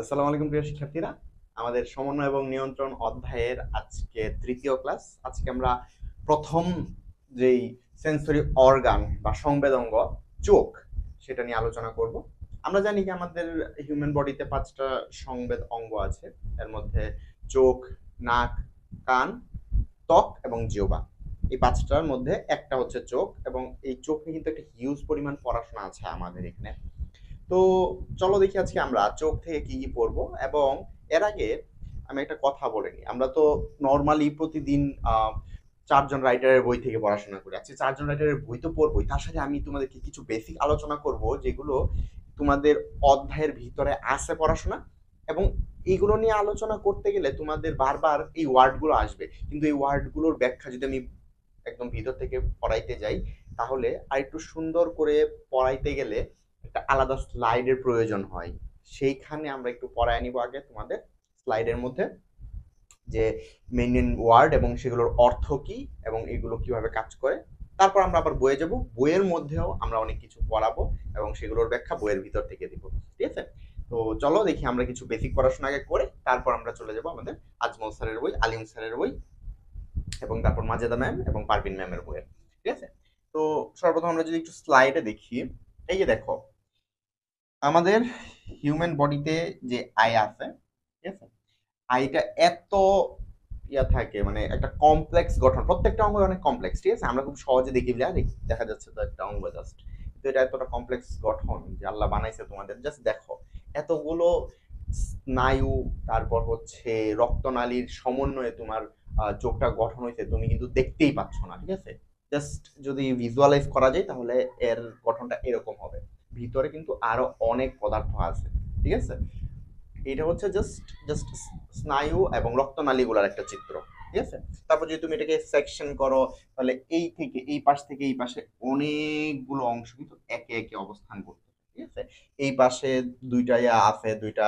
আসসালামু আলাইকুম প্রিয় শিক্ষার্থীরা। আমাদের সমন্বয় এবং নিয়ন্ত্রণ অধ্যায়ের আজকে তৃতীয় ক্লাস। আজকে আমরা প্রথম যেই সেন্সরি অর্গান বা সংবেদঙ্গ চোখ সেটা নিয়ে আলোচনা করব। আমরা জানি কি আমাদের হিউম্যান বডিতে 5টা সংবেদ অঙ্গ আছে। এর মধ্যে চোখ, নাক, কান, ত্বক এবং জিহ্বা। এই 5টার মধ্যে একটা হচ্ছে চোখ, এবং এই চোখে কিন্তু একটা হিউজ পরিমাণ পড়াশোনা আছে আমাদের এখানে। তো চলো দেখি আজকে আমরা চোখ থেকে কি কি পড়বো। এবং এর আগে আমি একটা কথা বলে নিই, আমরা তো নর্মালি প্রতিদিন 4জন রাইটারের বই থেকে পড়াশোনা করি। আজকে 4জন রাইটারের বই তো পড়বোই, তার সাথে আমি তোমাদেরকে কিছু বেসিক আলোচনা করব যেগুলো তোমাদের অধ্যায়ের ভিতরে আছে পড়াশোনা। এবং এইগুলো নিয়ে আলোচনা করতে গেলে তোমাদের বারবার এই ওয়ার্ডগুলো আসবে, কিন্তু এই ওয়ার্ডগুলোর ব্যাখ্যা যদি আমি একদম ভিতর থেকে পড়াইতে যাই, তাহলে আর একটু সুন্দর করে পড়াইতে গেলে একটা আলাদা স্লাইডের প্রয়োজন হয়। সেইখানে আমরা একটু পড়ায় নিব আগে তোমাদের স্লাইডের মধ্যে যে মেইন মেইন ওয়ার্ড এবং সেগুলোর অর্থ কি এবং এগুলো কিভাবে কাজ করে। তারপর আমরা আবার বইয়ে যাব, বইয়ের মধ্যেও আমরা অনেক কিছু পড়াবো এবং সেগুলোর ব্যাখ্যা বইয়ের ভিতর থেকে দিব। ঠিক আছে? তো চলো দেখি আমরা কিছু বেসিক পড়াশোনা আগে করে তারপর আমরা চলে যাব আমাদের আজমল স্যারের বই, আলিম স্যারের বই, এবং তারপর মাজেদা ম্যাম এবং পারভিন ম্যামের বইয়ের। ঠিক আছে? তো সর্বপ্রথম আমরা যদি একটু স্লাইডে দেখি, এই যে দেখো আমাদের হিউম্যান বডিতে যে আই আছে, ঠিক আছে, আইটা এত থাকে, মানে একটা কমপ্লেক্স গঠন, প্রত্যেকটা অঙ্গ অনেক কমপ্লেক্স। ঠিক আছে, আমরা খুব সহজে দেখি বলে আরে দেখা যাচ্ছে তো একটা অঙ্গ জাস্ট, কিন্তু এটা এতটা কমপ্লেক্স গঠন যে আল্লাহ বানাইছে তোমাদের। জাস্ট দেখো এতগুলো স্নায়ু, তারপর হচ্ছে রক্তনালীর সমন্বয়ে তোমার চোখটা গঠন হয়েছে, তুমি কিন্তু দেখতেই পাচ্ছ না। ঠিক আছে, জাস্ট যদি ভিজুয়ালাইজ করা যায় তাহলে এর গঠনটা এরকম হবে। ভিতরে কিন্তু আরো অনেক পদার্থ আছে। ঠিক আছে, এটা হচ্ছে জাস্ট জাস্ট স্নায়ু এবং রক্তনালীগুলোর একটা চিত্র। ঠিক আছে, তারপর যদি তুমি এটাকে সেকশন করো, তাহলে এই থেকে এই পাশ থেকে এই পাশে অনেকগুলো অংশ কিন্তু একে একে অবস্থান করতে। ঠিক আছে, এই পাশে দুইটা আছে, দুইটা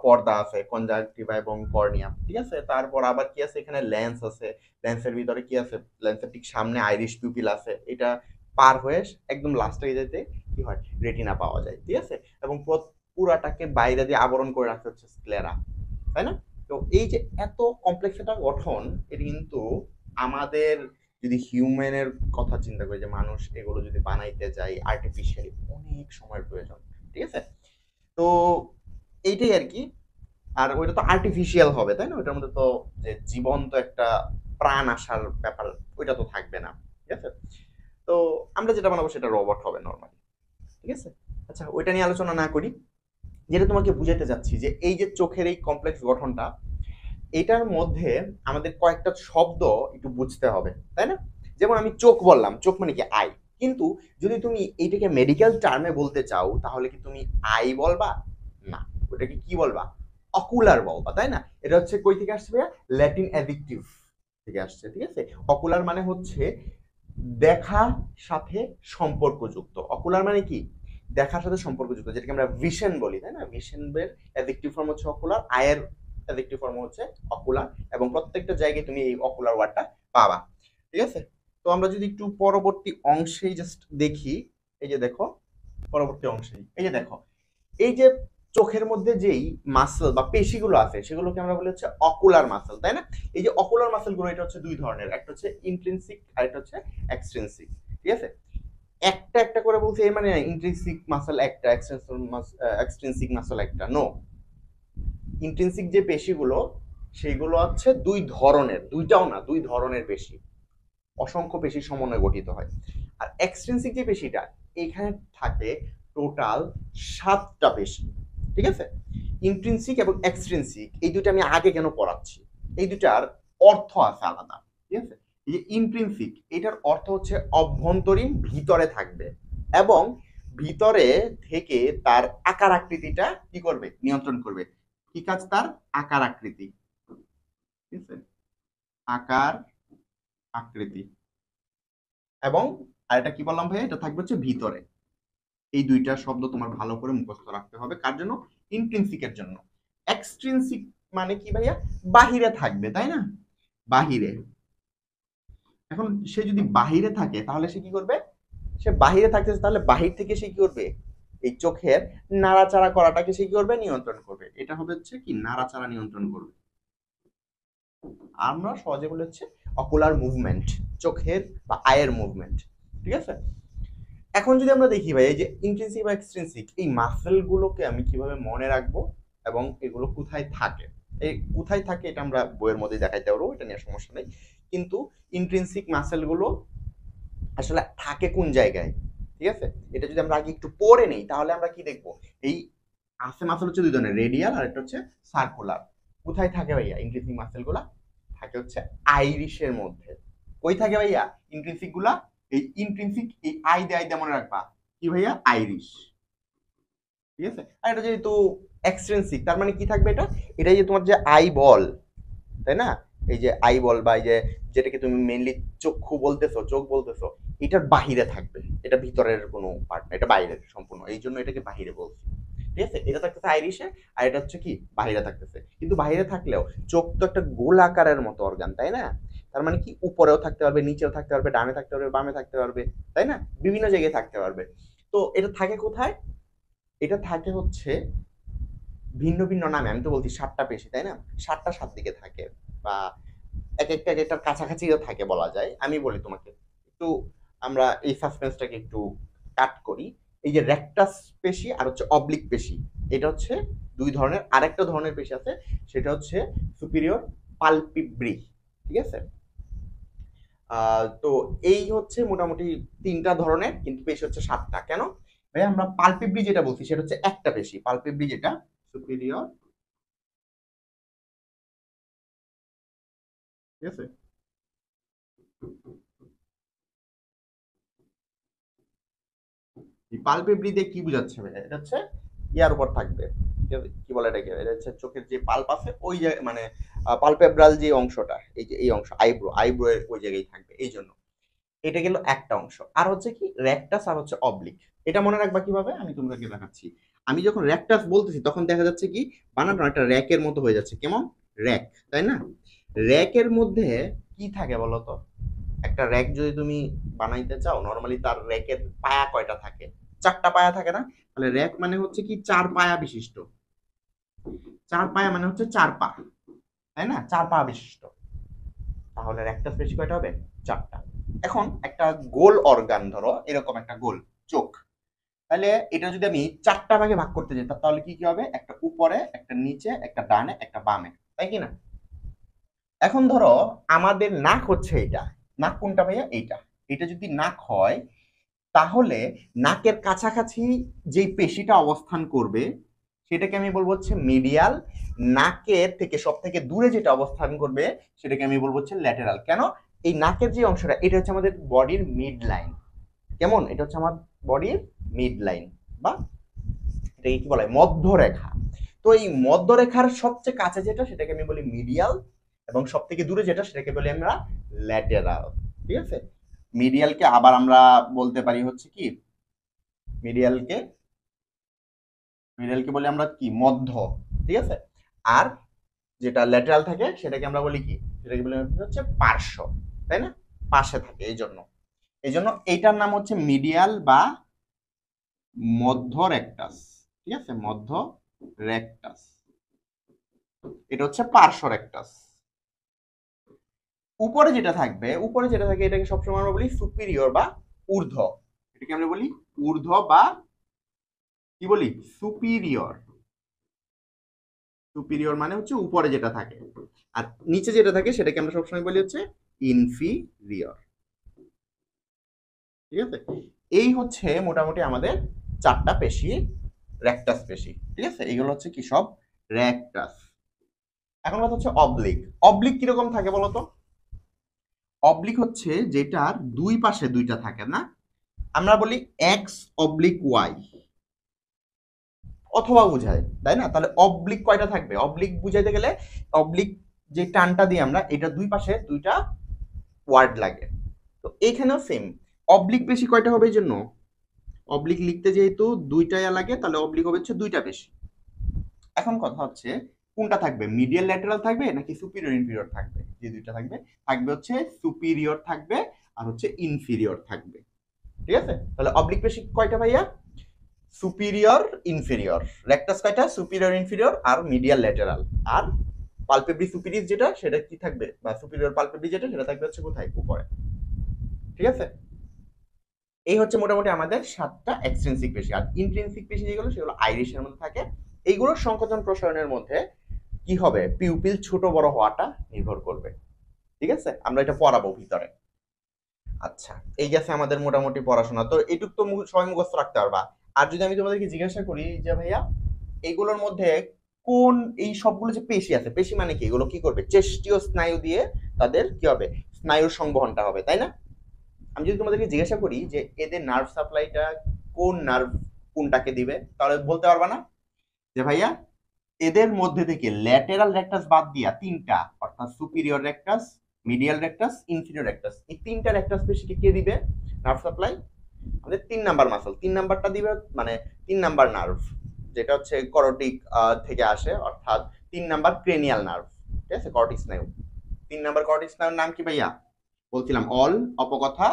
পর্দা আছে, কনজাংটিভা এবং কর্নিয়া। ঠিক আছে, তারপর আবার কি আছে, এখানে লেন্স আছে। লেন্সের ভিতরে কি আছে, লেন্সের ঠিক সামনে আইরিশ পিউপিল আছে। এটা পার হয়ে একদম লাস্টে যেতে কি হয়, রেটিনা পাওয়া যায়। ঠিক আছে, এবং পুরাটাকে বাইরে দিয়ে আবরণ করে রাখতে হচ্ছে স্ক্লেরা, তাই না? তো এই যে এত কমপ্লেক্স একটা গঠন, এটা কিন্তু আমাদের যদি হিউম্যানের কথা চিন্তা করি, যে মানুষ এগুলো যদি বানাইতে যায় আর্টিফিশিয়ালি, অনেক সময়ের প্রয়োজন। ঠিক আছে, তো এইটাই আর কি। আর ওইটা তো আর্টিফিশিয়াল হবে, তাই না? ওইটার মধ্যে তো যে জীবন্ত একটা প্রাণ আসার ব্যাপার ওইটা তো থাকবে না। ঠিক আছে, তো আমরা যেটা বানাবো সেটা রোবট হবে নর্মালি। ঠিক আছে, আচ্ছা ওইটা নিয়ে আলোচনা না করি, যেটা তোমাকে বুঝাইতে যাচ্ছি যে এই যে চোখের এই কমপ্লেক্স গঠনটা, এটার মধ্যে আমাদের কয়েকটা শব্দ একটু বুঝতে হবে, তাই না? যেমন আমি চোখ বললাম, চোখ মানে কি আই, কিন্তু যদি তুমি এইটাকে মেডিকেল টার্মে বলতে চাও তাহলে কি তুমি আই বলবা? না, ওটাকে কি বলবা? অকুলার বলবা, তাই না? এটা হচ্ছে কই থেকে আসছে ভাইয়া? ল্যাটিন অ্যাডিকটিভ থেকে আসছে। ঠিক আছে, অকুলার মানে হচ্ছে দেখার সাথে সম্পর্কযুক্ত। অকুলার মানে কি? দেখার সাথে সম্পর্কযুক্ত, যেটাকে আমরা ভিশন বলি, তাই না? ভিশনের অ্যাডজেক্টিভ ফর্ম হচ্ছে অকুলার, আয়ের অ্যাডজেক্টিভ ফর্ম হচ্ছে অকুলার, এবং প্রত্যেকটা জায়গায় তুমি এই অকুলার ওয়ার্ডটা পাবা। ঠিক আছে, তো আমরা যদি একটু পরবর্তী অংশেই জাস্ট দেখি, এই যে দেখো পরবর্তী অংশেই এই যে দেখো, এই যে চোখের মধ্যে যেই মাসল বা পেশিগুলো আছে সেগুলোকে আমরা বলি হচ্ছে অকুলার মাসল, তাই না? এই যে অকুলার মাসল গুলো, এটা হচ্ছে দুই ধরনের, একটা হচ্ছে ইন্ট্রিনসিক আর একটা হচ্ছে এক্সট্রিনসিক। ঠিক আছে, একটা একটা করে বলছি এই মানে ইন্ট্রিনসিক মাসল একটা, এক্সট্রিনসিক মাসল একটা, নো। ইন্ট্রিনসিক যে পেশিগুলো সেগুলো হচ্ছে দুই ধরনের, দুইটাও না, দুই ধরনের পেশি, অসংখ্য পেশির সমন্বয়ে গঠিত হয়। আর এক্সট্রিনসিক যে পেশিটা, এখানে থাকে টোটাল 7টা পেশি। ঠিক আছে, ইন্ট্রিনসিক এবং এক্সট্রিনসিক এই দুটো আমি আগে কেন পড়াচ্ছি, এই দুটার অর্থ আছে আলাদা। ঠিক আছে, এই যে ইন্ট্রিনসিক, এটার অর্থ হচ্ছে অভ্যন্তরীণ, ভিতরে থাকবে, এবং ভিতরে থেকে তার আকার আকৃতিটা কি করবে, নিয়ন্ত্রণ করবে। কি কাজ তার? আকার আকৃতি। ঠিক আছে, আকার আকৃতি। এবং আর এটা কি বললাম ভাইয়া, এটা থাকবে হচ্ছে ভিতরে। এই দুইটা শব্দ তোমার ভালো করে মুখস্থ রাখতে হবে। কার জন্য? ইন্ট্রিনসিকের জন্য। এক্সট্রিনসিক মানে কি ভাইয়া? বাহিরে থাকবে, তাই না? বাহিরে। এখন সে যদি বাহিরে থাকে তাহলে সে কি করবে? সে বাহিরে থাকতেছে, তাহলে বাহির থেকে সে কি করবে? এই চোখের নাড়াচাড়া করাটাকে সে কি করবে? নিয়ন্ত্রণ করবে। এটা হবে হচ্ছে কি নাড়াচাড়া নিয়ন্ত্রণ করবে। আমরা সহজে বলে হচ্ছে অকুলার মুভমেন্ট, চোখের বা আয়ের মুভমেন্ট। ঠিক আছে, এখন যদি আমরা দেখি ভাই এই যে ইন্ট্রিনসিক বা এক্সট্রিনসিক এই মাসেল গুলোকে আমি কিভাবে মনে রাখবো এবং এগুলো কোথায় থাকে, এই কোথায় থাকে এটা আমরা বইয়ের মধ্যে দেখাইতে পারবো, এটা নিয়ে সমস্যা নেই। কিন্তু ইন্ট্রিনসিক মাসেল গুলো আসলে থাকে কোন জায়গায়, ঠিক আছে, এটা যদি আমরা আগে একটু পড়ে নেই তাহলে আমরা কি দেখবো, এই আছে মাসেল হচ্ছে দুই ধরনের, রেডিয়াল আর একটা হচ্ছে সার্কুলার। কোথায় থাকে ভাইয়া ইন্ট্রিনসিক মাসেল গুলা? থাকে হচ্ছে আইরিশের মধ্যে। কই থাকে ভাইয়া ইন্ট্রিনসিক গুলা? এই ইন্ট্রিনসিক এই আই দিয়ে মনে রাখবা কি ভাইয়া, আইরিশ। ঠিক আছে, আর এটা যেহেতু এক্সট্রিনসিক তার মানে কি থাকবে, এটা এটাই যে তোমার যে আই বল, তাই না, এই যে আই বল বা এই যে যেটাকে তুমি মেইনলি চক্ষু বলতেছো, চোখ বলতেছো, এটার বাহিরে থাকবে, এটা ভিতরের কোনো পার্ট না, এটা বাইরের সম্পূর্ণ, এই জন্য এটাকে বাহিরে বলছি। ঠিক আছে, এটা থাকতেছে আইরিশে আর এটা হচ্ছে কি বাহিরে থাকতেছে। কিন্তু বাহিরে থাকলেও চোখ তো একটা গোল আকারের মতো অর্গান, তাই না, তার মানে কি উপরেও থাকতে পারবে, নিচেও থাকতে পারবে, ডানে থাকতে পারবে, বামে থাকতে পারবে, তাই না, বিভিন্ন জায়গায় থাকতে পারবে। তো এটা থাকে কোথায়? এটা থাকে হচ্ছে ভিন্ন ভিন্ন নামে, আমি তো বলছি 7টা পেশি, তাই না, 7টা 7 দিকে থাকে বা এক একটা এক একটার কাছাকাছিও থাকে বলা যায়। আমি বলি তোমাকে একটু, আমরা এই সাসপেন্সটাকে একটু কাট করি। এই যে রেকটাস পেশি আর হচ্ছে অবলিক পেশি, এটা হচ্ছে দুই ধরনের। আরেকটা ধরনের পেশি আছে, সেটা হচ্ছে সুপিরিয়র পালপিব্রি। ঠিক আছে, তো এই হচ্ছে মোটামুটি 3টা ধরনের, কিন্তু পেশি হচ্ছে 7টা। কেন ভাই? আমরা পালপিব্রি যেটা বলছি সেটা হচ্ছে একটা পেশি, পালপিব্রি যেটা সুপিরিয়র। ঠিক আছে, এই পালপেব্রি দিয়ে কি বোঝাচ্ছে ভাই? এটা হচ্ছে ইয়ার উপর থাকবে, ঠিক আছে, কি বলে এটাকে, এটা হচ্ছে চোখের যে পাল্প আছে ওই যে মানে পালপেব্রাল যে অংশটা, এই যে এই অংশ আইব্রো এর ওই জায়গায় থাকবে, এই জন্য এটা গেল একটা অংশ। আর হচ্ছে কি রেকটাস আর হচ্ছে অবলিক। এটা মনে রাখবা কিভাবে, আমি তোমাকে দেখাচ্ছি। আমি যখন রেকটাস বলতেছি তখন দেখা যাচ্ছে কি বানানো একটা র্যাকের মতো হয়ে যাচ্ছে, কেমন র্যাক, তাই না, র্যাকের মধ্যে কি থাকে বলতো? একটা র্যাক যদি তুমি বানাইতে চাও, নরমালি তার র্যাকের পায়া কয়টা থাকে? 4টা পায়া থাকে না? তাহলে র্যাক মানে হচ্ছে কি 4 পায়া বিশিষ্ট। 4 পায়া মানে হচ্ছে 4 পা, তাই না, 4 পা বিশিষ্ট। তাহলে র্যাকটা বেশি কয়টা হবে? 4টা। এখন একটা গোল অর্গান ধরো, এরকম একটা গোল চোখ, তাহলে এটা যদি আমি 4টা ভাগে ভাগ করতে যাই তাহলে কি কি হবে? একটা উপরে, একটা নিচে, একটা ডানে, একটা বামে, তাই কি না? এখন ধরো আমাদের নাক হচ্ছে এটা, নাক কোনটা ভাইয়া? এইটা। এটা যদি নাক হয় তাহলে নাকের কাছাকাছি যেই পেশিটা অবস্থান করবে সেটাকে আমি বলবো হচ্ছে মিডিয়াল। নাকের থেকে সব থেকে দূরে যেটা অবস্থান করবে সেটাকে আমি বলবো হচ্ছে ল্যাটেরাল। কেন? এই নাকের যে অংশটা এটা হচ্ছে আমাদের বডির মিড লাইন। কেমন? এটা হচ্ছে আমার বডির মিড লাইন বা এটাকে কি বলা হয়, মধ্যরেখা। তো এই মধ্যরেখার সবচেয়ে কাছে যেটা সেটাকে আমি বলি মিডিয়াল, এবং সব থেকে দূরে যেটা সেটাকে বলি আমরা ল্যাটেরাল। ঠিক আছে, মিডিয়ালকে আবার আমরা বলতে পারি হচ্ছে কি, মিডিয়ালকে মিডিয়ালকে বলি আমরা কি, মধ্য। ঠিক আছে, আর যেটা ল্যাটেরাল থাকে সেটাকে আমরা বলি কি, সেটাকে বলি হচ্ছে পার্শ্ব, তাই না, পাশে থাকে। এই জন্য এইটার নাম হচ্ছে মিডিয়াল বা মধ্য রেকটাস। ঠিক আছে, মধ্য রেকটাস, এটা হচ্ছে পার্শ্ব রেকটাস। উপরে যেটা থাকে এটাকে সবসময় আমরা বলি সুপিরিয়র বা ঊর্ধ্ব। এটাকে আমরা বলি ঊর্ধ্ব বা কি বলি, সুপিরিয়র। সুপিরিয়র মানে হচ্ছে উপরে যেটা থাকে, আর নিচে যেটা থাকে সেটাকে আমরা সবসময় বলি হচ্ছে ইনফিরিয়র। ঠিক আছে, এই হচ্ছে মোটামুটি আমাদের 4টা পেশি, রেকটাস পেশি। ঠিক আছে, এইগুলো হচ্ছে কি সব রেকটাস। এখন কথা হচ্ছে অবলিক। অবলিক কিরকম থাকে বলতো? অবলিক হচ্ছে যেটার দুই পাশে দুইটা থাকে না, আমরা বলি এক্স অবলিক ওয়াই, অথবা বুঝায়, তাই না, তাহলে অবলিক কয়টা থাকবে? অবলিক বুঝাইতে গেলে অবলিক যে টানটা দিই আমরা, এটা দুই পাশে দুইটা ওয়ার্ড লাগে। তো এখানেও সেম, অবলিক বেশি কয়টা হবে? এই জন্য অবলিক লিখতে যেহেতু দুইটা লাগে তাহলে অবলিক হবে হচ্ছে দুইটা বেশি। এখন কথা হচ্ছে কোনটা থাকবে, মিডিয়াল ল্যাটেরাল থাকবে নাকি সুপিরিয়র ইনফিরিয়র থাকবে? যে দুইটা থাকবে, থাকবে হচ্ছে সুপিরিয়র থাকবে আর হচ্ছে ইনফিরিয়র থাকবে। ঠিক আছে, তাহলে অবলিক পেশি কয়টা ভাইয়া? Superior inferior. রেকটাস কয়টা? সুপিরিয়র ইনফেরিয়র আর মিডিয়াল ল্যাটেরাল। আর পালপেব্রি সুপিরিস যেটা সেটা কি থাকবে, বা সুপিরিয়র পালপেব্রি যেটা সেটা থাকবে হচ্ছে কোথায়? উপরে। ঠিক আছে, এই হচ্ছে মোটামুটি আমাদের 7টা এক্সট্রিনসিক পেশি। আর ইন্ট্রিনসিক পেশি যেগুলো সেগুলো আইরিশের মধ্যে থাকে। এইগুলোর সংকোচন প্রসারণের মধ্যে কি হবে? পিউপিল ছোট বড় হওয়াটা নির্ভর করবে। ঠিক আছে, আমরা এটা পড়াবো ভিতরে। আচ্ছা, এই গেছে আমাদের মোটামুটি পড়াশোনা। তো এইটুক তো সবাই মুখস্থ রাখতে পারবা। আর যদি আমি তোমাদেরকে জিজ্ঞাসা করি যে ভাইয়া এইগুলোর মধ্যে কোন, এই সবগুলো যে পেশি আছে, পেশি মানে কি? এগুলো কি করবে? চেষ্টীয় স্নায়ু দিয়ে তাদের কি হবে? স্নায়ুর সংবহনটা হবে, তাই না? আমি যদি তোমাদেরকে জিজ্ঞাসা করি যে এদের নার্ভ সাপ্লাইটা কোন নার্ভ কোনটাকে দিবে, তাহলে বলতে পারবা না যে ভাইয়া এদের মধ্যে থেকে ল্যাটেরাল রেকটাস বাদ দিয়া তিনটা, অর্থাৎ superior rectus, medial rectus, inferior rectus, এই তিনটা রেকটাস পেশিকে কে দিবে নার্ভ সাপ্লাই? আমাদের 3 নাম্বার মাসল। 3 নাম্বারটা দিবে মানে 3 নাম্বার নার্ভ, যেটা হচ্ছে করোটিক থেকে আসে, অর্থাৎ 3 নাম্বার ক্রেনিয়াল নার্ভ। ঠিক আছে, করটিক স্নায়ু। 3 নাম্বার করটিক স্নায়ুর নাম কি ভাইয়া? বলছিলাম অল, অপকথা,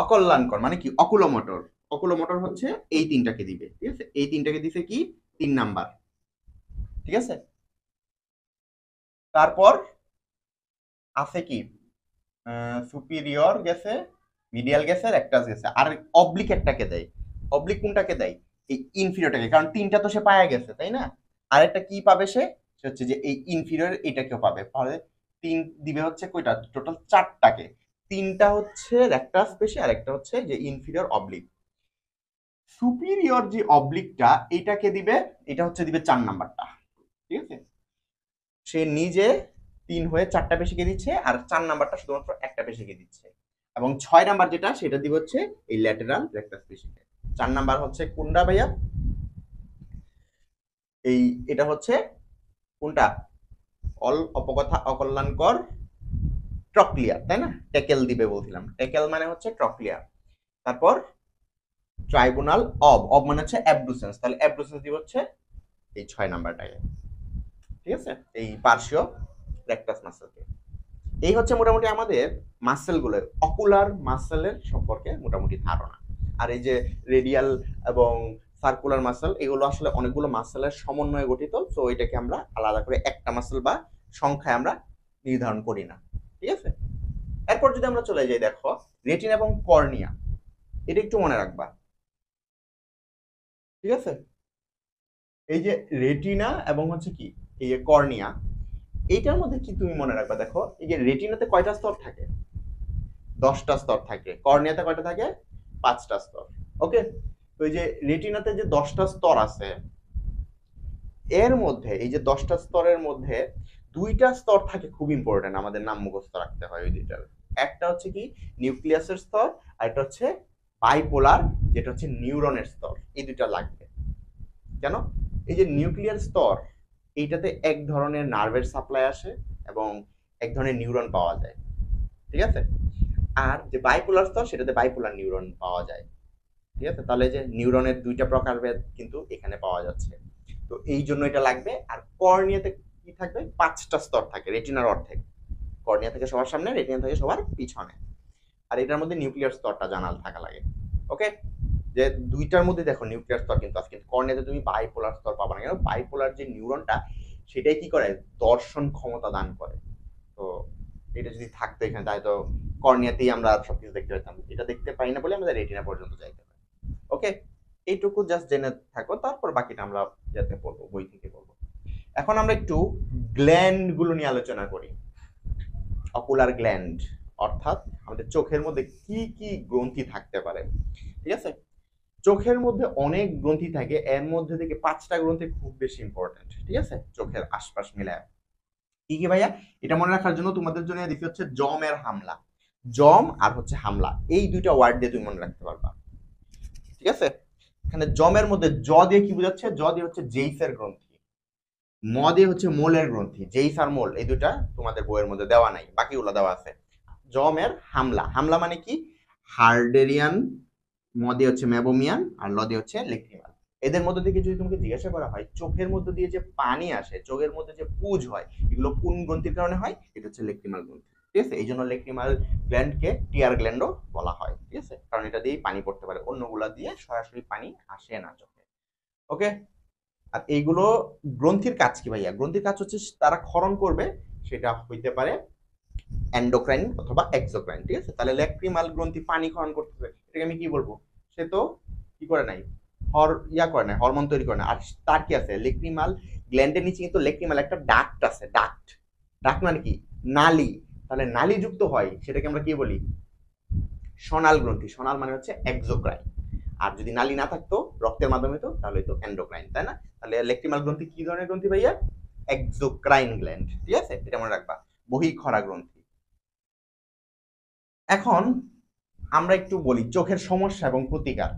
অকল্যাণকর। মানে কি? অকুলোমোটর। অকুলোমোটর হচ্ছে এই তিনটাকে দিবে। ঠিক আছে, এই তিনটাকে দিছে কি? 3 নাম্বার। ঠিক আছে, তারপর আছে কি? সুপিরিয়র গেছে, মিডিয়াল গেছে, রেকটাস গেছে, আর অবলিক একটাকে দেয়। অবলিক কোনটাকে দেয়? এই ইনফিরিয়রটাকে, কারণ তিনটা তো সে পায়া গেছে, তাই না? আর একটা কি পাবে সে? সে হচ্ছে যে এই ইনফিরিয়র এটাকেও পাবে। তাহলে তিন দিবে হচ্ছে কয়টা? টোটাল 4টাকে। 3টা হচ্ছে রেকটাস পেশি, আর একটা হচ্ছে যে ইনফিরিয়র অবলিক। সুপিরিয়র যে অবলিকটা এটাকে দিবে, এটা হচ্ছে দিবে 4 নাম্বারটা। ঠিক আছে, সে নিজে 3 হয়ে 4টা পেশিকে দিচ্ছে, আর 4 নাম্বারটা শুধুমাত্র একটা পেশিকে দিচ্ছে। এবং 6 নাম্বার যেটা সেটা দিব হচ্ছে এই ল্যাটেরাল রেকটাস পেশিকে। 4 নাম্বার হচ্ছে কোনটা ভাইয়া? এই এটা হচ্ছে কোনটা? অল, অপকথা, অকল্যাণকর, ট্রক্লিয়ার, তাই না? টেকেল দিবে বলছিলাম। টেকেল মানে হচ্ছে ট্রক্লিয়ার। তারপর ট্রাইব্যুনাল অব, অব মানে হচ্ছে অ্যাবডুসেন্স, তাহলে অ্যাবডুসেন্স দিব হচ্ছে এই 6 নাম্বারটাকে। ঠিক আছে, এই পার্শ্বীয় রেকটাস মাসেলকে। এই হচ্ছে মোটামুটি আমাদের মাসেলগুলো, অকুলার মাসেলের সম্পর্কে মোটামুটি ধারণা। আর এই যে রেডিয়াল এবং সার্কুলার মাসেল, এগুলো আসলে অনেকগুলো মাসেলের সমন্বয়ে গঠিত। তো এটাকে আমরা আলাদা করে একটা মাসেল বা সংখ্যায় আমরা নির্ধারণ করি না। ঠিক আছে, এরপর যদি আমরা চলে যাই, দেখো রেটিনা এবং কর্নিয়া, এটা একটু মনে রাখবা। ঠিক আছে, এই যে রেটিনা এবং হচ্ছে কি এই যে কর্নিয়া, এইটার মধ্যে কি তুমি মনে রাখবা? দেখো এই যে রেটিনাতে কয়টা স্তর থাকে? 10টা স্তর থাকে। কর্নিয়াতে কয়টা থাকে? 5টা স্তর। ওকে, তো এই যে রেটিনাতে যে 10টা স্তর আছে, এর মধ্যে এই যে 10টা স্তরের মধ্যে 2টা স্তর থাকে খুব ইম্পর্টেন্ট, আমাদের নাম মুখস্থ রাখতে হয় ওই দুইটার। একটা হচ্ছে কি নিউক্লিয়াসের স্তর, আর একটা হচ্ছে বাইপোলার, যেটা হচ্ছে নিউরনের স্তর। এই দুইটা লাগবে। কেন? এই যে নিউক্লিয়ার স্তর, এইটাতে এক ধরনের নার্ভের সাপ্লাই আসে এবং এক ধরনের নিউরন পাওয়া যায়। ঠিক আছে, আর যে বাইপোলার স্তর সেটাতে বাইপোলার নিউরন পাওয়া যায়। ঠিক আছে, তাহলে যে নিউরনের 2টা প্রকারভেদ কিন্তু এখানে পাওয়া যাচ্ছে। তো এই জন্য এটা লাগবে। আর কর্নিয়াতে কি থাকবে? 5টা স্তর থাকে, রেটিনার অর্ধেক। কর্নিয়া থেকে সবার সামনে, রেটিনা থেকে সবার পিছনে। আর এটার মধ্যে নিউক্লিয়ার স্তরটা জানাল থাকা লাগে। ওকে, যে দুইটার মধ্যে দেখো নিউক্লিয়ার স্তর কিন্তু আছে, কিন্তু কর্নিয়াতে তুমি বাইপোলার স্তর পাবা না। কেন? বাইপোলার যে নিউরনটা সেটাই কি করে? দর্শন ক্ষমতা দান করে। তো এটা যদি থাকতো এখানে, তাই তো কর্নিয়াতেই আমরা সবকিছু দেখতে পেতাম। এটা দেখতে পাই না বলে আমাদের রেটিনা পর্যন্ত যাইতে হয়। ওকে, এইটুকু জাস্ট জেনে থাকো, তারপর বাকিটা আমরা যাতে পড়বো, বই থেকে পড়বো। এখন আমরা একটু গ্ল্যান্ড গুলো নিয়ে আলোচনা করি। অকুলার গ্ল্যান্ড, অর্থাৎ আমাদের চোখের মধ্যে কি কি গ্রন্থি থাকতে পারে। ঠিক আছে, চোখের মধ্যে অনেক গ্রন্থি থাকে, এর মধ্যে থেকে 5টা গ্রন্থি খুব বেশি ইম্পর্টেন্ট। ঠিক আছে, চোখের আশপাশ মিলায় কি কি ভাইয়া? এটা মনে রাখার জন্য তোমাদের জন্য দেখি হচ্ছে জমের হামলা। জম আর হচ্ছে হামলা, এই দুইটা ওয়ার্ড দিয়ে তুমি মনে রাখতে পারবা। ঠিক আছে, এখানে জমের মধ্যে জ দিয়ে কি বোঝাচ্ছে? জ দিয়ে হচ্ছে জেইসের গ্রন্থি, ম দিয়ে হচ্ছে মোলের গ্রন্থি। জেইস আর মোল এই দুটা তোমাদের বইয়ের মধ্যে দেওয়া নাই, বাকিগুলো দেওয়া আছে। জমের হামলা, হামলা মানে কি? হার্ডেরিয়ান, ম দিয়ে হচ্ছে মেবোমিয়ান, আর ল দিয়ে হচ্ছে লেক্রিমাল। এদের মধ্যে থেকে যদি তোমাকে জিজ্ঞাসা করা হয় চোখের মধ্যে দিয়ে যে পানি আসে, চোখের মধ্যে যে পুজ হয়, এগুলো কোন গ্রন্থির কারণে হয়? এটা হচ্ছে লেক্রিমাল গ্রন্থি। ঠিক আছে, এই জন্য লেক্রিমাল গ্ল্যান্ডকে টিয়ার গ্ল্যান্ডও বলা হয়। ঠিক আছে, কারণ এটা দিয়েই পানি পড়তে পারে, অন্যগুলা দিয়ে সরাসরি পানি আসে না চোখে। ওকে। আর এইগুলো গ্রন্থির কাজ কি ভাইয়া? গ্রন্থির কাজ হচ্ছে তারা ক্ষরণ করবে, সেটা হইতে পারে এন্ডোক্রাইন অথবা এক্সোক্রাইন, ঠিক আছে? তাহলে ল্যাক্রিমাল গ্রন্থি পানি ক্ষরণ করতেছে, এটাকে আমি কি বলবো? সে তো কি করে নাই, করে নাই, হরমোন তৈরি করে না। আর তার কি আছে, ল্যাক্রিমাল গ্ল্যান্ডের নিচে কিন্তু ল্যাক্রিমাল একটা ডাক্ট আছে, ডাক্ট। ডাক্ট মানে কি? নালী। তাহলে নালী যুক্ত হয় সেটাকে আমরা কি বলি? সনাল গ্রন্থি। সনাল মানে হচ্ছে এক্সোক্রাইন। আর যদি নালী না থাকতো, রক্তের মাধ্যমে তো, তাহলে তো এন্ডোক্রাইন, তাই না? তাহলে ল্যাক্রিমাল গ্রন্থি কি ধরনের গ্রন্থি ভাইয়া? এক্সোক্রাইন গ্ল্যান্ড, ঠিক আছে? এটা মনে রাখবা, বহিঃক্ষরা গ্রন্থি। এখন আমরা একটু বলি চোখের সমস্যা এবং প্রতিকার।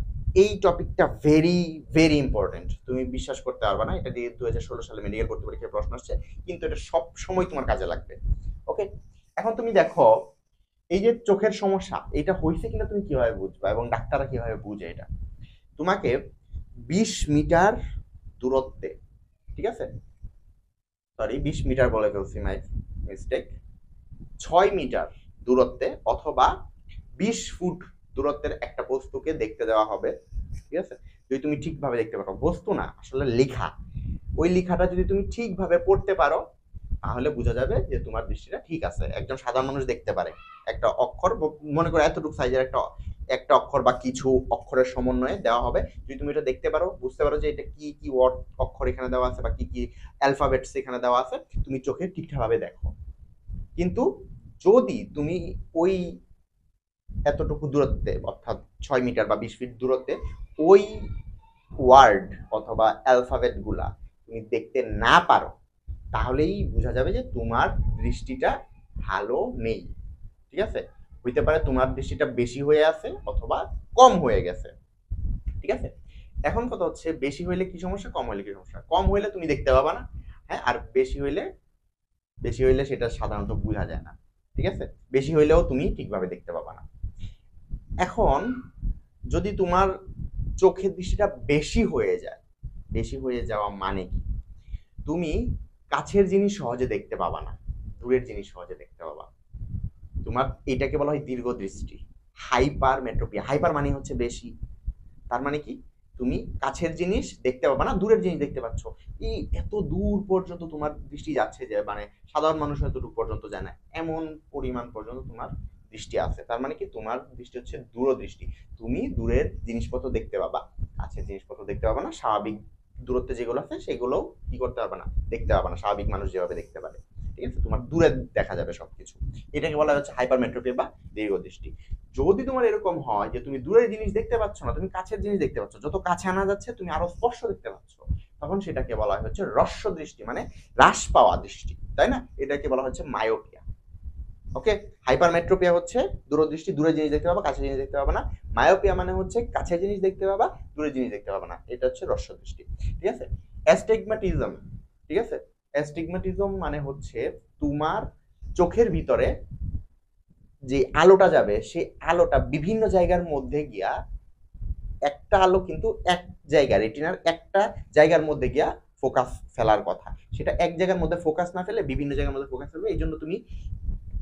এই টপিকটা ভেরি ভেরি ইম্পর্টেন্ট, তুমি বিশ্বাস করতে পারবে না। এটা দিয়ে 2016 সালে মেডিকেল ভর্তি পরীক্ষায় প্রশ্ন আসছে, কিন্তু এটা সব সময় তোমার কাজে লাগবে। ওকে, এখন তুমি দেখো, এই যে চোখের সমস্যা, এটা হয়েছে কিনা তুমি কিভাবে বুঝবা এবং ডাক্তাররা কিভাবে বুঝে এটা? তোমাকে 20 মিটার দূরত্বে, ঠিক আছে, সরি 20 মিটার বলে ফেলছি, মাই মিস্টেক, 6 মিটার দূরত্বে অথবা 20 ফুট দূরত্বের একটা বস্তুকে দেখতে দেওয়া হবে, ঠিক আছে? যদি তুমি ঠিকভাবে দেখতে পারো, বস্তু না আসলে লেখা, ওই লেখাটা যদি তুমি ঠিকভাবে পড়তে পারো, তাহলে বোঝা যাবে যে তোমার দৃষ্টিটা ঠিক আছে। একজন সাধারণ মানুষ দেখতে পারে একটা অক্ষর, মনে করো এতটুকু সাইজের একটা একটা অক্ষর বা কিছু অক্ষরের সমন্বয়ে দেওয়া হবে, যদি তুমি এটা দেখতে পারো, বুঝতে পারো যে এটা কি কি ওয়ার্ড অক্ষর এখানে দেওয়া আছে বা কি কি অ্যালফাবেটস এখানে দেওয়া আছে, তুমি চোখে ঠিকঠাকভাবে দেখো। কিন্তু যদি তুমি ওই এতটুকু দূরত্বে, অর্থাৎ 6 মিটার বা 20 ফিট দূরত্বে ওই ওয়ার্ড অথবা অ্যালফাবেট গুলা তুমি দেখতে না পারো, তাহলেই বোঝা যাবে যে তোমার দৃষ্টিটা ভালো নেই, ঠিক আছে? হইতে পারে তোমার দৃষ্টিটা বেশি হয়ে আছে অথবা কম হয়ে গেছে, ঠিক আছে? এখন কথা হচ্ছে, বেশি হইলে কি সমস্যা, কম হইলে কি সমস্যা? কম হইলে তুমি দেখতে পাবা না, হ্যাঁ, আর বেশি হইলে সেটা সাধারণত বোঝা যায় না, ঠিক আছে? বেশি হইলেও তুমি ঠিকভাবে দেখতে পাবা না। এখন যদি তোমার চোখের দৃষ্টিটা বেশি হয়ে যায়, বেশি হয়ে যাওয়া মানে কি? তুমি কাছের জিনিস সহজে দেখতে পাবা না, দূরের জিনিস সহজে দেখতে পাবা। তোমার এটাকে বলা হয় দীর্ঘ দৃষ্টি, হাইপার মেট্রোপিয়া। হাইপার মানে হচ্ছে বেশি, তার মানে কি? তুমি কাছের জিনিস দেখতে পাবা না, দূরের জিনিস দেখতে পাচ্ছ। এই এত দূর পর্যন্ত তোমার দৃষ্টি যাচ্ছে, যে মানে সাধারণ মানুষ এতটুকু পর্যন্ত যায় না, এমন পরিমাণ পর্যন্ত তোমার দৃষ্টি আছে। তার মানে কি? তোমার দৃষ্টি হচ্ছে দূরদৃষ্টি। তুমি দূরের জিনিসপত্র দেখতে পাবা, কাছের জিনিসপত্র দেখতে পাবা না। স্বাভাবিক দূরত্বে যেগুলো আছে সেগুলো কি করতে পারবে না, দেখতে পাবা না, স্বাভাবিক মানুষ যেভাবে দেখতে পারে, ঠিক আছে? তোমার দূরে দেখা যাবে সবকিছু। এটাকে বলা হচ্ছে হাইপারমেট্রোপিয়া বা দীর্ঘদৃষ্টি। যদি তোমার এরকম হয় যে তুমি দূরের জিনিস দেখতে পাচ্ছ না, তুমি কাছের জিনিস দেখতে পাচ্ছ, যত কাছে আনা যাচ্ছে তুমি আরো স্পষ্ট দেখতে পাচ্ছ, তখন সেটাকে বলা হয় হচ্ছে হ্রস্ব দৃষ্টি, মানে হ্রাস পাওয়া দৃষ্টি, তাই না? এটাকে বলা হচ্ছে মায়োপিয়া। ওকে, হাইপারমেট্রোপিয়া হচ্ছে দূরদৃষ্টি, দূরের জিনিস দেখতে পাবা, কাছের জিনিস দেখতে পাবা না। মায়োপিয়া মানে হচ্ছে কাছের জিনিস দেখতে পাবা, দূরের জিনিস দেখতে পাবা না। এটা হচ্ছে হ্রস্ব দৃষ্টি, ঠিক আছে? অ্যাস্টিগম্যাটিজম, ঠিক আছে? অ্যাস্টিগম্যাটিজম মানে হচ্ছে তোমার চোখের ভিতরে যে আলোটা যাবে, সেই আলোটা বিভিন্ন জায়গার মধ্যে গিয়া, একটা আলো কিন্তু এক জায়গা, রেটিনার একটা জায়গার মধ্যে গিয়া ফোকাস ফেলার কথা, সেটা এক জায়গার মধ্যে ফোকাস না ফেলে বিভিন্ন জায়গার মধ্যে ফোকাস ফেলবে। এই জন্য তুমি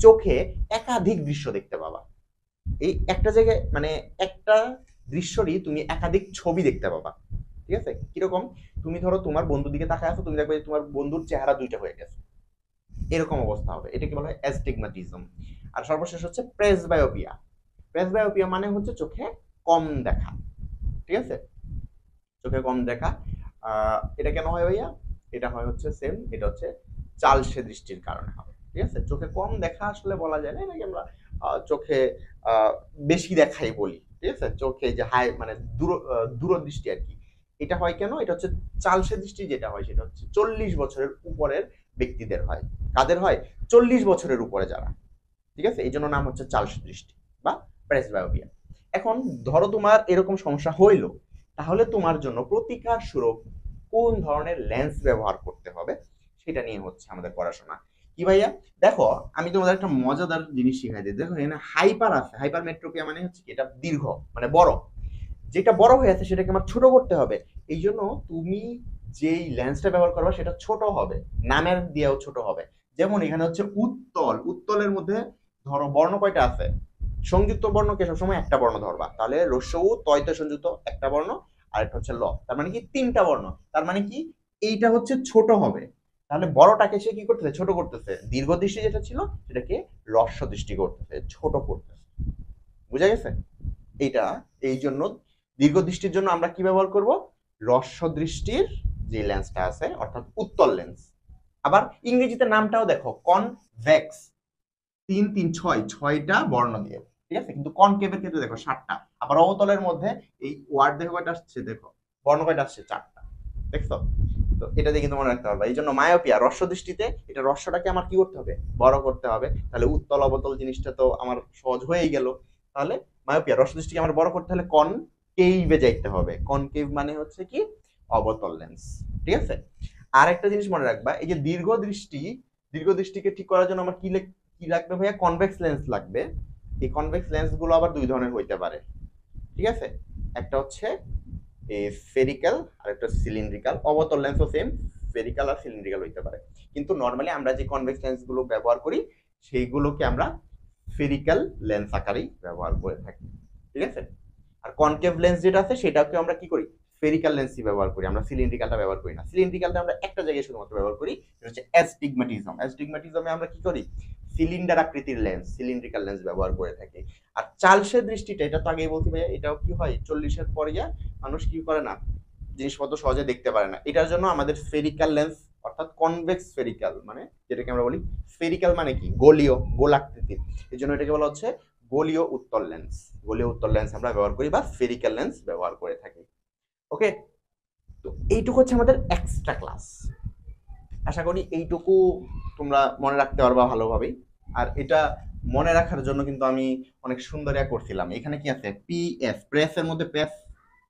চোখে একাধিক দৃশ্য দেখতে পাবা। এই একটা জায়গায় মানে একটা দৃশ্যরই তুমি একাধিক ছবি দেখতে পাবা, ঠিক আছে? কিরকম? তুমি ধরো তোমার বন্ধুর দিকে তাকায় আছো, তুমি দেখবে যে তোমার বন্ধুর চেহারা দুইটা হয়ে গেছে, এরকম অবস্থা হবে। এটাকে বলা হয় অ্যাস্টিগম্যাটিজম। আর সর্বশেষ হচ্ছে প্রেসবায়োপিয়া। প্রেসবায়োপিয়া মানে হচ্ছে চোখে কম দেখা, ঠিক আছে? চোখে কম দেখা। এটা কেন হয় ভাইয়া? এটা হয় হচ্ছে সেম, এটা হচ্ছে চালসে দৃষ্টির কারণে হবে, ঠিক আছে? চোখে কম দেখা আসলে বলা যায় না, এটাকে আমরা চোখে বেশি দেখাই বলি, ঠিক আছে? চোখে যে হাই মানে দূরদৃষ্টি আর কি। এটা হয় কেন? এটা হচ্ছে চালসে দৃষ্টি, যেটা হয় সেটা হচ্ছে 40 বছরের উপরের ব্যক্তিদের হয়। কাদের হয়? 40 বছরের উপরে যারা, ঠিক আছে? এই জন্য নাম হচ্ছে চালসে দৃষ্টি বা প্রেসবায়োপিয়া। এখন ধরো তোমার এরকম সমস্যা হইলো, তাহলে তোমার জন্য প্রতিকার স্বরূপ কোন ধরনের লেন্স ব্যবহার করতে হবে সেটা নিয়ে হচ্ছে আমাদের পড়াশোনা। কি ভাইয়া? দেখো, আমি তোমাদের একটা মজাদার জিনিস শিখাই দিই। দেখো এখানে হাইপার আছে, হাইপার মেট্রোপিয়া মানে হচ্ছে কি, এটা দীর্ঘ মানে বড়, যেটা বড় হয়ে আছে সেটাকে আমার ছোট করতে হবে। এই জন্য তুমি যেই লেন্সটা ব্যবহার করবে সেটা ছোট হবে, নামের দিয়েও ছোট হবে। যেমন এখানে হচ্ছে উত্তল, উত্তলের মধ্যে ধরো বর্ণ কয়টা আছে? সংযুক্ত বর্ণকে সবসময় একটা বর্ণ ধরবা, তাহলে রস্য উ তয়তে সংযুক্ত একটা বর্ণ, আর একটা হচ্ছে ল। তার মানে কি তিনটা বর্ণ। তার মানে কি এইটা হচ্ছে ছোট হবে, তাহলে বড়টাকে সে কি করতেছে, ছোট করতেছে। দীর্ঘ দৃষ্টি যেটা ছিল সেটাকে হ্রস্ব দৃষ্টি করতেছে, ছোট করতেছে। বুঝা গেছে? এইটা এই জন্য দীর্ঘ দৃষ্টির জন্য আমরা কি ব্যবহার করব, হ্রস্ব দৃষ্টির যে লেন্সটা আছে অর্থাৎ উত্তল লেন্স। আবার ইংরেজিতে নামটাও দেখো কনভেক্স, 3 3 6 6টা বর্ণ দিয়ে, ঠিক আছে। কিন্তু কনকেভের ক্ষেত্রে দেখো 7টা। আবার অবতলের মধ্যে এই ওয়ার্ড দেখো কয়টা আসছে, দেখো বর্ণ কয়টা আসছে, 4টা। দেখছো? তো এটা দিয়ে কিন্তু মনে রাখতে হবে। এই জন্য মায়োপিয়া, হ্রস্ব দৃষ্টিতে এটা হ্রস্বটাকে আমার কি করতে হবে, বড় করতে হবে। তাহলে উত্তল অবতল জিনিসটা তো আমার সহজ হয়েই গেল। তাহলে মায়োপিয়া, হ্রস্ব দৃষ্টিকে আমার বড় করতে হলে কনকেইভে যাইতে হবে। কনকেইভ মানে হচ্ছে কি অবতল লেন্স, ঠিক আছে। আর একটা জিনিস মনে রাখবা, এই যে দীর্ঘ দৃষ্টিকে ঠিক করার জন্য আমার কি লাগবে ভাইয়া, কনভেক্স লেন্স লাগবে। এই কনভেক্স লেন্স গুলো আবার দুই ধরনের হইতে পারে, ঠিক আছে। একটা হচ্ছে স্ফেরিক্যাল আর একটা সিলিন্ড্রিক্যাল। অবতল লেন্সও সেম স্ফেরিক্যাল আর সিলিন্ড্রিক্যাল হইতে পারে, কিন্তু নর্মালি আমরা যে কনভেক্স লেন্স গুলো ব্যবহার করি সেইগুলোকে আমরা স্ফেরিক্যাল লেন্স আকারেই ব্যবহার করে থাকি, ঠিক আছে। আর কনকেভ লেন্স যেটা আছে সেটাকে আমরা কি করি, স্ফেরিক্যাল লেন্সই ব্যবহার করি, আমরা সিলিন্ড্রিক্যালটা ব্যবহার করি না। সিলিন্ড্রিক্যালটা আমরা একটা জায়গায় শুধুমাত্র ব্যবহার করি, সেটা হচ্ছে অ্যাস্টিগম্যাটিজম। অ্যাস্টিগম্যাটিজমে আমরা কি করি, সিলিন্ডার আকৃতির লেন্স, সিলিন্ড্রিক্যাল লেন্স ব্যবহার করে থাকি। আর চার্লসের দৃষ্টিটা, এটা তো আগেই বলছি ভাইয়া, এটাও কি হয় 40-এর পরে মানুষ কি করে না, জিনিসপত্র সহজে দেখতে পারে না। এটার জন্য আমাদের স্ফেরিক্যাল লেন্স অর্থাৎ কনভেক্স স্ফেরিক্যাল, মানে যেটাকে আমরা বলি স্ফেরিক্যাল মানে কি গোলীয়, গোলাকৃতির, এই জন্য এটাকে বলা হচ্ছে গোলীয় উত্তল লেন্স। গোলীয় উত্তল লেন্স আমরা ব্যবহার করি বা স্ফেরিক্যাল লেন্স ব্যবহার করে থাকি। ওকে, তো এইটুকু হচ্ছে আমাদের এক্সট্রা ক্লাস। আশা করি এইটুকু তোমরা মনে রাখতে পারবা ভালোভাবেই। আর এটা মনে রাখার জন্য কিন্তু আমি অনেক সুন্দর করছিলাম। এখানে কি আছে, পিএস, প্রেসের মধ্যে প্রেস,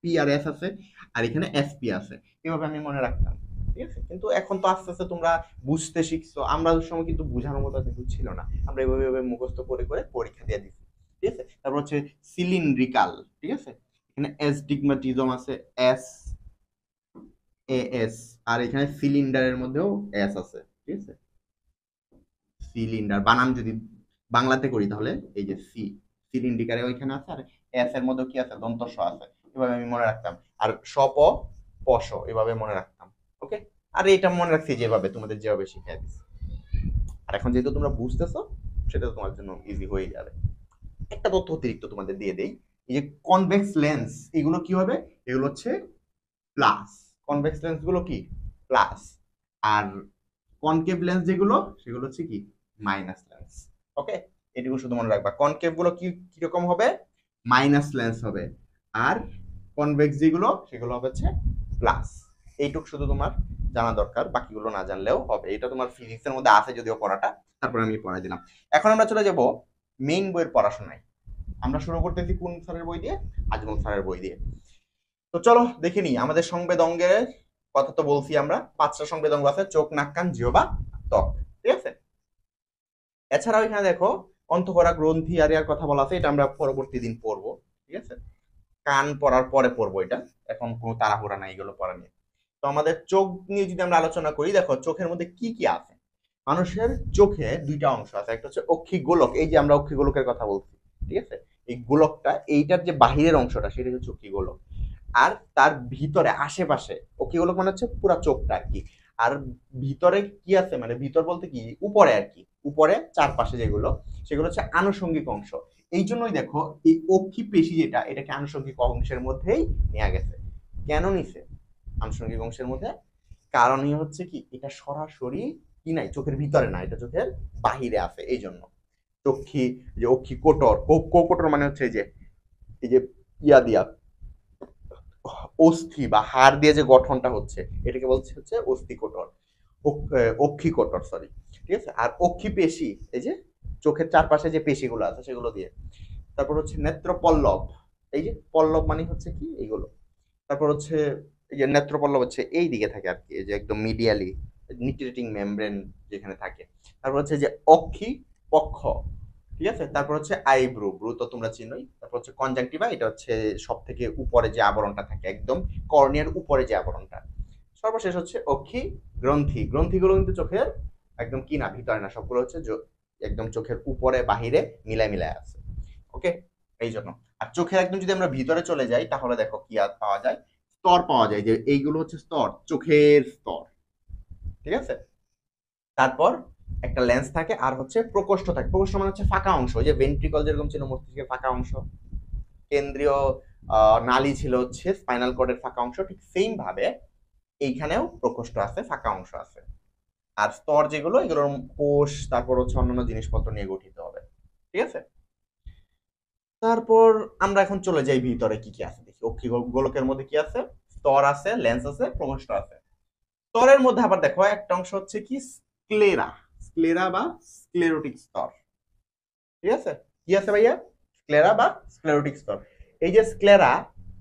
পি আর এস আছে, আর এখানে এসপি আছে। এভাবে আমি মনে রাখতাম, ঠিক আছে। কিন্তু এখন তো আস্তে আস্তে তোমরা বুঝতে শিখছো, আমরা ওই সময় কিন্তু বোঝানোর মতো কিছু ছিল না, আমরা এভাবে এভাবে মুখস্থ করে করে পরীক্ষা দিয়ে দিচ্ছি, ঠিক আছে। তারপর হচ্ছে সিলিন্ড্রিকাল, ঠিক আছে। এখানে এসটিগমাটিজম আছে, এস এস, আর এখানে সিলিন্ডারের মধ্যেও এস আছে, ঠিক আছে। সিলিন্ডার বানাম যদি বাংলাতে করি তাহলে এই যে সি, সিলিন্ডিকারে ওইখানে আছে, আর এস এর মধ্যে কি আছে, দন্ত স আছে। এভাবে আমি মনে রাখতাম। আর সপ পশ এভাবে মনে রাখতাম। ওকে, আর এটা মনে রাখছি যেভাবে তোমাদের যেভাবে শিখিয়ে দিচ্ছি। আর এখন যেহেতু তোমরা বুঝতেছো, সেটা তোমার জন্য ইজি হয়ে যাবে। একটা তথ্য অতিরিক্ত তোমাদের দিয়ে দেই, এই যে কনভেক্স লেন্স, এগুলো কি হবে, এগুলো হচ্ছে প্লাস। কনভেক্স লেন্স গুলো কি প্লাস, আর কনকেভ লেন্স যেগুলো সেগুলো হচ্ছে কি মাইনাস লেন্স। ওকে, এটুকু শুধু মনে রাখবা। কনকেভ গুলো কি কিরকম হবে, মাইনাস লেন্স হবে, আর কনভেক্স যেগুলো সেগুলো হবে হচ্ছে প্লাস। এইটুকু শুধু তোমার জানা দরকার, বাকিগুলো না জানলেও হবে। এটা তোমার ফিজিক্সের মধ্যে আছে যদিও পড়াটা, তারপরে আমি পড়াই দিলাম। এখন আমরা চলে যাব মেইন বইয়ের পড়াশোনায়। আমরা শুরু করতেছি কোন স্যারের বই দিয়ে, আজমল স্যারের বই দিয়ে। তো চলো দেখে নিই আমাদের সংবেদ অঙ্গের কথা। তো বলছি আমরা 5টা সংবেদ অঙ্গ আছে, চোখ, নাক, কান, জিহ্বা, ত্বক, ঠিক আছে। এছাড়াও এখানে দেখো অন্তঃকরা গ্রন্থি আর এর কথা বলা আছে, এটা আমরা পরবর্তী দিন পড়বো, ঠিক আছে। কান পড়ার পরে পড়বো এটা, এখন কোনো তাড়াহুড়া নাই এগুলো পড়া নিয়ে। তো আমাদের চোখ নিয়ে যদি আমরা আলোচনা করি, দেখো চোখের মধ্যে কি কি আছে। মানুষের চোখে দুইটা অংশ আছে, একটা হচ্ছে অক্ষি গোলক, এই যে আমরা অক্ষি গোলকের কথা বলছি, ঠিক আছে। এই গোলকটা, এইটার যে বাহিরের অংশটা সেটা হচ্ছে অক্ষি গোলক। আর তার ভিতরে আশেপাশে অক্ষিগোলক মানে হচ্ছে পুরো চোখটা আর কি। আর ভিতরে কি আছে, মানে ভিতর বলতে কি উপরে আর কি, উপরে চারপাশে যেগুলো সেগুলো হচ্ছে আনুষঙ্গিক অংশ। এই জন্যই দেখো এই অক্ষি পেশি যেটা, এটাকে আনুষঙ্গিক অংশের মধ্যেই নেওয়া গেছে। কেন নিছে আনুষঙ্গিক অংশের মধ্যে, কারণই হচ্ছে কি এটা সরাসরি কি নাই, চোখের ভিতরে না, এটা চোখের বাহিরে আছে। এই জন্য চক্ষি, যে অক্ষি কোটর, কোটর মানে হচ্ছে এই যে ইয়া দিয়া অস্থি বা হাড় দিয়ে যে গঠনটা হচ্ছে, এটাকে বলছে হচ্ছে অস্থিকোটর, অক্ষিকোটর, সরি, ঠিক আছে। আর অক্ষি পেশি, এই যে চোখের চারপাশে যে পেশিগুলো আছে সেগুলো দিয়ে। তারপর হচ্ছে নেত্রপল্লব, এই যে পল্লব মানে হচ্ছে কি এইগুলো। তারপর হচ্ছে এই যে নেত্রপল্লব হচ্ছে এই দিকে থাকে আর কি, এই যে একদম মিডিয়ালি নিউক্লিয়েটিং মেমব্রেন যেখানে থাকে। তারপর হচ্ছে যে অক্ষি পক্ষ, ঠিক আছে। তারপর হচ্ছে আইব্রু, ব্রু তো তোমরা চিনোই। তারপর হচ্ছে কনজাংটিভা, এটা হচ্ছে সব থেকে উপরে যে আবরণটা থাকে, একদম কর্নিয়ার উপরে যে আবরণটা। সর্বশেষ হচ্ছে অক্ষি গ্রন্থি, গ্রন্থিগুলো কিন্তু চোখের একদম কি না, ভিতরে না, সবগুলো হচ্ছে একদম চোখের উপরে বাহিরে মিলায় মিলায় আছে। ওকে, এই জন্য। আর চোখের একদম যদি আমরা ভিতরে চলে যাই তাহলে দেখো কি পাওয়া যায়, স্তর পাওয়া যায়, যে এইগুলো হচ্ছে স্তর, চোখের স্তর। ঠিক আছে, তারপর একটা লেন্স থাকে, আর হচ্ছে প্রকোষ্ঠ থাকে। প্রকোষ্ঠ মানে হচ্ছে ফাঁকা অংশ, যে ভেন্ট্রিকল যেরকম ছিল মস্তিষ্কের ফাঁকা অংশ, কেন্দ্রীয় নালী ছিল হচ্ছে স্পাইনাল কর্ডের ফাঁকা অংশ, ঠিক সেম ভাবে এইখানেও প্রকোষ্ঠ আছে, ফাঁকা অংশ আছে। আর স্তর যেগুলো, এগুলোর কোষ, তারপর হচ্ছে অন্যান্য জিনিসপত্র নিয়ে গঠিত হবে। ঠিক আছে, তারপর আমরা এখন চলে যাই ভিতরে কি কি আছে দেখি। অক্ষি গোলকের মধ্যে কি আছে? স্তর আছে, লেন্স আছে, প্রকোষ্ঠ আছে। স্তরের মধ্যে আবার দেখো একটা অংশ হচ্ছে কি স্ক্লেরা, স্ক্লেরা বা স্ক্লেরোটিক স্তর। ঠিক আছে, কি আছে ভাইয়া? স্ক্লেরা বা স্ক্লেরোটিক স্তর। এই যে স্ক্লেরা,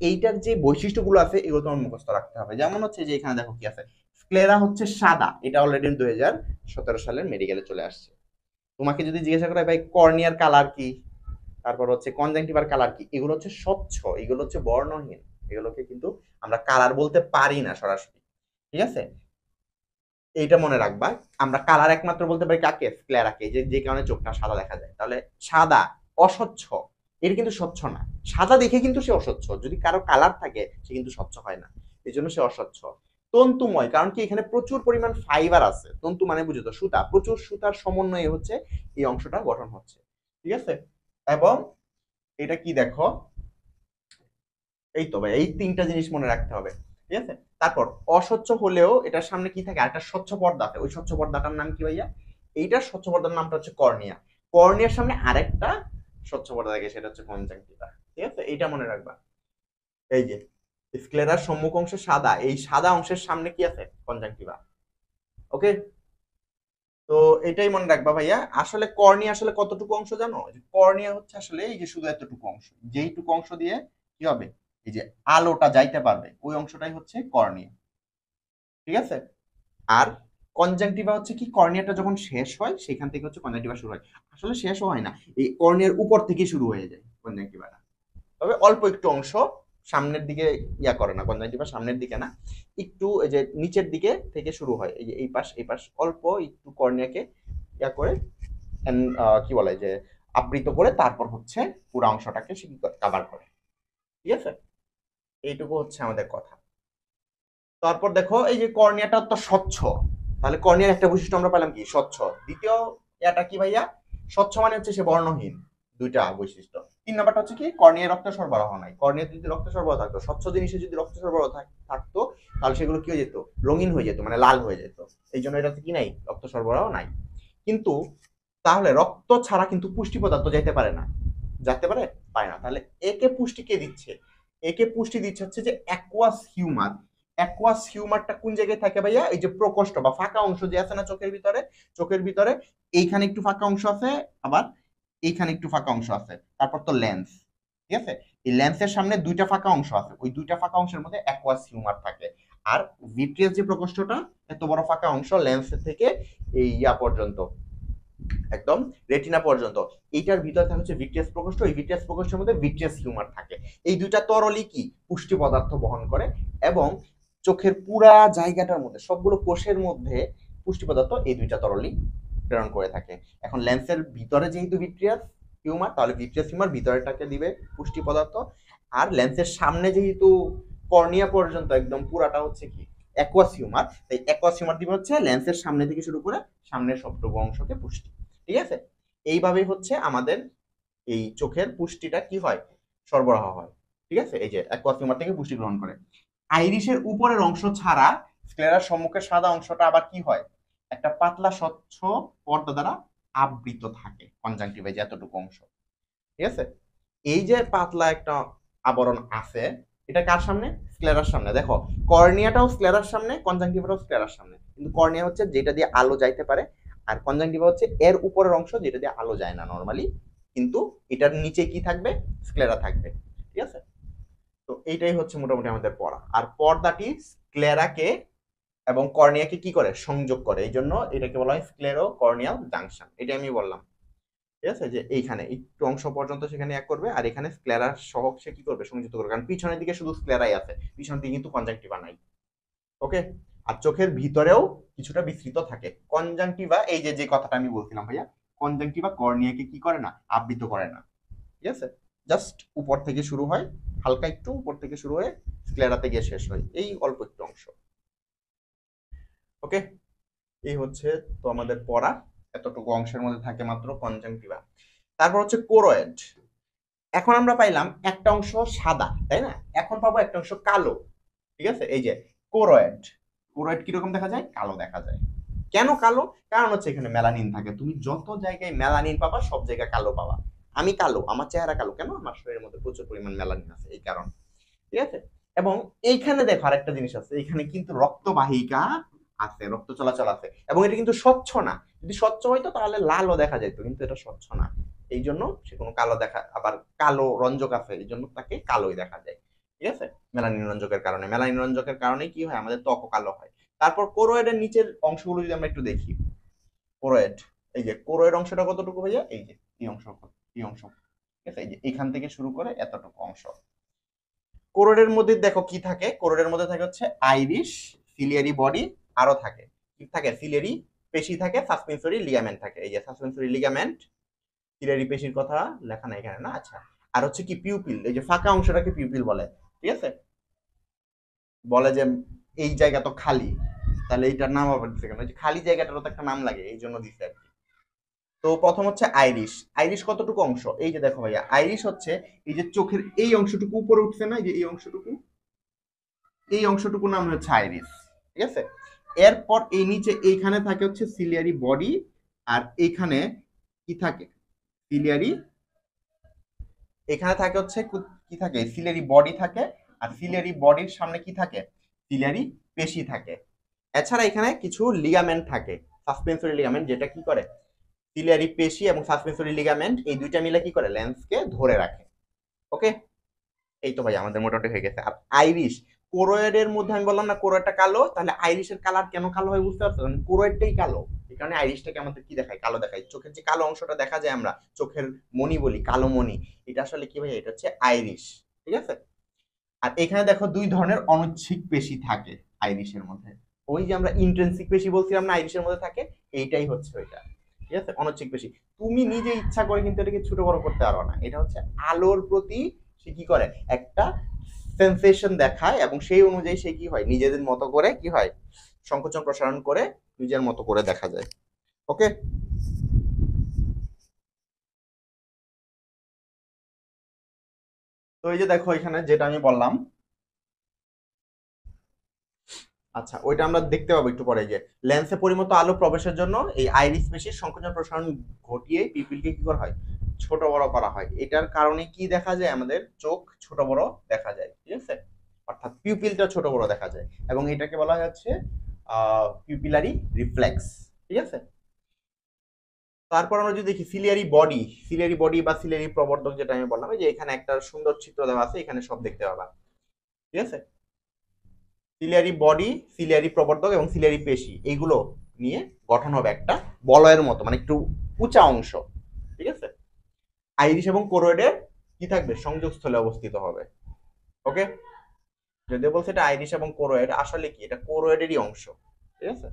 এইটার যে বৈশিষ্ট্যগুলো আছে এগুলো তোমার মুখস্থ রাখতে হবে। যেমন হচ্ছে যে এখানে দেখো কি আছে, স্ক্লেরা হচ্ছে সাদা, এটা অলরেডি 2017 সালের মেডিকেলে চলে আসছে। তোমাকে যদি জিজ্ঞাসা করা ভাই কর্নিয়ার কালার কি, তারপর হচ্ছে কনজাংটিভার কালার কি, এগুলো হচ্ছে স্বচ্ছ, এগুলো হচ্ছে বর্ণহীন, এগুলোকে কিন্তু আমরা কালার বলতে পারি না সরাসরি। ঠিক আছে, এইটা মনে রাখবা। আমরা কালার একমাত্র বলতে পারি কাকে? স্ক্লেরাকে, যে যে কারণে চোখটা সাদা দেখা যায়। তাহলে সাদা অস্বচ্ছ, এটা কিন্তু স্বচ্ছ না। সাদা দেখে কিন্তু সে অস্বচ্ছ, যদি কারো কালার থাকে সে কিন্তু স্বচ্ছ হয় না, এই জন্য সে অস্বচ্ছ। তন্তুময়, কারণ কি এখানে প্রচুর পরিমাণ ফাইবার আছে। তন্তু মানে বুঝো তো সুতা, প্রচুর সুতার সমন্বয়ে হচ্ছে এই অংশটা গঠন হচ্ছে। ঠিক আছে, এবং এটা কি দেখো, এই তো ভাই, এই তিনটা জিনিস মনে রাখতে হবে। ঠিক আছে, তারপর অস্বচ্ছ হলেও এটার সামনে কি থাকে? আরেকটা স্বচ্ছ পর্দা আছে, ওই স্বচ্ছ পর্দাটার নাম কি ভাইয়া? এইটার স্বচ্ছ পর্দার নামটা হচ্ছে কর্নিয়া। কর্নিয়ার সামনে আরেকটা স্বচ্ছ পর্দা থাকে, সেটা হচ্ছে কনজাংটিভা। ঠিক আছে, এইটা মনে রাখবা। এই যে স্ক্লেরার সম্মুখ অংশে সাদা, এই সাদা অংশের সামনে কি আছে? কনজাংটিভা। ওকে, তো এটাই মনে রাখবা ভাইয়া। আসলে কর্নিয়া আসলে কতটুকু অংশ জানো? কর্নিয়া হচ্ছে আসলে এই যে শুধু এতটুকু অংশ, যেইটুকু অংশ দিয়ে কি হবে, এই যে আলোটা যাইতে পারবে, ওই অংশটাই হচ্ছে কর্নিয়া। ঠিক আছে, আর কনজাংটিভা হচ্ছে কি, কর্নিয়াটা যখন শেষ হয় সেখান থেকে হচ্ছে কনজাংটিভা শুরু হয়। আসলে শেষও হয় না, এই কর্নিয়ার উপর থেকে শুরু হয়ে যায় কনজাংটিভাটা, তবে অল্প একটু অংশ সামনের দিকে ইয়া করে না, কনজাংটিভা সামনের দিকে না, একটু এই যে নিচের দিকে থেকে শুরু হয়, এই যে এই পাশ অল্প একটু কর্নিয়াকে ইয়া করে, কি বলে যে আবৃত করে, তারপর হচ্ছে পুরো অংশটাকে সে কভার করে। ঠিক আছে, এইটুকু হচ্ছে আমাদের কথা। তারপর দেখো এই যে কর্নিয়াটা তো স্বচ্ছ, তাহলে কর্নিয়ার একটা বৈশিষ্ট্য আমরা পেলাম কি? স্বচ্ছ। দ্বিতীয় এটা কি ভাইয়া? স্বচ্ছ মানে হচ্ছে সে বর্ণহীন, দুইটা বৈশিষ্ট্য। 3 নাম্বারটা হচ্ছে কি, কর্নিয়ায় রক্ত সরবরাহ নাই। কর্নিয়াতে যদি রক্ত সরবরাহ থাকতো, স্বচ্ছ জিনিসে যদি রক্ত সরবরাহ থাকতো, তাহলে সেগুলো কি হয়ে যেত? রঙিন হয়ে যেত, মানে লাল হয়ে যেত। এই জন্য এটাতে কি নাই? রক্ত সরবরাহ নাই। কিন্তু তাহলে রক্ত ছাড়া কিন্তু পুষ্টি পদার্থ যাইতে পারে না, যেতে পারে? পারে না। তাহলে একে পুষ্টি কে দিচ্ছে? একে পুষ্টি দিচ্ছে হচ্ছে যে অ্যাকুয়াস হিউমার। অ্যাকুয়াস হিউমারটা কোন জায়গায় থাকে ভাইয়া? এই যে প্রকোষ্ঠ বা ফাঁকা অংশ যে আছে না চোখের ভিতরে, চোখের ভিতরে এইখানে একটু ফাঁকা অংশ আছে, আবার এইখানে একটু ফাঁকা অংশ আছে, তারপর তো লেন্স। ঠিক আছে, এই লেন্সের সামনে দুইটা ফাঁকা অংশ আছে, ওই দুইটা ফাঁকা অংশের মধ্যে অ্যাকুয়াস হিউমার থাকে। আর ভিট্রিয়াস যে প্রকোষ্ঠটা, এত বড় ফাঁকা অংশ লেন্সের থেকে এই ইয়া পর্যন্ত, একদম রেটিনা পর্যন্ত, এইটার ভিতরে থাকে হচ্ছে ভিট্রিয়াস প্রকোষ্ঠ। এই ভিট্রিয়াস প্রকোষ্ঠের মধ্যে ভিট্রিয়াস হিউমার থাকে। এই দুইটা তরলই কি পুষ্টি পদার্থ বহন করে, এবং চোখের পুরা জায়গাটার মধ্যে সবগুলো কোষের মধ্যে পুষ্টি পদার্থ এই দুইটা তরলই প্রেরণ করে থাকে। এখন লেন্সের ভিতরে যেহেতু ভিট্রিয়াস হিউমার, তাহলে ভিট্রিয়াস হিউমার ভিতরেটাকে দিবে পুষ্টি পদার্থ। আর লেন্সের সামনে যেহেতু কর্নিয়া পর্যন্ত একদম পুরাটা হচ্ছে কি অ্যাকুয়াস হিউমার, তাই অ্যাকুয়াস হিউমার দিবে হচ্ছে লেন্সের সামনে থেকে শুরু করে সামনের সবটুকু অংশকে পুষ্টি। ঠিক আছে, এইভাবেই হচ্ছে আমাদের এই চোখের পুষ্টিটা কি হয়? সরবরাহ হয়। ঠিক আছে, এই যে অ্যাকুয়াস হিউমার থেকে পুষ্টি গ্রহণ করে। আইরিশের উপরের অংশ ছাড়া স্ক্লেরার সম্মুখের সাদা অংশটা আবার কি হয়? একটা পাতলা স্বচ্ছ পর্দা দ্বারা আবৃত থাকে, কনজাংটিভে যে এতটুকু অংশ। ঠিক আছে, এই যে পাতলা একটা আবরণ আছে, এটা কার সামনে? স্ক্লেরার সামনে। দেখো কর্নিয়াটাও স্ক্লেরার সামনে, কনজাংটিভাটাও স্ক্লেরার সামনে, কিন্তু কর্নিয়া হচ্ছে যেটা দিয়ে আলো যাইতে পারে, আর কনজাংটিভা হচ্ছে এর উপরের অংশ যেটা দিয়ে আলো যায় না নরমালি, কিন্তু এটার নিচে কি থাকবে? স্ক্লেরা থাকবে। ঠিক আছে, তো এইটাই হচ্ছে মোটামুটি আমাদের পড়া। আর পর্দাটি স্ক্লেরাকে এবং কর্নিয়াকে কি করে? সংযোগ করে, এই জন্য এটাকে বলা হয় স্ক্লেরো কর্নিয়াল জাংশন। এটা আমি বললাম। ঠিক আছে, যে এইখানে একটু অংশ পর্যন্ত সেখানে এক করবে, আর এখানে স্ক্লেরার সহ সে কি করবে? সংযুক্ত করবে, কারণ পিছনের দিকে শুধু স্ক্লেরাই আছে, পিছনের দিকে কিন্তু কনজাংটিভা নাই। ওকে, আর চোখের ভিতরেও কিছুটা বিস্তৃত থাকে কনজাংটিভা। এই যে যে কথাটা আমি বলছিলাম ভাইয়া, কনজাংটিভা কর্নিয়াকে কি করে না? আবৃত করে না। ঠিক আছে, জাস্ট উপর থেকে শুরু হয়, হালকা একটু উপর থেকে শুরু হয়ে স্ক্লেরাতে গিয়ে শেষ হয়, এই অল্প একটু অংশ। ওকে, এই হচ্ছে তো আমাদের পড়া, এতটুকু অংশের মধ্যে থাকে মাত্র কনজাংটিভা। তারপর হচ্ছে কোরয়েড। এখন আমরা পাইলাম একটা অংশ সাদা, তাই না? এখন পাবো একটা অংশ কালো, ঠিক আছে? এই যে কোরয়েড, কোরয়েড কিরকম দেখা যায়? কালো দেখা যায়। কেন কালো? কারণ হচ্ছে এখানে মেলানিন থাকে। তুমি যত জায়গায় মেলানিন পাবা সব জায়গায় কালো পাবা। আমি কালো, আমার চেহারা কালো কেন? আমার শরীরের মধ্যে প্রচুর পরিমাণ মেলানিন আছে, এই কারণ। ঠিক আছে? এবং এইখানে দেখো আরেকটা জিনিস আছে, এখানে কিন্তু রক্তবাহিকা আছে, রক্ত চলাচল আছে, এবং এটা কিন্তু স্বচ্ছ না। যদি স্বচ্ছ হইতো তাহলে লালও দেখা যেত, কিন্তু এটা স্বচ্ছ না, এই জন্য সে কোনো কালো দেখা, আবার কালো রঞ্জক আছে এই জন্য তাকে কালোই দেখা যায়। ঠিক আছে? মেলানিন রঞ্জকের কারণে, মেলানিন রঞ্জকের কারণে কি হয়, আমাদের ত্বক কালো হয়। তারপর কোরয়েডের নিচের অংশগুলো যদি আমরা একটু দেখি, কোরয়েড, এই যে কোরয়েড অংশটা কতটুকু ভাইয়া? এই যে এই অংশ, এই অংশ, ঠিক আছে? এই যে এখান থেকে শুরু করে এতটুকু অংশ। কোরয়েডের মধ্যে দেখো কি থাকে, কোরয়েডের মধ্যে থাকে হচ্ছে আইরিশ, সিলিয়ারি বডি, আরো থাকে কি থাকে, সিলিয়ারি পেশি থাকে, সাসপেন্সরি লিগামেন্ট থাকে। এই যে সাসপেন্সরি লিগামেন্ট, সিলিয়ারি পেশির কথা লেখা নাই এখানে না, আচ্ছা। আর হচ্ছে কি পিউপিল, এই যে ফাঁকা অংশটাকে পিউপিল বলে। ঠিক আছে? বলে যে এই জায়গা তো খালি, তাহলে এইটার নাম আবার দিচ্ছে কেন? খালি জায়গাটারও তো একটা নাম লাগে, এই জন্য দিচ্ছে আর কি। তো প্রথম হচ্ছে আইরিশ। আইরিশ কতটুকু অংশ? এই যে দেখো ভাইয়া, আইরিশ হচ্ছে এই যে চোখের এই অংশটুকু উপরে উঠছে না, এই যে এই অংশটুকু, এই অংশটুকু নাম হচ্ছে আইরিস। ঠিক আছে? এরপর এই নিচে এইখানে থাকে হচ্ছে সিলিয়ারি বডি, আর এইখানে কি থাকে, সিলিয়ারি, এখানে থাকে হচ্ছে কি থাকে, সিলিয়ারি বডি থাকে, আর সিলিয়ারি বডির সামনে কি থাকে, সিলিয়ারি পেশি থাকে। এছাড়া এখানে কিছু লিগামেন্ট থাকে, সাসপেন্সরি লিগামেন্ট, যেটা কি করে, সিলিয়ারি পেশি এবং সাসপেন্সরি লিগামেন্ট এই দুইটা মিলে কি করে, লেন্সকে ধরে রাখে। ওকে, এই তো ভাই আমাদের মোটামুটি হয়ে গেছে। আর আইরিশ, কোরয়েডের মধ্যে আমি বললাম না কোরয়েডটা কালো, তাহলে আইরিশের কালার কেন কালো হয় বুঝতে পারছো? কারণ কোরয়েডটাই কালো, এই কারণে আইরিশটাকে আমাদের কি দেখায়, কালো দেখায়। চোখের যে কালো অংশটা দেখা যায় আমরা চোখের মনি বলি, কালো মনি, এটা আসলে কি ভাই, এটা হচ্ছে আইরিশ। ঠিক আছে? আর এখানে দেখো দুই ধরনের অনৈচ্ছিক পেশি থাকে আইরিশের মধ্যে। ওই যে আমরা ইন্ট্রিনসিক পেশি বলছিলাম না আইরিশের মধ্যে থাকে, এইটাই হচ্ছে ওইটা। ঠিক আছে? অনৈচ্ছিক পেশি। তুমি নিজে ইচ্ছা করে কিন্তু এটাকে ছোট বড় করতে পারো না, এটা হচ্ছে আলোর প্রতি সে কি করে, একটা সেন্সেশন দেখায়, এবং সেই অনুযায়ী সে কি হয়, নিজেদের মতো করে কি হয়, সংকোচন প্রসারণ করে নিজের মতো করে দেখা যায়। ওকে, তো এই যে দেখো এখানে যেটা আমি বললাম, আচ্ছা ওইটা আমরা দেখতে পাবো একটু পরে, যে লেন্সে পরিমিত আলো প্রবেশের জন্য এই আইরিস পেশির সংকোচন প্রসারণ ঘটিয়ে পিপিলকে কি করা হয়, ছোট বড় করা হয়। এটার কারণে কি দেখা যায়, আমাদের চোখ ছোট বড় দেখা যায়। ঠিক আছে? অর্থাৎ পিউপিলটা ছোট বড় দেখা যায়, এবং এটাকে বলা হচ্ছে পিউপিলারি রিফ্লেক্স। ঠিক আছে? তারপর আমরা যদি দেখি সিলিয়ারি বডি, সিলিয়ারি বডি বা সিলিয়ারি প্রবর্ধক, যেটা আমি বললাম, যে এখানে একটা সুন্দর চিত্র দেওয়া আছে, এখানে সব দেখতে পাবা। ঠিক আছে? সিলিয়ারি বডি, সিলিয়ারি প্রবর্ধক এবং সিলিয়ারি পেশি, এইগুলো নিয়ে গঠন হবে একটা বলয়ের মতো, মানে একটু উঁচা অংশ। ঠিক আছে? আইরিশ এবং কোরয়েডের কি থাকবে, সংযোগস্থলে অবস্থিত হবে। ওকে, যদিও বলছে এটা আইরিশ এবং কোরয়েড, আসলে কি এটা কোরয়েডেরই অংশ। ঠিক আছে?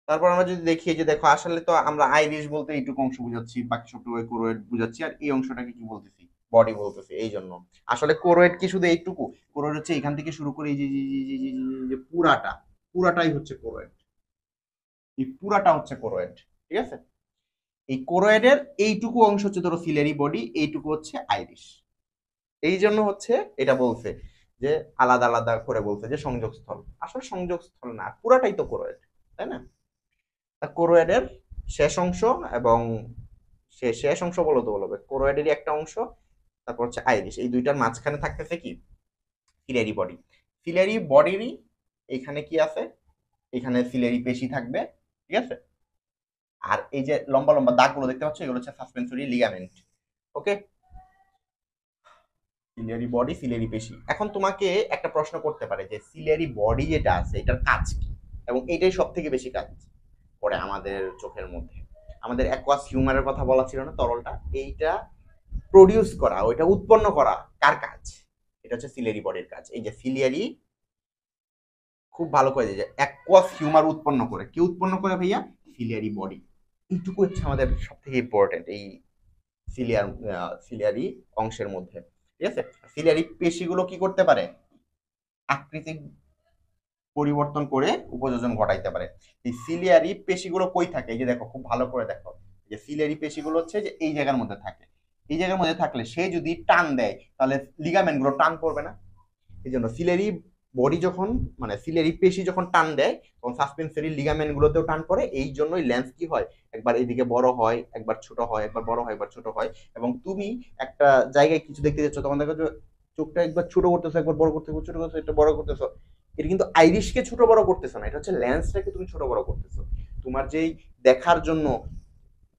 তারপর আমরা যদি দেখি, যে দেখো আসলে তো আমরা আইরিশ বলতে এইটুকু অংশ বুঝাচ্ছি, বাকি সবটুকু কোরয়েড বুঝাচ্ছি, আর এই অংশটাকে কি বলতেছি, বডি বলতেছি। এই জন্য আসলে কোরয়েড কি শুধু এইটুকু, কোরয়েড হচ্ছে এখান থেকে শুরু করে এই যে যে পুরাটা, পুরাটাই হচ্ছে কোরয়েড, এই পুরাটা হচ্ছে কোরয়েড। ঠিক আছে? এই কোরয়েডের এইটুকু অংশ হচ্ছে ধরো সিলিয়ারি বডি, এইটুকু হচ্ছে আইরিশ। এই জন্য হচ্ছে এটা বলছে যে আলাদা আলাদা করে বলছে যে সংযোগস্থল, আসলে সংযোগস্থল না, পুরাটাই তো কোরয়েড, তাই না? কোরয়েডের শেষ অংশ এবং শেষ অংশ বলো তো বলবে, কোরয়েডেরই একটা অংশ, তারপর হচ্ছে আইরিশ, এই দুইটার মাঝখানে থাকতেছে কি, সিলিয়ারি বডি। সিলিয়ারি বডিরই এখানে কি আছে, এখানে সিলিয়ারি পেশি থাকবে। ঠিক আছে? আর এই যে লম্বা লম্বা দাগগুলো দেখতে পাচ্ছ, এগুলো হচ্ছে সাসপেন্সরি লিগামেন্ট। ওকে, সিলিয়ারি বডি, সিলিয়ারি পেশি। এখন তোমাকে একটা প্রশ্ন করতে পারে যে সিলিয়ারি বডি যেটা আছে এটার কাজ কি, এবং এটাই সব থেকে বেশি কাজ করে আমাদের চোখের মধ্যে। আমাদের অ্যাকোয়াস হিউমারের কথা বলা ছিল না, তরলটা, এইটা প্রডিউস করা, ওইটা উৎপন্ন করা কার কাজ, এটা হচ্ছে সিলিয়ারি বডির কাজ। এই যে সিলিয়ারি, খুব ভালো করে যে অ্যাকোয়াস হিউমার উৎপন্ন করে, কি উৎপন্ন করে ভাইয়া, সিলিয়ারি বডি। এইটুকু হচ্ছে আমাদের সব থেকে ইম্পর্টেন্ট এই সিলিয়ারি অংশের মধ্যে। ঠিক ঠিক আছে? সিলিয়ারি পেশিগুলো কি করতে পারে? আকৃতি পরিবর্তন করে উপযোজন ঘটাইতে পারে। এই সিলিয়ারি পেশিগুলো কই থাকে? এই যে দেখো, খুব ভালো করে দেখো, যে সিলিয়ারি পেশিগুলো হচ্ছে যে এই জায়গার মধ্যে থাকে। এই জায়গার মধ্যে থাকলে সে যদি টান দেয় তাহলে লিগামেন্ট গুলো টান পড়বে না। এই জন্য সিলিয়ারি বডি যখন, মানে সিলিয়ারি পেশি যখন টান দেয় তখন সাসপেন্সরি লিগামেন্ট গুলোতেও টান পড়ে। এই জন্যই লেন্স কি হয়, একবার এদিকে বড় হয়, একবার ছোট হয়, একবার বড় হয়, একবার ছোট হয়। এবং তুমি একটা জায়গায় কিছু দেখতে যাচ্ছ, তখন দেখো যে চোখটা একবার ছোট করতেছো, একবার বড় করতেছো, ছোট করতেছো, এটা বড় করতেছো। এটা কিন্তু আইরিশকে ছোট বড় করতেছো না, এটা হচ্ছে লেন্সটাকে তুমি ছোট বড় করতেছো। তোমার যেই দেখার জন্য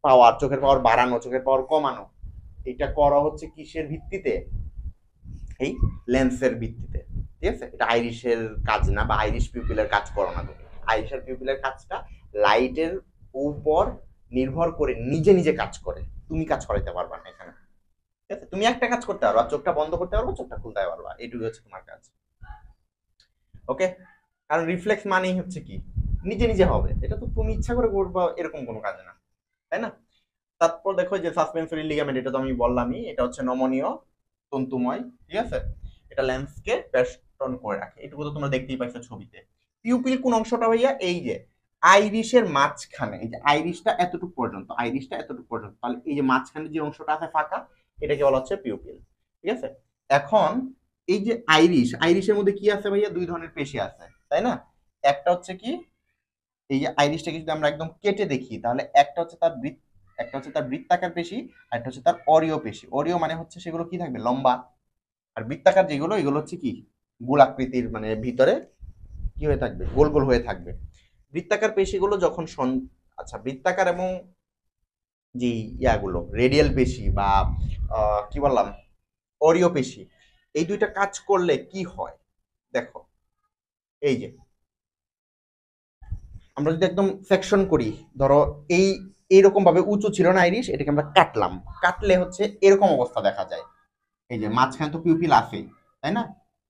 পাওয়ার, চোখের পাওয়ার বাড়ানো, চোখের পাওয়ার কমানো, এটা করা হচ্ছে কিসের ভিত্তিতে? এই লেন্সের ভিত্তিতে। ঠিক আছে? এটা আইরিশের কাজ না, বা আইরিশ পিউপিলের কাজ করো না তুমি। আইরিশের পিউপিলের কাজটা লাইটের উপর নির্ভর করে নিজে নিজে কাজ করে, তুমি কাজ করাইতে পারবা না এখানে। ঠিক আছে? তুমি একটা কাজ করতে পারবা, চোখটা বন্ধ করতে পারবা, চোখটা খুলতে পারবা, এইটুকু হচ্ছে তোমার কাজ। ওকে? কারণ রিফ্লেক্স মানেই হচ্ছে কি, নিজে নিজে হবে, এটা তো তুমি ইচ্ছা করে করবা এরকম কোনো কাজ না, তাই না? তারপর দেখো যে সাসপেন্সরি লিগামেন্ট, এটা তো আমি বললামই, এটা হচ্ছে নমনীয় তন্তুময়। ঠিক আছে? এটা লেন্সকে বেষ্টন করে রাখে, এটুকু তো তোমরা দেখতেই পাইছো ছবিতে। পিউপিল কোন অংশটা ভাইয়া? এই যে আইরিশের মাঝখানে, এই যে আইরিশটা এতটুকু পর্যন্ত, আইরিশটা এতটুকু পর্যন্ত, তাহলে এই যে মাঝখানে যে অংশটা আছে ফাঁকা, এটাকে বলা হচ্ছে পিউপিল। ঠিক আছে? এখন এই যে আইরিশ, আইরিশের মধ্যে কি আছে ভাইয়া? দুই ধরনের পেশি আছে, তাই না? একটা হচ্ছে কি, এই যে আইরিশটাকে যদি আমরা একদম কেটে দেখি, তাহলে একটা হচ্ছে তার বৃত্তাকার পেশি, আর একটা হচ্ছে তার অরীয় পেশি। অরীয় মানে হচ্ছে সেগুলো কি থাকবে? লম্বা। আর বৃত্তাকার যেগুলো, এগুলো হচ্ছে কি, গোলাকৃতির, মানে ভিতরে কি হয়ে থাকবে? গোল গোল হয়ে থাকবে। বৃত্তাকার পেশিগুলো যখন আচ্ছা, বৃত্তাকার এবং যে ইয়াগুলো রেডিয়াল পেশি বা কি বললাম, অরীয় পেশি, এই দুইটা কাজ করলে কি হয় দেখো। এই যে আমরা যদি একদম সেকশন করি, ধরো এই এইরকম ভাবে উঁচু ছিল না আইরিশ, এটাকে আমরা কাটলাম, কাটলে হচ্ছে এরকম অবস্থা দেখা যায়। এই যে মাঝখানে তো পিউপিল আছে, তাই না?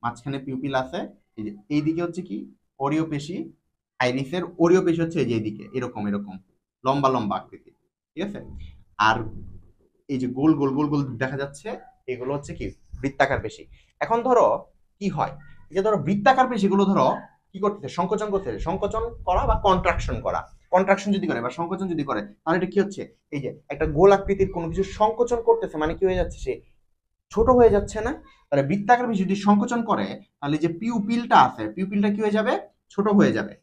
মাঝখানে পিউপিল আছে। এই যে এইদিকে হচ্ছে কি, অরীয় পেশি। আইরিসের অরীয় পেশি হচ্ছে এই যে এইদিকে এরকম এরকম লম্বা লম্বা আকৃতি। ঠিক আছে? আর এই যে গোল গোল গোল গোল দেখা যাচ্ছে, এগুলো হচ্ছে কি, বৃত্তাকার পেশি। এখন ধরো কি হয়, এই যে ধরো বৃত্তাকার পেশিগুলো ধরো কি করতেছে? সংকোচন করতেছে। সংকোচন করা বা কন্ট্রাকশন করা, কন্ট্রাকশন যদি করে বা সংকোচন যদি করে, তাহলে এটা কি হচ্ছে? এই যে একটা গোল আকৃতির কোনো কিছু সংকোচন করতেছে, মানে কি হয়ে যাচ্ছে? সে ছোট হয়ে যাচ্ছে না? তাহলে বৃত্তাকার পেশি যদি সংকোচন করে, তাহলে যে পিউপিলটা আছে, পিউপিলটা কি হয়ে যাবে? ছোট হয়ে যাবে।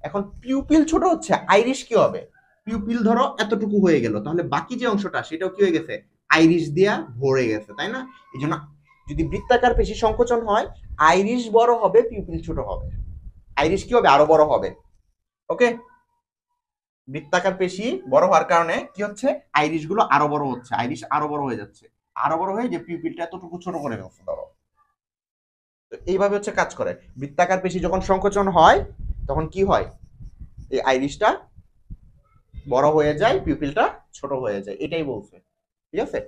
এখন পিউপিল ছোট হচ্ছে, আইরিশ কি হবে? পিউপিল ধরো এতটুকু হয়ে গেল, তাহলে বাকি যে অংশটা সেটাও কি হয়ে গেছে? আইরিশ দিয়া ভরে গেছে, তাই না? এই জন্য যদি বৃত্তাকার পেশি সংকোচন হয়, আইরিশ বড় হবে, পিউপিল ছোট হবে। আইরিশ কি হবে? আরো বড় হবে। ওকে? বৃত্তাকার পেশি বড় হওয়ার কারণে কি হচ্ছে? আইরিশ গুলো আরো বড় হচ্ছে, আইরিশ আরো বড় হয়ে যাচ্ছে, আরো বড় হয়ে যে পিউপিলটা এতটুকু ছোট করে ফেলছে ধরো। তো এইভাবে হচ্ছে কাজ করে। বৃত্তাকার পেশি যখন সংকোচন হয় তখন কি হয়? এই আইরিশটা বড় হয়ে যায়, পিউপিলটা ছোট হয়ে যায়, এটাই বলছে। ঠিক আছে?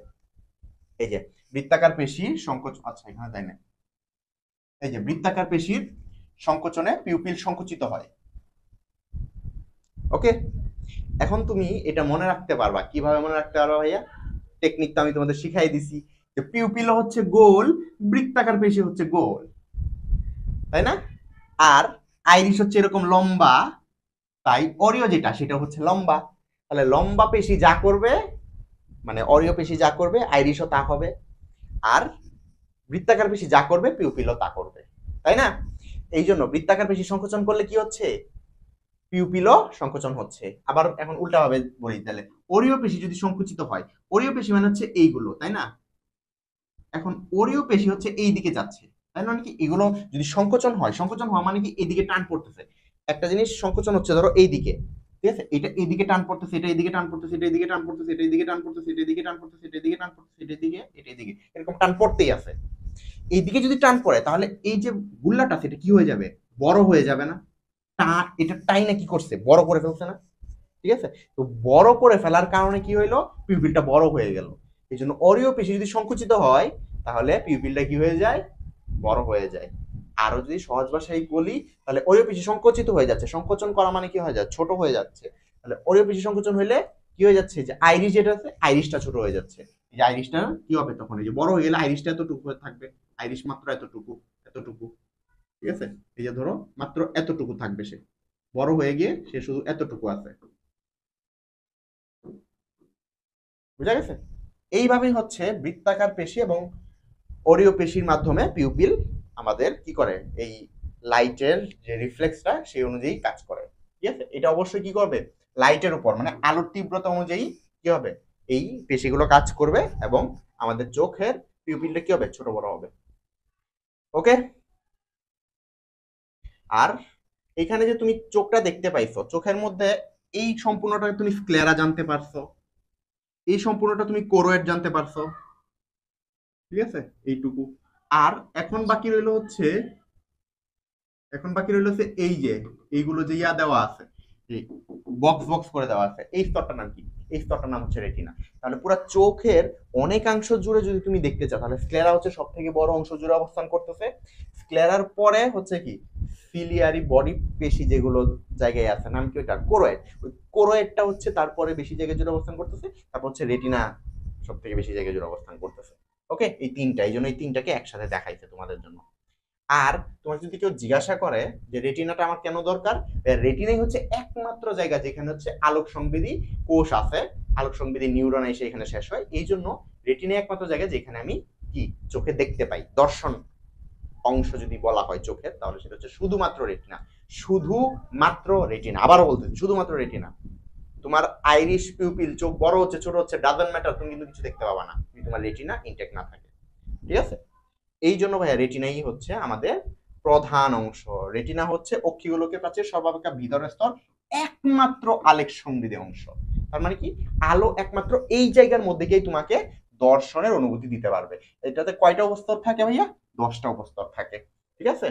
এই যে বৃত্তাকার পেশির সংকোচন, আচ্ছা এখানে তাই না, এই যে বৃত্তাকার পেশির সংকোচনে পিউপিল সংকুচিত হয়। ওকে? এখন তুমি এটা মনে রাখতে পারবা, কিভাবে মনে রাখতে পারবা ভাইয়া? টেকনিক তো আমি তোমাদের শিখাই দিছি, যে পিউপিল হচ্ছে গোল, বৃত্তাকার পেশি হচ্ছে গোল, তাই না? আর আইরিশ হচ্ছে এরকম লম্বা, তাই অরীয় যেটা সেটা হচ্ছে লম্বা। তাহলে লম্বা পেশি যা করবে, মানে অরীয় পেশি যা করবে, আইরিশও তা হবে। আর বৃত্তাকার পেশি যা করবে, পিউপিলও তা করবে, তাই না? এই জন্য বৃত্তাকার পেশি সংকোচন করলে কি হচ্ছে? পিউপিলও সংকোচন হচ্ছে। আবার এখন উল্টা ভাবে বলি তাহলে, অরীয় পেশি যদি সংকুচিত হয়, অরীয় পেশি মানে হচ্ছে এইগুলো, তাই না? এখন অরীয় পেশি হচ্ছে এই দিকে যাচ্ছে, তাই মানে কি, এগুলো যদি সংকোচন হয়, সংকোচন হওয়া মানে কি এইদিকে টান পড়তেছে। একটা জিনিস সংকোচন হচ্ছে ধরো এইদিকে, ঠিক আছে? এটা এইদিকে টান পড়তেছে, এটা এইদিকে টান পড়তেছে, এটা এইদিকে টান পড়তেছে, এটা এইদিকে টান পড়তেছে, এটা এইদিকে টান পড়তেছে, এটা এইদিকে টান পড়তেছে, এটা এইদিকে, এটা এইদিকে, এরকম টান পড়তেই আছে। এইদিকে যদি টান পড়ে, তাহলে এই যে গুল্লাটা সেটা কি হয়ে যাবে? বড় হয়ে যাবে না? এটা টাই না কি করছে? বড় করে ফেলছে না? ঠিক আছে? তো বড় করে ফেলার কারণে কি হইলো? পিউপিলটা বড় হয়ে গেল। এই জন্য অরীয় পেশি যদি সংকুচিত হয়, তাহলে পিউপিলটা কি হয়ে যায়? বড় হয়ে যায়। আরো যদি সহজ ভাষায় বলি, তাহলে অরীয় পেশি সংকুচিত হয়ে যাচ্ছে, সংকোচন করা মানে কি হয়ে যায়? ছোট হয়ে যাচ্ছে। তাহলে অরীয় পেশি সংকোচন হইলে কি হয়ে যাচ্ছে, যে আইরিশ যেটা আছে আইরিশটা ছোট হয়ে যাচ্ছে। এই যে আইরিশটা কি হবে তখন, এই যে বড় হয়ে গেলে আইরিশটা এতটুকু হয়ে থাকবে, আইরিশ মাত্র এতটুকু, এতটুকু, ঠিক আছে। এই যে ধরো মাত্র এতটুকু থাকবে, সে বড় হয়ে গিয়ে সে শুধু এতটুকু আছে, বুঝা গেছে। এইভাবেই হচ্ছে বৃত্তাকার পেশি এবং অরীয় পেশির মাধ্যমে পিউপিল আমাদের কি করে, এই লাইটের যে রিফ্লেক্সটা সেই অনুযায়ী কাজ করে, ঠিক আছে। এটা অবশ্যই কি করবে, লাইটের উপর মানে আলোর তীব্রতা অনুযায়ী কি হবে, এই পেশিগুলো কাজ করবে এবং আমাদের চোখের পিউপিলটা কি হবে, ছোট বড় হবে। ওকে। আর এখানে যে তুমি চোখটা দেখতে পাইছো, চোখের মধ্যে এই সম্পূর্ণটা তুমি স্ক্লেরা জানতে পারছো, এই সম্পূর্ণটা তুমি কোরোয়েড জানতে পারছো, ঠিক আছে, এইটুকু। আর এখন বাকি রইলো হচ্ছে, এখন বাকি রইলো হচ্ছে এই যে এইগুলো যে ইয়া দেওয়া আছে, এই বক্স বক্স করে দেওয়া আছে, এই স্তরটার নাম কি, এই স্তরটার নাম হচ্ছে রেটিনা। তাহলে পুরো চোখের অনেকাংশ জুড়ে যদি তুমি দেখতে চাও, তাহলে স্ক্লেরা হচ্ছে সব থেকে বড় অংশ জুড়ে অবস্থান করতেছে। স্ক্লেরার পরে হচ্ছে কি সিলিয়ারি বডি পেশি যেগুলো জায়গায় আছে, নাম কি ওইটা, কোরোয়েড। ওই কোরোয়েডটা হচ্ছে তারপরে বেশি জায়গায় জুড়ে অবস্থান করতেছে, তারপর হচ্ছে রেটিনা সব থেকে বেশি জায়গায় জুড়ে অবস্থান করতেছে। ওকে, এই তিনটা, এই জন্য এই তিনটাকে একসাথে দেখাইছে তোমাদের জন্য। আর তোমার যদি কেউ জিজ্ঞাসা করে যে রেটিনাটা আমার কেন দরকার, রেটিনাই হচ্ছে একমাত্র জায়গা যেখানে হচ্ছে আলোক সংবেদী কোষ আছে, আলোক সংবেদী নিউরন এসে এখানে শেষ হয়। এই জন্য রেটিনাই একমাত্র জায়গা যেখানে আমি কি চোখে দেখতে পাই। দর্শন অংশ যদি বলা হয় চোখের, তাহলে সেটা হচ্ছে শুধুমাত্র রেটিনা, শুধুমাত্র রেটিনা। আবারও বলতেছি, শুধুমাত্র রেটিনা। তোমার আইরিশ পিউপিল, চোখ বড় হচ্ছে ছোট হচ্ছে, ডাজন্ট ম্যাটার, তুমি কিন্তু কিছু দেখতে পাবা না যদি তোমার রেটিনা ইনটেক্ট না থাকে, ঠিক আছে। এই জন্য ভাইয়া রেটিনাই হচ্ছে আমাদের প্রধান অংশ। রেটিনা হচ্ছে অক্ষিগোলকের প্রাচীরের সর্বাপেক্ষা ভিতরের স্তর, একমাত্র আলোক সংবেদী অংশ। তার মানে কি, আলো একমাত্র এই জায়গার মধ্যে গিয়ে তোমাকে দর্শনের অনুভূতি দিতে পারবে। এটাতে কয়টা উপস্তর থাকে ভাইয়া, 10টা উপস্তর থাকে, ঠিক আছে।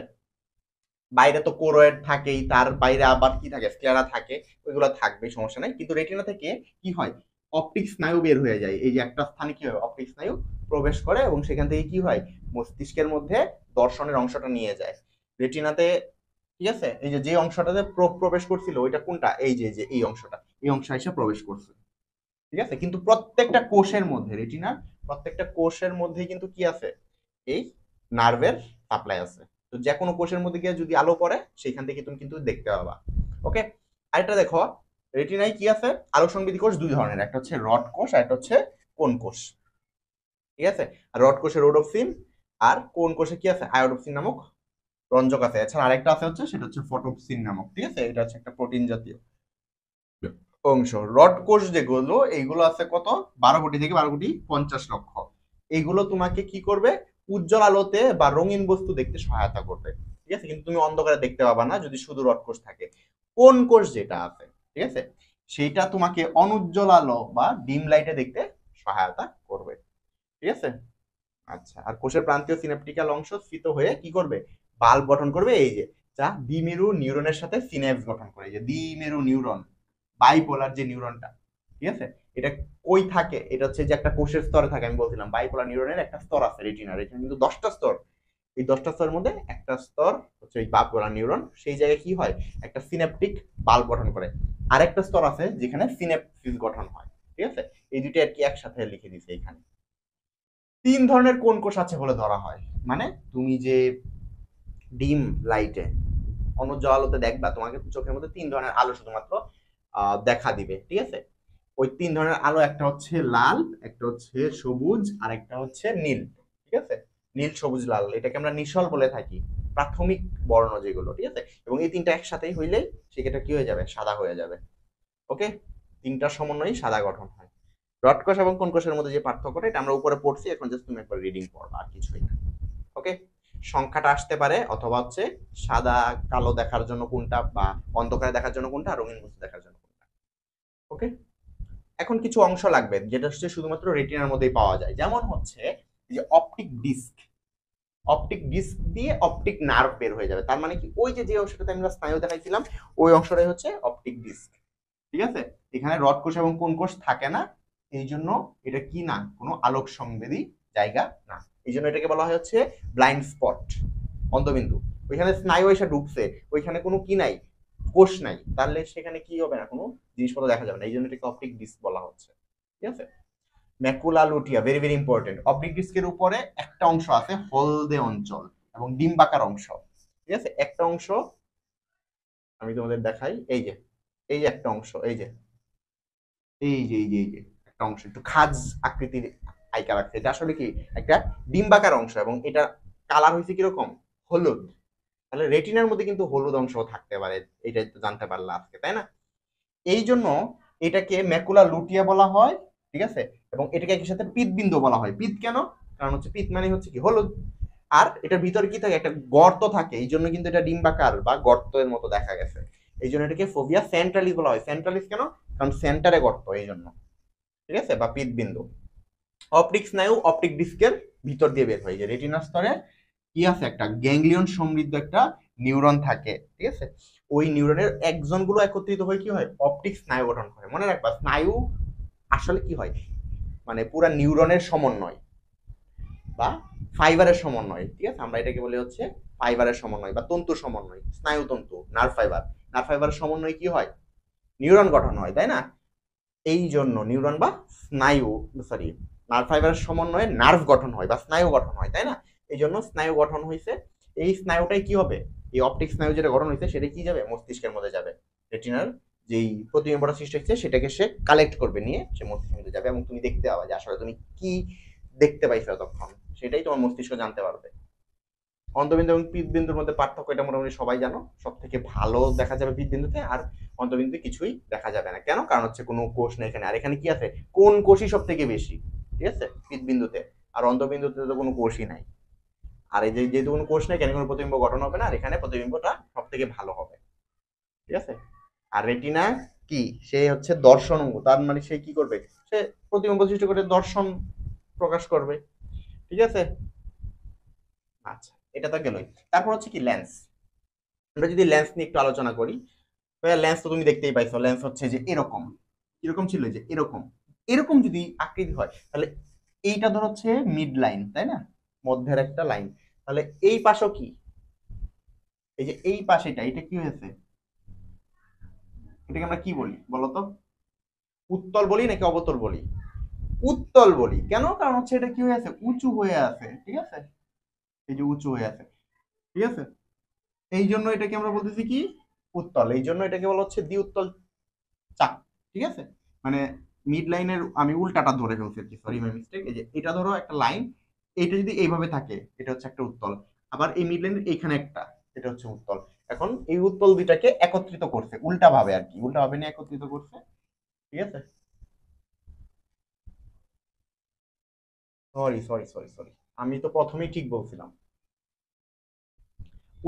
বাইরে তো কোরোয়েড থাকেই, তার বাইরে আবার কি থাকে, স্ক্লেরা থাকে, ওইগুলো থাকবে, সমস্যা নাই। কিন্তু রেটিনা থেকে কি হয়, অপটিক স্নায়ু বের হয়ে যায়। এই যে একটা স্থানে কি হয়, অপটিক স্নায়ু প্রবেশ করে এবং সেখান থেকে কি হয়, মস্তিষ্কের মধ্যে দর্শনের অংশটা নিয়ে যায় রেটিনাতে, ঠিক আছে। এই যে যে অংশটাতে প্রবেশ করছিল ওইটা কোনটা, এই যে যে এই অংশটা, এই অংশ এসে প্রবেশ করছে, ঠিক আছে। কিন্তু প্রত্যেকটা কোষের মধ্যে, রেটিনার প্রত্যেকটা কোষের মধ্যে কিন্তু কি আছে, এই নার্ভের সাপ্লাই আছে। তো যে কোনো কোষের মধ্যে গিয়ে যদি আলো পড়ে সেখান থেকে তুমি কিন্তু দেখতে পাবা। ওকে। আরেকটা দেখো, রেটিনায় কি আছে, আলোক সংবেদী কোষ দুই ধরনের, একটা হচ্ছে রড কোষ আর একটা হচ্ছে কোন কোষ, ঠিক আছে। আর রড কোষে রোডোপ্সিন, আর কোন কোষে কি আছে, আয়োডোপ্সিন নামক রঞ্জক আছে। এছাড়া আরেকটা আছে হচ্ছে, সেটা হচ্ছে ফটোপসিন নামক, ঠিক আছে। এটা হচ্ছে একটা প্রোটিন জাতীয় অংশ। রড কোষ যেগুলো, এইগুলো আছে কত, 12 কোটি থেকে 12,50,00,000। এইগুলো তোমাকে কি করবে, উজ্জ্বল আলোতে বা রঙিন বস্তু দেখতে সহায়তা করবে, ঠিক আছে। কিন্তু তুমি অন্ধকারে দেখতে পাবা না যদি শুধু রড কোষ থাকে। কোন কোষ যেটা আছে, ঠিক আছে, সেইটা তোমাকে অনুজ্জ্বল আলো বা ডিম লাইটে দেখতে সহায়তা করবে, ঠিক আছে। আচ্ছা, আর কোষের প্রান্তীয় সিনাপটিক্যাল অংশ স্ফীত হয়ে কি করবে, বাল্ব গঠন করবে, এই যে যা দ্বিমেরু নিউরনের সাথে সিন্যাপস গঠন করে। এই যে দ্বিমেরু নিউরন, বাইপোলার যে নিউরনটা, ঠিক আছে, এটা কই থাকে, এটা হচ্ছে যে একটা কোষের স্তরে থাকে। আমি বলছিলাম বাইপোলার নিউরনের একটা স্তর আছে রেটিনার, এখানে কিন্তু 10টা স্তর। এই 10টা স্তরের মধ্যে একটা স্তর হচ্ছে এই বাইপোলার নিউরন, সেই জায়গায় কি হয়, একটা সিন্যাপটিক বাল্ব গঠন করে। আরেকটা স্তর আছে যেখানে সিন্যাপসিস গঠন হয়, ঠিক আছে। এই দুটো আর কি একসাথে লিখে দিছে এখানে। 3 ধরনের কোন কোষ আছে বলে ধরা হয়, মানে তুমি যে ডিম লাইটে অনুজ্জ্বল আলোতে দেখবা, তোমাকে চোখের মধ্যে 3 ধরনের আলো শুধুমাত্র দেখা দিবে, ঠিক আছে। ওই 3 ধরনের আলো, একটা হচ্ছে লাল, একটা হচ্ছে সবুজ, আর একটা হচ্ছে নীল, ঠিক আছে। নীল সবুজ লাল, এটাকে আমরা নিশল বলে থাকি, প্রাথমিক বর্ণ যেগুলো, ঠিক আছে। এবং এই তিনটা একসাথেই হইলেই সেটা কি হয়ে যাবে, সাদা হয়ে যাবে। ওকে, তিনটার সমন্বয়ে সাদা গঠন হয়। রড কোষ এবং কোন কোষের মধ্যে যে পার্থক্যটা, এটা আমরা উপরে পড়ছি, এখন জাস্ট তুমি একবার রিডিং পড়বা, আর কিছুই না। ওকে, সংখ্যাটা আসতে পারে অথবা হচ্ছে সাদা কালো দেখার জন্য কোনটা, বা অন্ধকারে দেখার জন্য কোনটা, রঙিন বস্তু দেখার জন্য কোনটা। ওকে, এখন কিছু অংশ লাগবে যেটা হচ্ছে শুধুমাত্র রেটিনার মধ্যেই পাওয়া যায়, যেমন হচ্ছে যে অপটিক ডিস্ক। অপটিক ডিস্ক দিয়ে অপটিক নার্ভ বের হয়ে যাবে। তার মানে কি, ওই যে যে অংশটাতে আমরা স্নায়ু দেখাইছিলাম ওই অংশটাই হচ্ছে অপটিক ডিস্ক, ঠিক আছে। এখানে রড কোষ এবং কোন কোষ থাকে না, এই জন্য এটা কি না, কোনো আলোক সংবেদী জায়গা না। এই জন্য এটাকে বলা হয় হচ্ছে ব্লাইন্ড স্পট, অন্ধবিন্দু। ওইখানে স্নায়ু এসে ঢুকছে, ওইখানে কোনো কি নাই, কোষ নাই, তাহলে সেখানে কি হবে না, কোনো জিনিসপত্র দেখা যাবে না, এই জন্য এটাকে অপটিক ডিস্ক বলা হচ্ছে। ঠিক আছে, macula লুটিয়া very very important. Optic ডিস্কের উপরে একটা অংশ আছে হলদে অঞ্চল এবং ডিম্বাকার অংশ। ঠিক আছে, একটা অংশ আমি তোমাদের দেখাই, এই যে একটা অংশ, এই যে একটা অংশ একটু খাজ আকৃতির আইকা রাখছে, এটা আসলে কি একটা ডিম্বাকার অংশ এবং এটা কালার হয়েছে কিরকম, হলুদ। তাহলে রেটিনার মধ্যে কিন্তু হলুদ অংশ থাকতে পারে, এটা তো জানতে পারলা আজকে, তাই না? এই জন্য এটাকে ম্যাকুলা লুটিয়া বলা হয়। ঠিক আছে, এবং এটাকে একই সাথে পিত্তবিন্দু বলা হয়। পিত কেন? কারণ হচ্ছে পিত মানে হচ্ছে কি হলুদ, আর এটার ভিতরে কি থাকে, একটা গর্ত থাকে, এই জন্য কিন্তু এটা ডিম্বাকার বা গর্তের মতো দেখা গেছে। এই জন্য এটাকে ফোভিয়া সেন্ট্রালিস বলা হয়। সেন্ট্রালিস কেন? কারণ সেন্টারে গর্ত, এই জন্য। ঠিক আছে, বা পিত্তবিন্দু। অপটিক স্নায়ু অপটিক ডিস্কের ভিতর দিয়ে বের হয়, যে রেটিনা স্তরে কি আছে, একটা গ্যাংলিয়ন সমৃদ্ধ একটা নিউরন থাকে। ঠিক আছে, ওই নিউরনের একজন গুলো একত্রিত হয়ে কি হয়, অপটিক স্নায়ু গঠন করে। মনে রাখবা, স্নায়ু আসলে কি হয়, মানে পুরা নিউরনের সমন্বয় বা ফাইবারের সমন্বয়। ঠিক আছে, আমরা এটাকে বলি হচ্ছে ফাইবারের সমন্বয় বা তন্তুর সমন্বয়, স্নায়ু তন্তু, নার্ভ ফাইবার। নার্ভ ফাইবারের সমন্বয় কি হয়, নিউরন গঠন হয়, তাই না? এই জন্য নিউরন বা স্নায়ু, সরি, নার্ভ ফাইবারের সমন্বয়ে নার্ভ গঠন হয় বা স্নায়ু গঠন হয়, তাই না? এই জন্য স্নায়ু গঠন হয়েছে। এই স্নায়ুটাই কি হবে, এই অপটিক স্নায়ু যেটা গঠন হয়েছে সেটা কি যাবে, মস্তিষ্কের মধ্যে যাবে। রেটিনার যেই প্রতিবিম্বটা সৃষ্টি হচ্ছে সেটাকে সে কালেক্ট করবে, নিয়ে সে মস্তিষ্কের মধ্যে যাবে এবং তুমি দেখতে পাবে যে আসলে তুমি কি দেখতে পাইছো তখন, সেটাই তোমার মস্তিষ্ক জানতে পারবে। অন্তবিন্দু এবং পিতবিন্দুর মধ্যে পার্থক্য এটা মোটামুটি সবাই জানো। সব থেকে ভালো দেখা যাবে পিতবিন্দুতে, আর অন্তবিন্দুতে কিছুই দেখা যাবে না। কেন? কারণ হচ্ছে কোনো কোষ নেই এখানে। আর এখানে কি আছে, কোন কোষই সব থেকে বেশি, ঠিক আছে, পিতবিন্দুতে। আর অন্তবিন্দুতে তো কোনো কোষই নাই। আর এই যে যেহেতু কোনো কোষ নেই, এখানে কোনো প্রতিবিম্ব গঠন হবে না, আর এখানে প্রতিবিম্বটা সব থেকে ভালো হবে। ঠিক আছে, আর রেটিনা কি, সে হচ্ছে দর্শন অঙ্গ, তার মানে সে কি করবে, সে প্রতিবিম্ব সৃষ্টি করে দর্শন প্রকাশ করবে। ঠিক আছে, আচ্ছা, এটা তো গেলই। তারপর হচ্ছে কি লেন্স। আমরা যদি লেন্স নিয়ে একটু আলোচনা করি, লেন্স তো তুমি দেখতেই পাইছো, লেন্স হচ্ছে যে এরকম, কিরকম ছিল, যে এরকম, এরকম যদি আকৃতি হয়, তাহলে এইটা ধর হচ্ছে মিড লাইন, তাই না, মধ্যের একটা লাইন। তাহলে এই পাশও কি, এই যে এই পাশেটা, এটা কি হয়েছে, এটাকে আমরা কি বলি বলতো, উত্তল বলি নাকি অবতল বলি? উত্তল বলি। কেন? কারণ হচ্ছে এটা কি হয়ে আছে, উঁচু হয়ে আছে। ঠিক আছে, এই যে উঁচু হয়ে আছে। ঠিক আছে, এই জন্য এটাকে আমরা বলতেছি কি, উত্তল। এই জন্য এটাকে বলা হচ্ছে দ্বি উত্তল চাপ। ঠিক আছে, মানে মিড লাইনের আমি উল্টাটা ধরে ফেলছি আর কি, সরি মাই মিস্টেক। এই যে এটা ধরো একটা লাইন, এটা যদি এইভাবে থাকে এটা হচ্ছে একটা উত্তল, আবার এই মিড লাইনের এইখানে একটা, এটা হচ্ছে উত্তল। এখন এই উত্তল দুইটাকে একত্রিত করছে উল্টা ভাবে আর কি, উল্টা ভাবে নিয়ে একত্রিত করছে। ঠিক আছে, সরি, আমি তো প্রথমেই ঠিক বলছিলাম।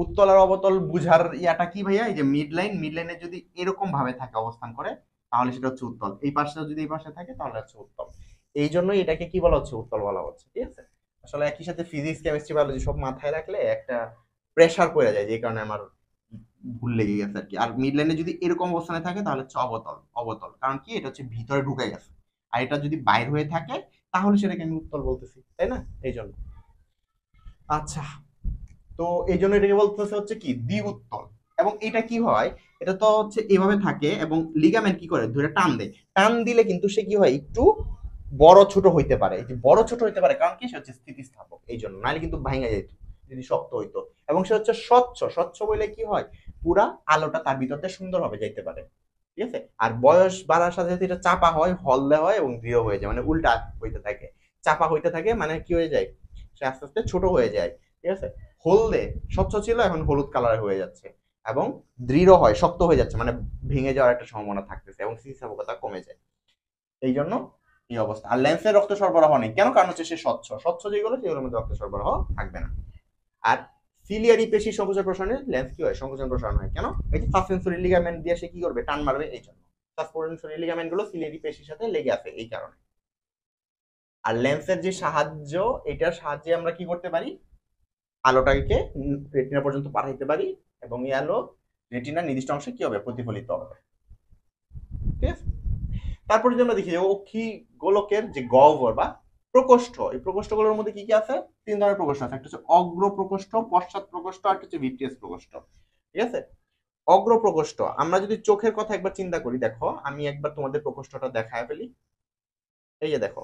উত্তল আর অবতল বুঝার ইয়াটা কি ভাইয়া, এই যে মিড লাইনে যদি এরকম ভাবে থাকে অবস্থান করে, তাহলে সেটা হচ্ছে উত্তল। এই পাশে যদি এই পাশে থাকে তাহলে হচ্ছে উত্তল। এই জন্যই এটাকে কি বলা হচ্ছে, উত্তল বলা হচ্ছে। ঠিক আছে, আসলে একই সাথে ফিজিক্স কেমিস্ট্রি বায়োলজি সব মাথায় রাখলে একটা প্রেসার পড়ে যায়, যে কারণে আমার ভুল লেগে গেছে আর কি। আর মিড লাইনে যদি এরকম অবস্থানে থাকে তাহলে হচ্ছে অবতল। অবতল কারণ কি, এটা হচ্ছে ভিতরে ঢুকে গেছে। আর এটা যদি বাইর হয়ে থাকে তাহলে সেটাকে আমি উত্তল বলতেছি, তাই না? এই জন্য। আচ্ছা, তো এই জন্য এটাকে বলতেছে হচ্ছে কি, দ্বি উত্তল। এবং এটা কি হয়, এটা তো হচ্ছে এভাবে থাকে এবং লিগামেন্ট কি করে, ধরে টান দেয়। টান দিলে কিন্তু সে কি হয়, একটু বড় ছোট হইতে পারে। এই যে বড় ছোট হইতে পারে কারণ কি, সে হচ্ছে স্থিতিস্থাপক, এই জন্য। নাহলে কিন্তু ভাঙা যেত যদি শক্ত হইতো। এবং সে হচ্ছে স্বচ্ছ। স্বচ্ছ বলে কি হয়, পুরা আলোটা তার ভিতরতে সুন্দরভাবে যাইতে পারে। ঠিক আছে, আর বয়স বাড়ার সাথে সাথে এটা চাপা হয়, হলদে হয় এবং দৃঢ় হয়ে যায়, মানে উল্টা হইতে থাকে। চাপা হইতে থাকে মানে কি হয়ে যায়, সে আস্তে আস্তে ছোট হয়ে যায়। ঠিক আছে, হলদে স্বচ্ছ ছিল, এখন হলুদ কালার হয়ে যাচ্ছে এবং দৃঢ় হয়, শক্ত হয়ে যাচ্ছে, মানে ভেঙে যাওয়ার একটা সম্ভাবনা থাকতেছে এবং স্থিতিস্থাপকতা কমে যায়। এই জন্য এই অবস্থা। আর লেন্সের রক্ত সরবরাহ নেই কেন? কারণ হচ্ছে সে স্বচ্ছ। স্বচ্ছ যেগুলো সেগুলোর মধ্যে রক্ত সরবরাহ থাকবে না। আর সিলিয়ারি পেশি সংকোচন প্রসারণে লেন্স কি হয়, সংকোচন প্রসারণ হয় কেন? এই যে সাসপেনসরি লিগামেন্ট দিয়ে সে কি করবে, টান মারবে, এই জন্য। সাসপেনসরি লিগামেন্ট গুলো সিলিয়ারি পেশির সাথে লেগে আছে, এই কারণে। আর লেন্সের যে সাহায্য, এটার সাহায্যে আমরা কি করতে পারি, আলোটাকে রেটিনা পর্যন্ত পাঠাইতে পারি এবং এই আলো রেটিনার নির্দিষ্ট অংশে কি হবে, প্রতিফলিত হবে। ঠিক আছে, তারপরে যদি আমরা দেখি যে অক্ষি গোলকের যে গহ্বর বা প্রকোষ্ঠ, এই প্রকোষ্ঠগুলোর মধ্যে কি কি আছে, তিন ধরনের প্রকোষ্ঠ আছে। একটা হচ্ছে অগ্র প্রকোষ্ঠ, পশ্চাৎ প্রকোষ্ঠ, আর একটা হচ্ছে ভিট্রিয়াস প্রকোষ্ঠ। ঠিক আছে, অগ্রপ্রকোষ্ঠ, আমরা যদি চোখের কথা একবার চিন্তা করি, দেখো আমি একবার তোমাদের প্রকোষ্ঠটা দেখায় ফেলি। এই যে দেখো,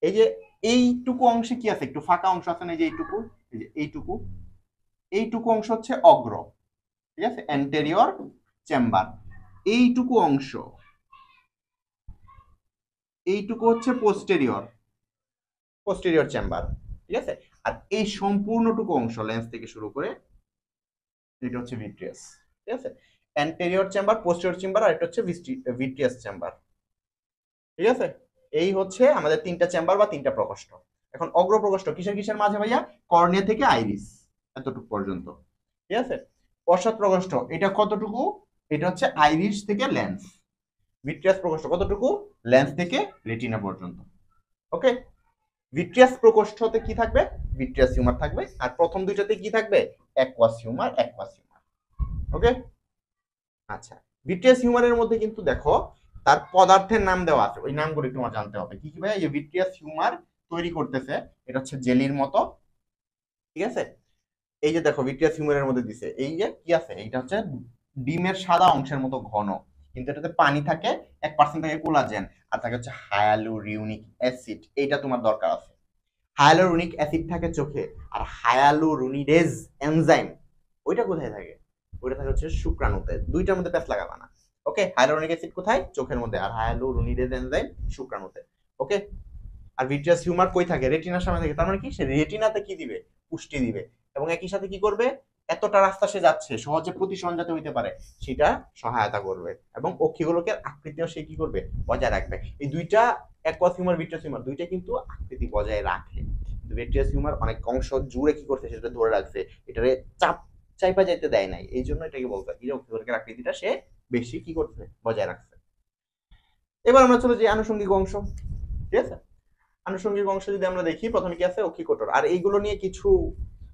এই যে এইটুকু অংশে কি আছে, একটু ফাঁকা অংশ আছে না, এই যে এইটুকু, এই যে এইটুকু, এইটুকু অংশ হচ্ছে অগ্র, ঠিক আছে, অ্যান্টেরিয়র চেম্বার। এইটুকু অংশ, এইটুকু হচ্ছে পোস্টেরিয়র, পোস্টেরিয়র চেম্বার, ঠিক আছে। আর এই সম্পূর্ণটুকু অংশ লেন্স থেকে শুরু করে এটা হচ্ছে ভিট্রিয়াস, ঠিক আছে। অ্যান্টেরিয়র চেম্বার, পোস্টেরিয়র চেম্বার, আর এটা হচ্ছে ভিট্রিয়াস চেম্বার, ঠিক আছে। এই হচ্ছে আমাদের তিনটা চেম্বার বা তিনটা প্রকোষ্ঠ। এখন অগ্রপ্রকোষ্ঠ কিসের কিসের মাঝে ভাইয়া? কর্নিয়া থেকে আইরিস এতটুকু পর্যন্ত, ঠিক আছে। পশ্চাৎ প্রকোষ্ঠ এটা কতটুকু? এটা হচ্ছে আইরিস থেকে লেন্স। ভিট্রিয়াস প্রকোষ্ঠ কতটুকু? লেন্স থেকে রেটিনা পর্যন্ত। ওকে, ভিট্রিয়াস প্রকোষ্ঠতে কি থাকবে? ভিট্রিয়াস হিউমার থাকবে। আর প্রথম দুইটাতে কি থাকবে? Aqueous humour, aqueous humour. Okay, আচ্ছা। ভিট্রিয়াস হিউমারের মধ্যে কিন্তু দেখো তার পদার্থের নাম দেওয়া আছে, ওই নামগুলো একটু আমার জানতে হবে। কি কি ভাই? এই যে ভিট্রিয়াস হিউমার তৈরি করতেছে, এটা হচ্ছে জেলির মতো, ঠিক আছে। এই যে দেখো ভিট্রিয়াস হিউমারের মধ্যে দিছে, এই যে কি আছে, এইটা হচ্ছে ডিমের সাদা অংশের মতো ঘন, কিন্তু এটাতে পানি থাকে, 1% থাকে কোলাজেন, আর থাকে হচ্ছে হায়ালুরোনিক অ্যাসিড। এইটা তোমার দরকার আছে। হায়ালুরোনিক অ্যাসিড থাকে চোখে, আর হায়ালুরোনিডেজ এনজাইম ওইটা কোথায় থাকে? ওইটা থাকে হচ্ছে শুক্রাণুতে। দুইটার মধ্যে প্যাচ লাগাবা না। ওকে, হায়ালুরোনিক অ্যাসিড কোথায়? চোখের মধ্যে, আর হায়ালুরোনিডেজ এনজাইম শুক্রাণুতে। ওকে, আর ভিট্রিয়াস হিউমার কই থাকে? রেটিনার সামনে থাকে। তার মানে কি, সে রেটিনাতে কি দিবে? পুষ্টি দিবে। এবং একই সাথে কি করবে? এতটা রাস্তা সে যাচ্ছে, সহজে প্রতিসরণ যাতে হইতে পারে সেটা সহায়তা করবে, এবং অক্ষিগুলোকে আকৃতিও সে কি করবে? বজায় রাখবে। এই দুইটা, অ্যাকুয়াস হিউমার, ভিট্রিয়াস হিউমার, দুইটা কিন্তু আকৃতি বজায় রাখে। কিন্তু ভিট্রিয়াস হিউমার অনেক অংশ জুড়ে কি করছে? সেটা ধরে রাখছে, এটারে চাপ চাইপা যাইতে দেয় নাই। এই জন্য এটাকে বলতে হয় অক্ষিগোলকের আকৃতিটা সে বেশি কি করছে? বজায় রাখছে। এবার আমরা চলে যাই আনুষঙ্গিক অংশ, ঠিক আছে। আনুষঙ্গিক অংশ যদি আমরা দেখি, প্রথমে কি আছে? অক্ষিকোটর। আর এইগুলো নিয়ে কিছু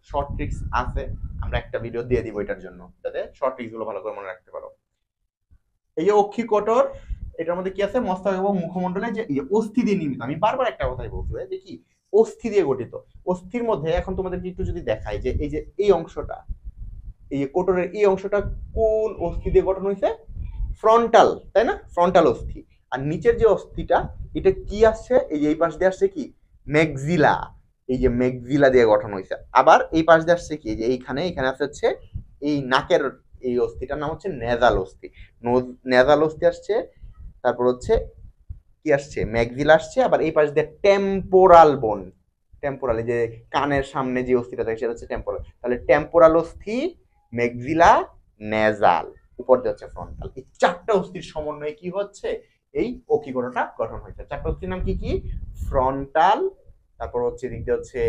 শর্ট ট্রিক্স আছে, আমরা একটা ভিডিও দিয়ে দিব এটার জন্য, যাতে শর্ট ট্রিক্স গুলো ভালো করে মনে রাখতে পারো। এই যে অক্ষিকোটর, এটার মধ্যে কি আছে? মস্তক এবং মুখমণ্ডলে যে অস্থি দিয়ে নির্মিত। আমি বারবার একটা কথাই বলছি যে কি, অস্থি দিয়ে গঠিত। অস্থির মধ্যে এখন তোমাদেরকে একটু যদি দেখাই, যে এই যে এই অংশটা, এই যে কোটরের এই অংশটা কোন অস্থি দিয়ে গঠন হয়েছে? ফ্রন্টাল, তাই না? ফ্রন্টাল অস্থি। আর নিচের যে অস্থিটা, এটা কি আসছে? এই যে এই পাশ দিয়ে আসছে কি? ম্যাক্সিলা। এই যে ম্যাক্সিলা দিয়ে গঠন হয়েছে। আবার এই পাশ দিয়ে আসছে কি? যে এইখানে, এখানে আসছে হচ্ছে এই নাকের এই অস্থিটার নাম হচ্ছে নেজাল অস্থি। নেজাল অস্থি আসছে। তারপর হচ্ছে কি আসছে? ম্যাক্সিলা আসছে। আবার এই পাশ দিয়ে টেম্পোরাল বোন, টেম্পোরাল, এই যে কানের সামনে যে অস্থিটা থাকে সেটা হচ্ছে টেম্পোরাল। তাহলে টেম্পোরাল অস্থি, ম্যাক্সিলা, নেজাল, উপর দিয়ে হচ্ছে ফ্রন্টাল। এই চারটা অস্থির সমন্বয়ে কি হচ্ছে? এই অক্ষিকোণটা গঠন হয়েছে। চারটা অস্থির নাম কি কি? ফ্রন্টাল, তারপর হচ্ছে এদিক দিয়ে হচ্ছে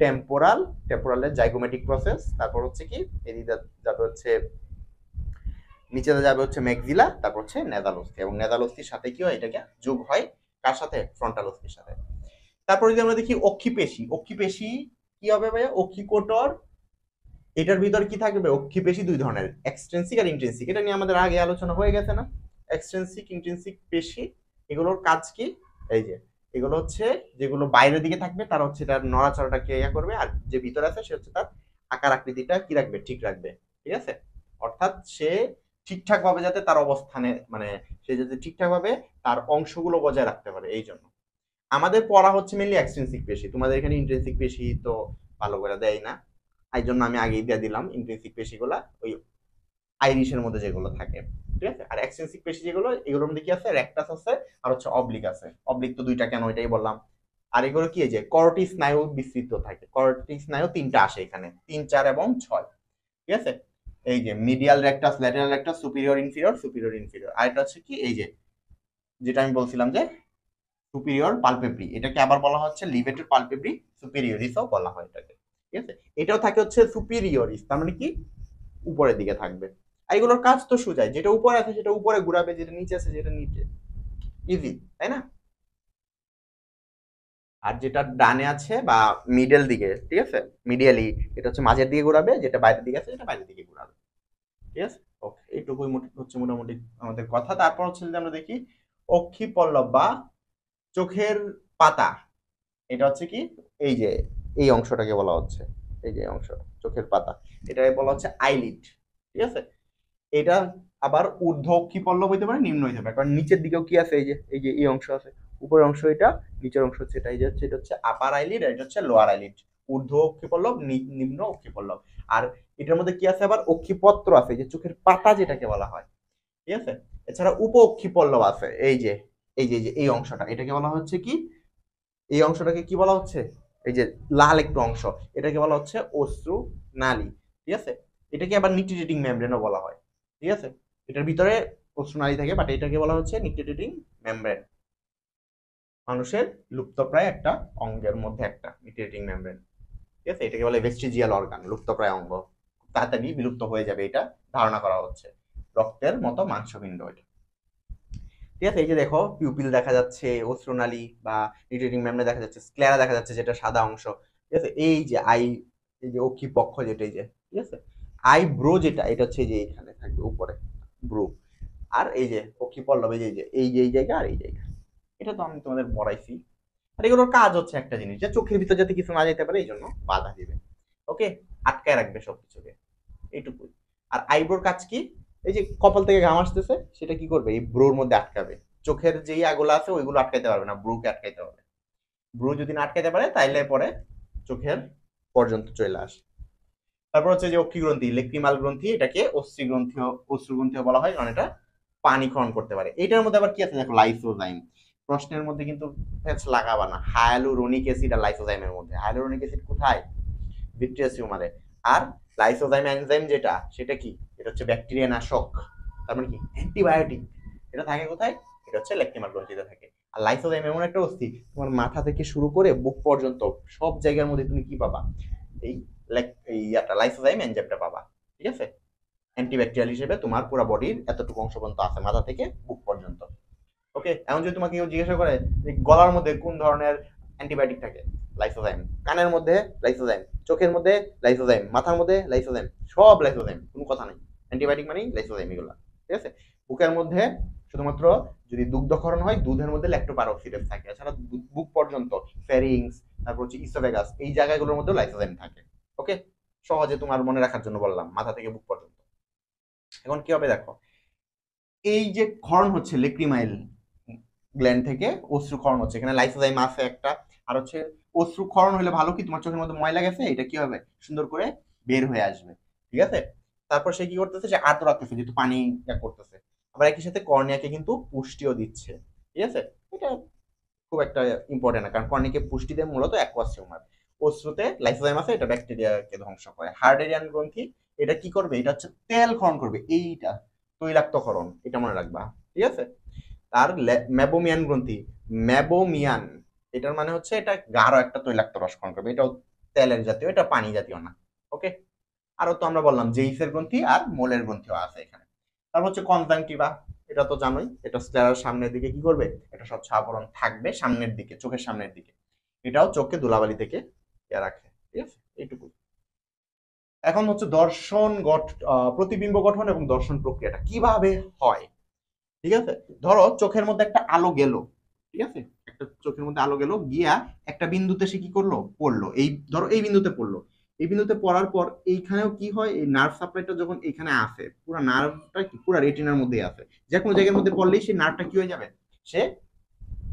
টেম্পোরাল, টেম্পোরালের জাইগোমেটিক প্রসেস, তারপর হচ্ছে কি এদিকে যাবে হচ্ছে নিচে যাবে হচ্ছে ম্যাক্সিলা, তারপর হচ্ছে নেজাল অস্থি। এবং নেজাল অস্থির সাথে কি হয়? এটাকে যোগ হয় কার সাথে? ফ্রন্টাল অস্থির সাথে। তারপর যদি আমরা দেখি অক্ষিপেশি, অক্ষিপেশি কি হবে ভাইয়া? অক্ষিকোটর, এটার ভিতর কি থাকবে? অক্ষিপেশি দুই ধরনের, এক্সট্রিনসিক আর ইন্ট্রিনসিক। এটা নিয়ে আমাদের আগে আলোচনা হয়ে গেছে না? এক্সট্রিনসিক, ইন্ট্রিনসিক পেশি, এগুলোর কাজ কি? এই যে এগুলো হচ্ছে যেগুলো বাইরের দিকে থাকবে, তারা হচ্ছে তার নড়াচড়াটাকে ইয়া করবে, আর যে ভিতরে আছে সে হচ্ছে তার আকার আকৃতিটা কি রাখবে? ঠিক রাখবে, ঠিক আছে। অর্থাৎ সে ঠিকঠাক ভাবে যাতে তার অবস্থানে, মানে সে যাতে ঠিকঠাক ভাবে তার অংশগুলো বজায় রাখতে পারে। এই জন্য আমাদের পড়া হচ্ছে মেনলি এক্সট্রিনসিক পেশি। তোমাদের এখানে ইন্ট্রিনসিক পেশি তো ভালো করে দেয় না, এই জন্য আমি আগেই দিয়ে দিলাম ইন্ট্রিনসিক পেশিগুলা ওই আইরিশের মধ্যে যেগুলো থাকে, ঠিক আছে। আর এক্সট্রিনসিক পেশি যেগুলো, এগুলোর মধ্যে কি আছে? রেকটাস আছে, আর হচ্ছে অবলিক আছে। অবলিক তো দুইটা, কেন এটাই বললাম। আর এগুলো কি, যে করটি স্নায়ু বিস্তৃত থাকে। করটি স্নায়ু তিনটা আসে এখানে, 3, 4 এবং 6, ঠিক আছে। এই যে medial rectus, lateral rectus, superior inferior, superior inferior. আর এটা হচ্ছে কি, এই যে যেটা আমি বলছিলাম যে সুপিরিয়র পালপেব্রি, এটাকে আবার বলা হচ্ছে লিভেটেড পালপেব্রি সুপিরিয়রিসও বলা হয় এটাকে, ঠিক আছে। এটাও থাকে হচ্ছে সুপিরিয়রিস, তার মানে কি উপরের দিকে থাকবে। আর এগুলোর কাজ তো সোজাই, যেটা উপরে আছে সেটা উপরে ঘুরাবে, যেটা নিচে আছে যেটা নিচে, ইজি, তাই না? আর যেটা ডানে আছে বা মিডল দিকে, ঠিক আছে, মিডিয়ালি, এটা হচ্ছে মাঝের দিকে ঘুরাবে, যেটা বাইরের দিকে আছে সেটা বাইরের দিকে ঘুরাবে, ঠিক আছে। ওকে, এইটুকুই হচ্ছে মোটামুটি আমাদের কথা। তারপর হচ্ছে যদি আমরা দেখি অক্ষি পল্লব বা চোখের পাতা, এটা হচ্ছে কি, এই যে এই অংশটাকে বলা হচ্ছে, এই যে অংশ চোখের পাতা, এটাকে বলা হচ্ছে আইলিড, ঠিক আছে। এটা আবার ঊর্ধ্ব অক্ষি পল্লব হইতে পারে, নিম্ন হইতে পারে, কারণ নিচের দিকেও কি আছে, এই যে এই অংশ আছে, উপরের অংশ এটা, নিচের অংশ হচ্ছে এটা, এই যে হচ্ছে এটা হচ্ছে আপার আইলিড, এটা হচ্ছে লোয়ার আইলিড, ঊর্ধ্ব অক্ষি পল্লব, নিম্ন অক্ষি পল্লব। আর এটার মধ্যে কি আছে, আবার অক্ষিপত্র আছে, এই যে চোখের পাতা যেটাকে বলা হয়, ঠিক আছে। এছাড়া উপ অক্ষি পল্লব আছে, এই যে এই অংশটা, এটাকে বলা হচ্ছে কি, এই অংশটাকে কি বলা হচ্ছে, এই যে লাল একটু অংশ, এটাকে বলা হচ্ছে অশ্রু নালী, ঠিক আছে। এটাকে আবার নিকটিটেটিং মেমব্রেনও বলা হয়, ঠিক আছে। এটার ভিতরে অশ্রু নালী থাকে, বাট এটাকে বলা হচ্ছে নিকটিটেটিং মেমব্রেন, মানুষের লুপ্তপ্রায় একটা অঙ্গের মধ্যে একটা নিকটিটেটিং মেমব্রেন, ঠিক আছে। এটাকে বলে ভেস্টিজিয়াল অর্গান, লুপ্তপ্রায় অঙ্গ, তাড়াতাড়ি বিলুপ্ত হয়ে যাবে এটা ধারণা করা হচ্ছে, রক্তের মতো মাংসপিণ্ড এটা, ঠিক আছে। এই যে দেখো পিউপিল দেখা যাচ্ছে, অশ্রুনালী বা নিউট্রিটিং মেমব্রেন দেখা যাচ্ছে, স্ক্লেরা দেখা যাচ্ছে যেটা সাদা অংশ, ঠিক আছে। এই যে আই, এই যে অক্ষি পক্ষ যেটা, এই যে, ঠিক আছে। আই ব্রো যেটা, এটা হচ্ছে যে এখানে থাকবে উপরে ব্রু, আর এই যে অক্ষি পল্লব, এই যে এই জায়গা আর এই জায়গা, এটা তো আমি তোমাদের পড়াইছি। আর এগুলোর কাজ হচ্ছে একটা জিনিস, যে চোখের ভিতর যাতে কিছু না যেতে পারে এই জন্য বাধা দিবে, ওকে, আটকায় রাখবে সবকিছুকে, এইটুকুই। আর আইব্রোর কাজ কি, এই যে কপাল থেকে ঘাম আসতেছে সেটা কি করবে, এই ব্রোর মধ্যে আটকাবে, চোখের যেই আগুলো আছে ওইগুলো আটকাইতে পারবে না, ব্রুকে আটকাইতে পারবে, ব্রু যদি না আটকাইতে পারে তাইলে পরে চোখের পর্যন্ত চলে আসে। তারপর হচ্ছে যে অক্ষি গ্রন্থি, লেক্রিমাল গ্রন্থি, এটাকে অশ্রু গ্রন্থি, অশ্রু গ্রন্থিও বলা হয়, কারণ এটা পানি ক্ষরণ করতে পারে। এটার মধ্যে আবার কি আছে দেখো, লাইসোজাইম, প্রশ্নের মধ্যে কিন্তু লাগাবা না, হায়ালুরোনিক অ্যাসিড আর লাইসোজাইমের মধ্যে, হায়ালুরোনিক অ্যাসিড কোথায়, ভিট্রিয়াস হিউমারে, আর লাইসোজাইম এনজাইম যেটা, সেটা কি, এটা হচ্ছে ব্যাকটেরিয়া নাশক, তার মানে কি অ্যান্টিবায়োটিক, এটা থাকে কোথায়, এটা হচ্ছে লেক্টিমাল গ্রন্থিতে থাকে। আর লাইসোজাইম এমন একটা অস্থি, তোমার মাথা থেকে শুরু করে বুক পর্যন্ত সব জায়গার মধ্যে তুমি কি পাবা, এই এই লাইসোজাইম এনজাইমটা পাবা, ঠিক আছে। অ্যান্টিব্যাকটেরিয়াল হিসেবে তোমার পুরো বডির এতটুকু অংশ পর্যন্ত আছে, মাথা থেকে বুক পর্যন্ত, ওকে। এখন যদি তোমাকে কেউ জিজ্ঞাসা করে যে গলার মধ্যে কোন ধরনের অ্যান্টিবায়োটিক থাকে, লাইসোজাইম, কানের মধ্যে লাইসোজাইম, চোখের মধ্যে লাইসোজাইম, মাথার মধ্যে লাইসোজাইম, সব লাইসোজাইম, কোনো কথা নেই, অ্যান্টিবায়োটিক মানেই লাইসোজাইম এগুলো, ঠিক আছে। বুকের মধ্যে শুধুমাত্র যদি দুগ্ধক্ষরণ হয় দুধের মধ্যে ল্যাক্টোপারক্সিডেজ থাকে, এছাড়া বুক পর্যন্ত ফেরিংস, তারপর হচ্ছে ইসোফেগাস, এই জায়গাগুলোর মধ্যে লাইসোজাইম থাকে, ওকে। সহজে তোমার মনে রাখার জন্য বললাম, মাথা থেকে বুক পর্যন্ত। এখন কি হবে দেখো, এই যে ক্ষরণ হচ্ছে লেক্রিমাইল গ্ল্যান্ড থেকে অশ্রুক্ষরণ হচ্ছে, এখানে লাইসোজাইম আছে একটা, আর হচ্ছে অশ্রুক্ষরণ হলে ভালো কি, তোমার চোখের মধ্যে ময়লা গেছে, এটা কি হবে, সুন্দর করে বের হয়ে আসবে, ঠিক আছে। তারপর সে কি করতেছে, সে আর্দ্র রাখতেছে যেহেতু পানি করতেছে, আবার একই সাথে কর্নিয়াকে কিন্তু পুষ্টিও দিচ্ছে, ঠিক আছে। এটা খুব একটা ইম্পর্টেন্ট না, কারণ কর্নিয়াকে পুষ্টি দেয় মূলত অ্যাকুয়াস হিউমার, অশ্রুতে লাইসোজাইম আছে, এটা ব্যাকটেরিয়াকে ধ্বংস করে। হার্ডেরিয়ান গ্রন্থি, এটা কি করবে, এটা হচ্ছে তেল ক্ষরণ করবে, এইটা তৈলাক্তকরণ, এটা মনে রাখবা, ঠিক আছে। আর ম্যাবোমিয়ান গ্রন্থি, ম্যাবোমিয়ান, এটার মানে হচ্ছে এটা গাঢ় একটা তৈলাক্ত রস ক্ষরণ করবে, এটাও তেলের জাতীয়, এটা পানি জাতীয় না, ওকে। আরো তো আমরা বললাম জেইসের গ্রন্থি আর মোলের গ্রন্থিও আছে এখানে। তারপর হচ্ছে কনজাংটিভা, এটা তো জানোই, এটা স্ক্লেরার সামনের দিকে কি করবে, এটা স্বচ্ছ আবরণ থাকবে সামনের দিকে, চোখের সামনের দিকে, এটাও চোখকে ধুলাবালি থেকে রাখে, ঠিক আছে, এইটুকু। এখন হচ্ছে দর্শন প্রতিবিম্ব গঠন এবং দর্শন প্রক্রিয়াটা কিভাবে হয়, ঠিক আছে। ধরো চোখের মধ্যে একটা আলো গেল, ঠিক আছে, একটা চোখের মধ্যে আলো গেল, গিয়া একটা বিন্দুতে সে কি করলো, পড়লো, এই ধরো এই বিন্দুতে পড়লো, এই বিন্দুতে পড়ার পর এইখানেও কি হয়, এই নার্ভ সাপ্লাইটা যখন এখানে আসে, পুরো নার্ভটা কি পুরো রেটিনার মধ্যে আছে, যে কোনো জায়গার মধ্যে পড়লেই সেই নার্ভটা কি হয়ে যাবে, সে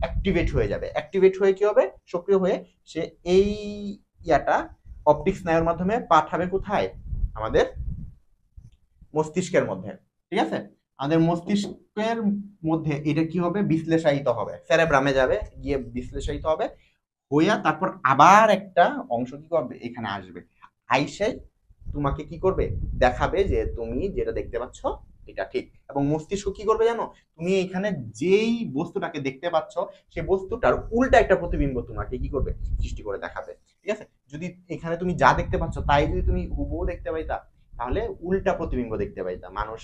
অ্যাক্টিভেট হয়ে যাবে, অ্যাক্টিভেট হয়ে কি হবে, সক্রিয় হয়ে সে এই ইয়াটা অপটিক স্নায়ুর মাধ্যমে পাঠাবে কোথায়, আমাদের মস্তিষ্কের মধ্যে, ঠিক আছে। আমাদের মস্তিষ্কের মধ্যে এটা কি হবে, বিশ্লেষায়িত হবে, সেরেব্রামে যাবে, গিয়ে বিশ্লেষায়িত হবে, হইয়া তারপর আবার একটা অংশ কি করবে, এখানে আসবে, আইসে তোমাকে কি করবে, দেখাবে যে তুমি যেটা দেখতে পাচ্ছ এটা ঠিক। এবং মস্তিষ্ক কি করবে জানো, তুমি এখানে যেই বস্তুটাকে দেখতে পাচ্ছ সেই বস্তুটার উল্টা একটা প্রতিবিম্ব তোমাকে কি করবে, সৃষ্টি করে দেখাবে, ঠিক আছে। যদি এখানে তুমি যা দেখতে পাচ্ছ তাই যদি তুমি হুবহু দেখতে পাইতা, তাহলে উল্টা প্রতিবিম্ব দেখতে পাইতা, মানুষ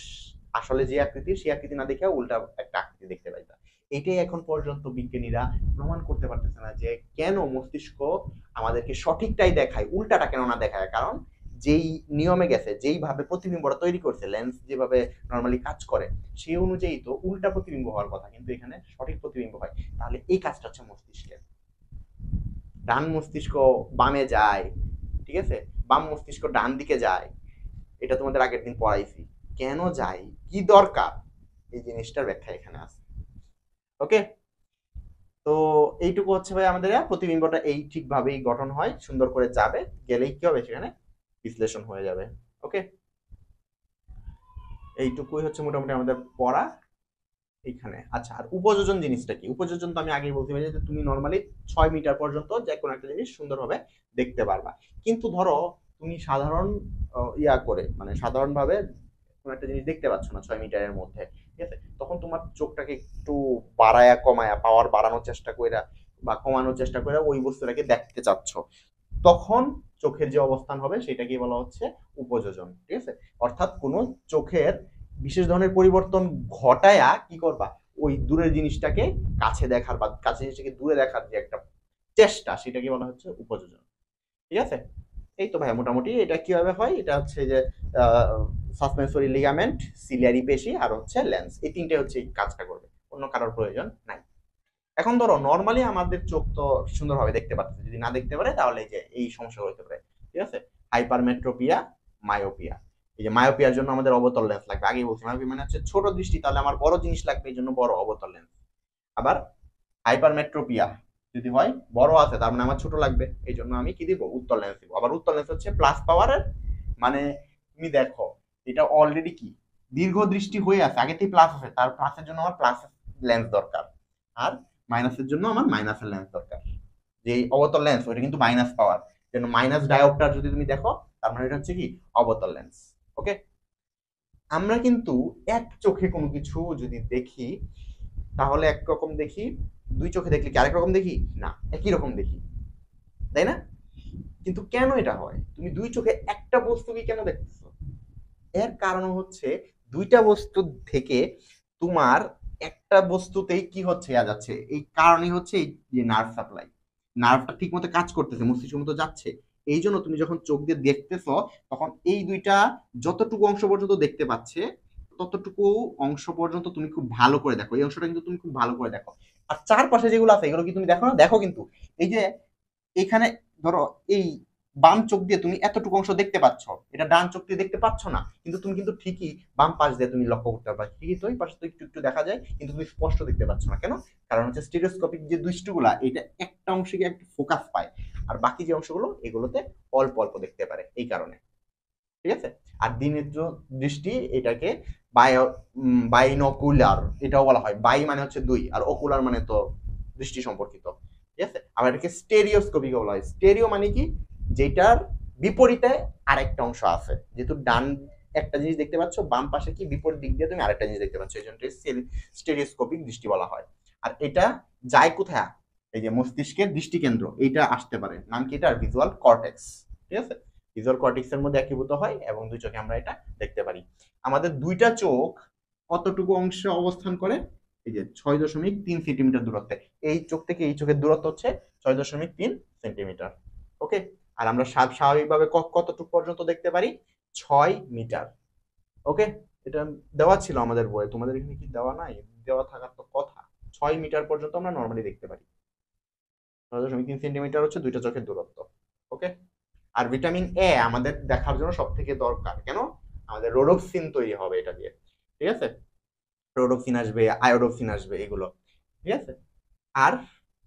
আসলে যে আকৃতি সেই আকৃতি না দেখে উল্টা একটা আকৃতি দেখতে পাইতা। এটাই এখন পর্যন্ত বিজ্ঞানীরা প্রমাণ করতে পারতেছে না যে কেন মস্তিষ্ক আমাদেরকে সঠিকটাই দেখায়, উল্টাটা কেন না দেখায়, কারণ যেই নিয়মে গেছে, যেইভাবে প্রতিবিম্বটা তৈরি করছে, লেন্স যেভাবে নর্মালি কাজ করে সেই অনুযায়ী তো উল্টা প্রতিবিম্ব হওয়ার কথা, কিন্তু এখানে সঠিক প্রতিবিম্ব হয়। তাহলে এই কাজটা হচ্ছে মস্তিষ্কের, ডান মস্তিষ্ক বামে যায়, ঠিক আছে, বাম মস্তিষ্ক ডান দিকে যায়, এটা তোমাদের আগের দিন পড়াইছি, কেন যাই, কি দরকার, এই জিনিসটার ব্যাখ্যা এখানে আছে। ওকে, তো এইটুকু হচ্ছে ভাই আমাদের প্রতিবিম্বটা এই ঠিকভাবেই গঠন হয়, সুন্দর করে যাবে, গেলেই কি হবে সেখানে বিশ্লেষণ হয়ে যাবে। ওকে, এইটুকুই হচ্ছে মোটামুটি আমাদের পড়া এইখানে। আচ্ছা, আর উপযোজন জিনিসটা কি? উপযোজন তো আমি আগেই বলতে পারি যে তুমি নর্মালি 6 মিটার পর্যন্ত যে কোনো একটা জিনিস সুন্দরভাবে দেখতে পারবা। কিন্তু ধরো তুমি সাধারণ ইয়া করে মানে সাধারণভাবে কোনো একটা জিনিস দেখতে পাচ্ছ না 6 মিটারের মধ্যে, ঠিক আছে? তখন তোমার চোখটাকে একটু বাড়ায়া কমায়া পাওয়ার বাড়ানোর চেষ্টা কইরা বা কমানোর চেষ্টা করে ওই বস্তুটাকে দেখতে চাচ্ছ, তখন চোখের যে অবস্থান হবে সেটাকে বলা হচ্ছে উপযোজন, ঠিক আছে? অর্থাৎ কোনো চোখের বিশেষ ধরনের পরিবর্তন ঘটায়া কি করবা, ওই দূরের জিনিসটাকে কাছে দেখার বা কাছে জিনিসটাকে দূরে দেখার যে একটা চেষ্টা, সেটাকে বলা হচ্ছে উপযোজন। ঠিক আছে, এই তো ভাইয়া মোটামুটি এটা কিভাবে হয়, এটা হচ্ছে যে সাসপেন্সরি লিগামেন্ট, সিলিয়ারি পেশি আর হচ্ছে লেন্স, এই তিনটে হচ্ছে এই কাজটা করবে, অন্য কারোর প্রয়োজন নাই। এখন ধরো নর্মালি আমাদের চোখ তো সুন্দরভাবে দেখতে পাচ্ছে, যদি না দেখতে পারে তাহলে এই যে এই সমস্যা হতে পারে, ঠিক আছে? Hypermetropia, myopia. এই যে মায়োপিয়ার জন্য আমাদের অবতল লেন্স লাগবে, আগেই বলছি মায়োপিয়া মানে হচ্ছে ছোট দৃষ্টি, তাহলে আমার বড় জিনিস লাগবে, এই জন্য বড় অবতল লেন্স। আবার হাইপারমেট্রোপিয়া যদি হয়, বড় আছে তার মানে আমার ছোট লাগবে, এই জন্য আমি কি দিব, উত্তল লেন্স দিব। আবার উত্তল লেন্স হচ্ছে প্লাস পাওয়ারের, মানে তুমি দেখো এটা অলরেডি কি দীর্ঘ দৃষ্টি হয়ে আছে, আগে থেকে প্লাস আছে, তার প্লাসের জন্য আমার প্লাস লেন্স দরকার, আর মাইনাসের জন্য আমার মাইনাসের লেন্স দরকার। যে অবতল লেন্স ওইটা কিন্তু মাইনাস পাওয়ার, যেন মাইনাস ডায়োপটার যদি তুমি দেখো তার মানে এটা হচ্ছে কি অবতল লেন্স। ওকে, আমরা কিন্তু এক চোখে কোনো কিছু যদি দেখি তাহলে একরকম দেখি, দুই চোখে দেখলে কি আরেক রকম দেখি? না, একই রকম দেখি, তাই না? কিন্তু কেন এটা হয়, তুমি দুই চোখে একটা বস্তুকে কেন দেখতেছো? এর কারণ হচ্ছে দুইটা বস্তু থেকে তোমার একটা বস্তুতেই কি হচ্ছে যাচ্ছে, এই কারণই হচ্ছে এই যে নার্ভ সাপ্লাই, নার্ভটা ঠিক মতো কাজ করতেছে, মস্তিষ্ক মতো যাচ্ছে। এই জন্য তুমি যখন চোখ দিয়ে দেখতেছ তখন এই দুইটা যতটুকু অংশ পর্যন্ত দেখতে পাচ্ছে ততটুকু অংশ পর্যন্ত তুমি খুব ভালো করে দেখো, এই অংশটা কিন্তু তুমি খুব ভালো করে দেখো। আর চারপাশে যেগুলো আছে এগুলো কি তুমি দেখো না? দেখো কিন্তু এই যে এখানে ধরো এই বাম চোখ দিয়ে তুমি এতটুকু অংশ দেখতে পাচ্ছ, এটা ডান চোখ দিয়ে দেখতে পাচ্ছ না, কিন্তু তুমি কিন্তু ঠিকই বাম পাশ দিয়ে তুমি লক্ষ্য করতে পারবা, ঠিকই তো ওই পাশে তো একটু একটু দেখা যায় কিন্তু তুমি স্পষ্ট দেখতে পাচ্ছ না। কেন? কারণ হচ্ছে স্টেরিওস্কোপিক যে দৃষ্টিগুলা এটা একটা অংশে গিয়ে একটু ফোকাস পায়, আর বাকি যে অংশগুলো এগুলোতে অল্প অল্প দেখতে পারে, এই কারণে। ঠিক আছে, আর দ্বিনেত্র দৃষ্টি এটাকে বাইনকুলার এটাও বলা হয়, বাই মানে হচ্ছে দুই, আর ওকুলার মানে তো দৃষ্টি সম্পর্কিত। ঠিক আছে, আবার এটাকে স্টেরিওস্কোপিক বলা হয়। স্টেরিও মানে কি, যেটার বিপরীতে আরেকটা অংশ আছে, যেহেতু ডান একটা জিনিস দেখতে পাচ্ছ, বাম পাশে কি বিপরীত দিক দিয়ে তুমি আরেকটা জিনিস দেখতে পাচ্ছ, এই জন্য স্টেরিওস্কোপিক দৃষ্টি বলা হয়। আর এটা যায় কোথায়, এই যে মস্তিষ্কের দৃষ্টি কেন্দ্র এইটা আসতে পারে, নাম কি এটা, ভিজুয়াল কর্টেক্স। ঠিক আছে, ভিজুয়াল কর্টেক্সের মধ্যে একীভূত হয় এবং দুই চোখে আমরা এটা দেখতে পারি। আমাদের দুইটা চোখ কতটুকু অংশে অবস্থান করে, এই যে 6.3 সেন্টিমিটার দূরত্বে, এই চোখ থেকে এই চোখের দূরত্ব হচ্ছে 6.3 সেন্টিমিটার। ওকে, আর আমরা স্বাভাবিকভাবে কতটুকু পর্যন্ত দেখতে পারি, 6 মিটার। ওকে, এটা দেওয়া ছিল আমাদের বইয়ে, তোমাদের এখানে কি দেওয়া নাই? দেওয়া থাকার তো কথা। 6 মিটার পর্যন্ত আমরা নর্মালি দেখতে পারি, 6.3 সেন্টিমিটার হচ্ছে দুইটা চোখের দূরত্ব। ওকে, আর ভিটামিন এ আমাদের দেখার জন্য সব থেকে দরকার, কেন? আমাদের রোডোপ্সিন তৈরি হবে এটা দিয়ে, ঠিক আছে? রোডোপ্সিন আসবে, আয়োডোপ্সিন আসবে, এগুলো। ঠিক আছে, আর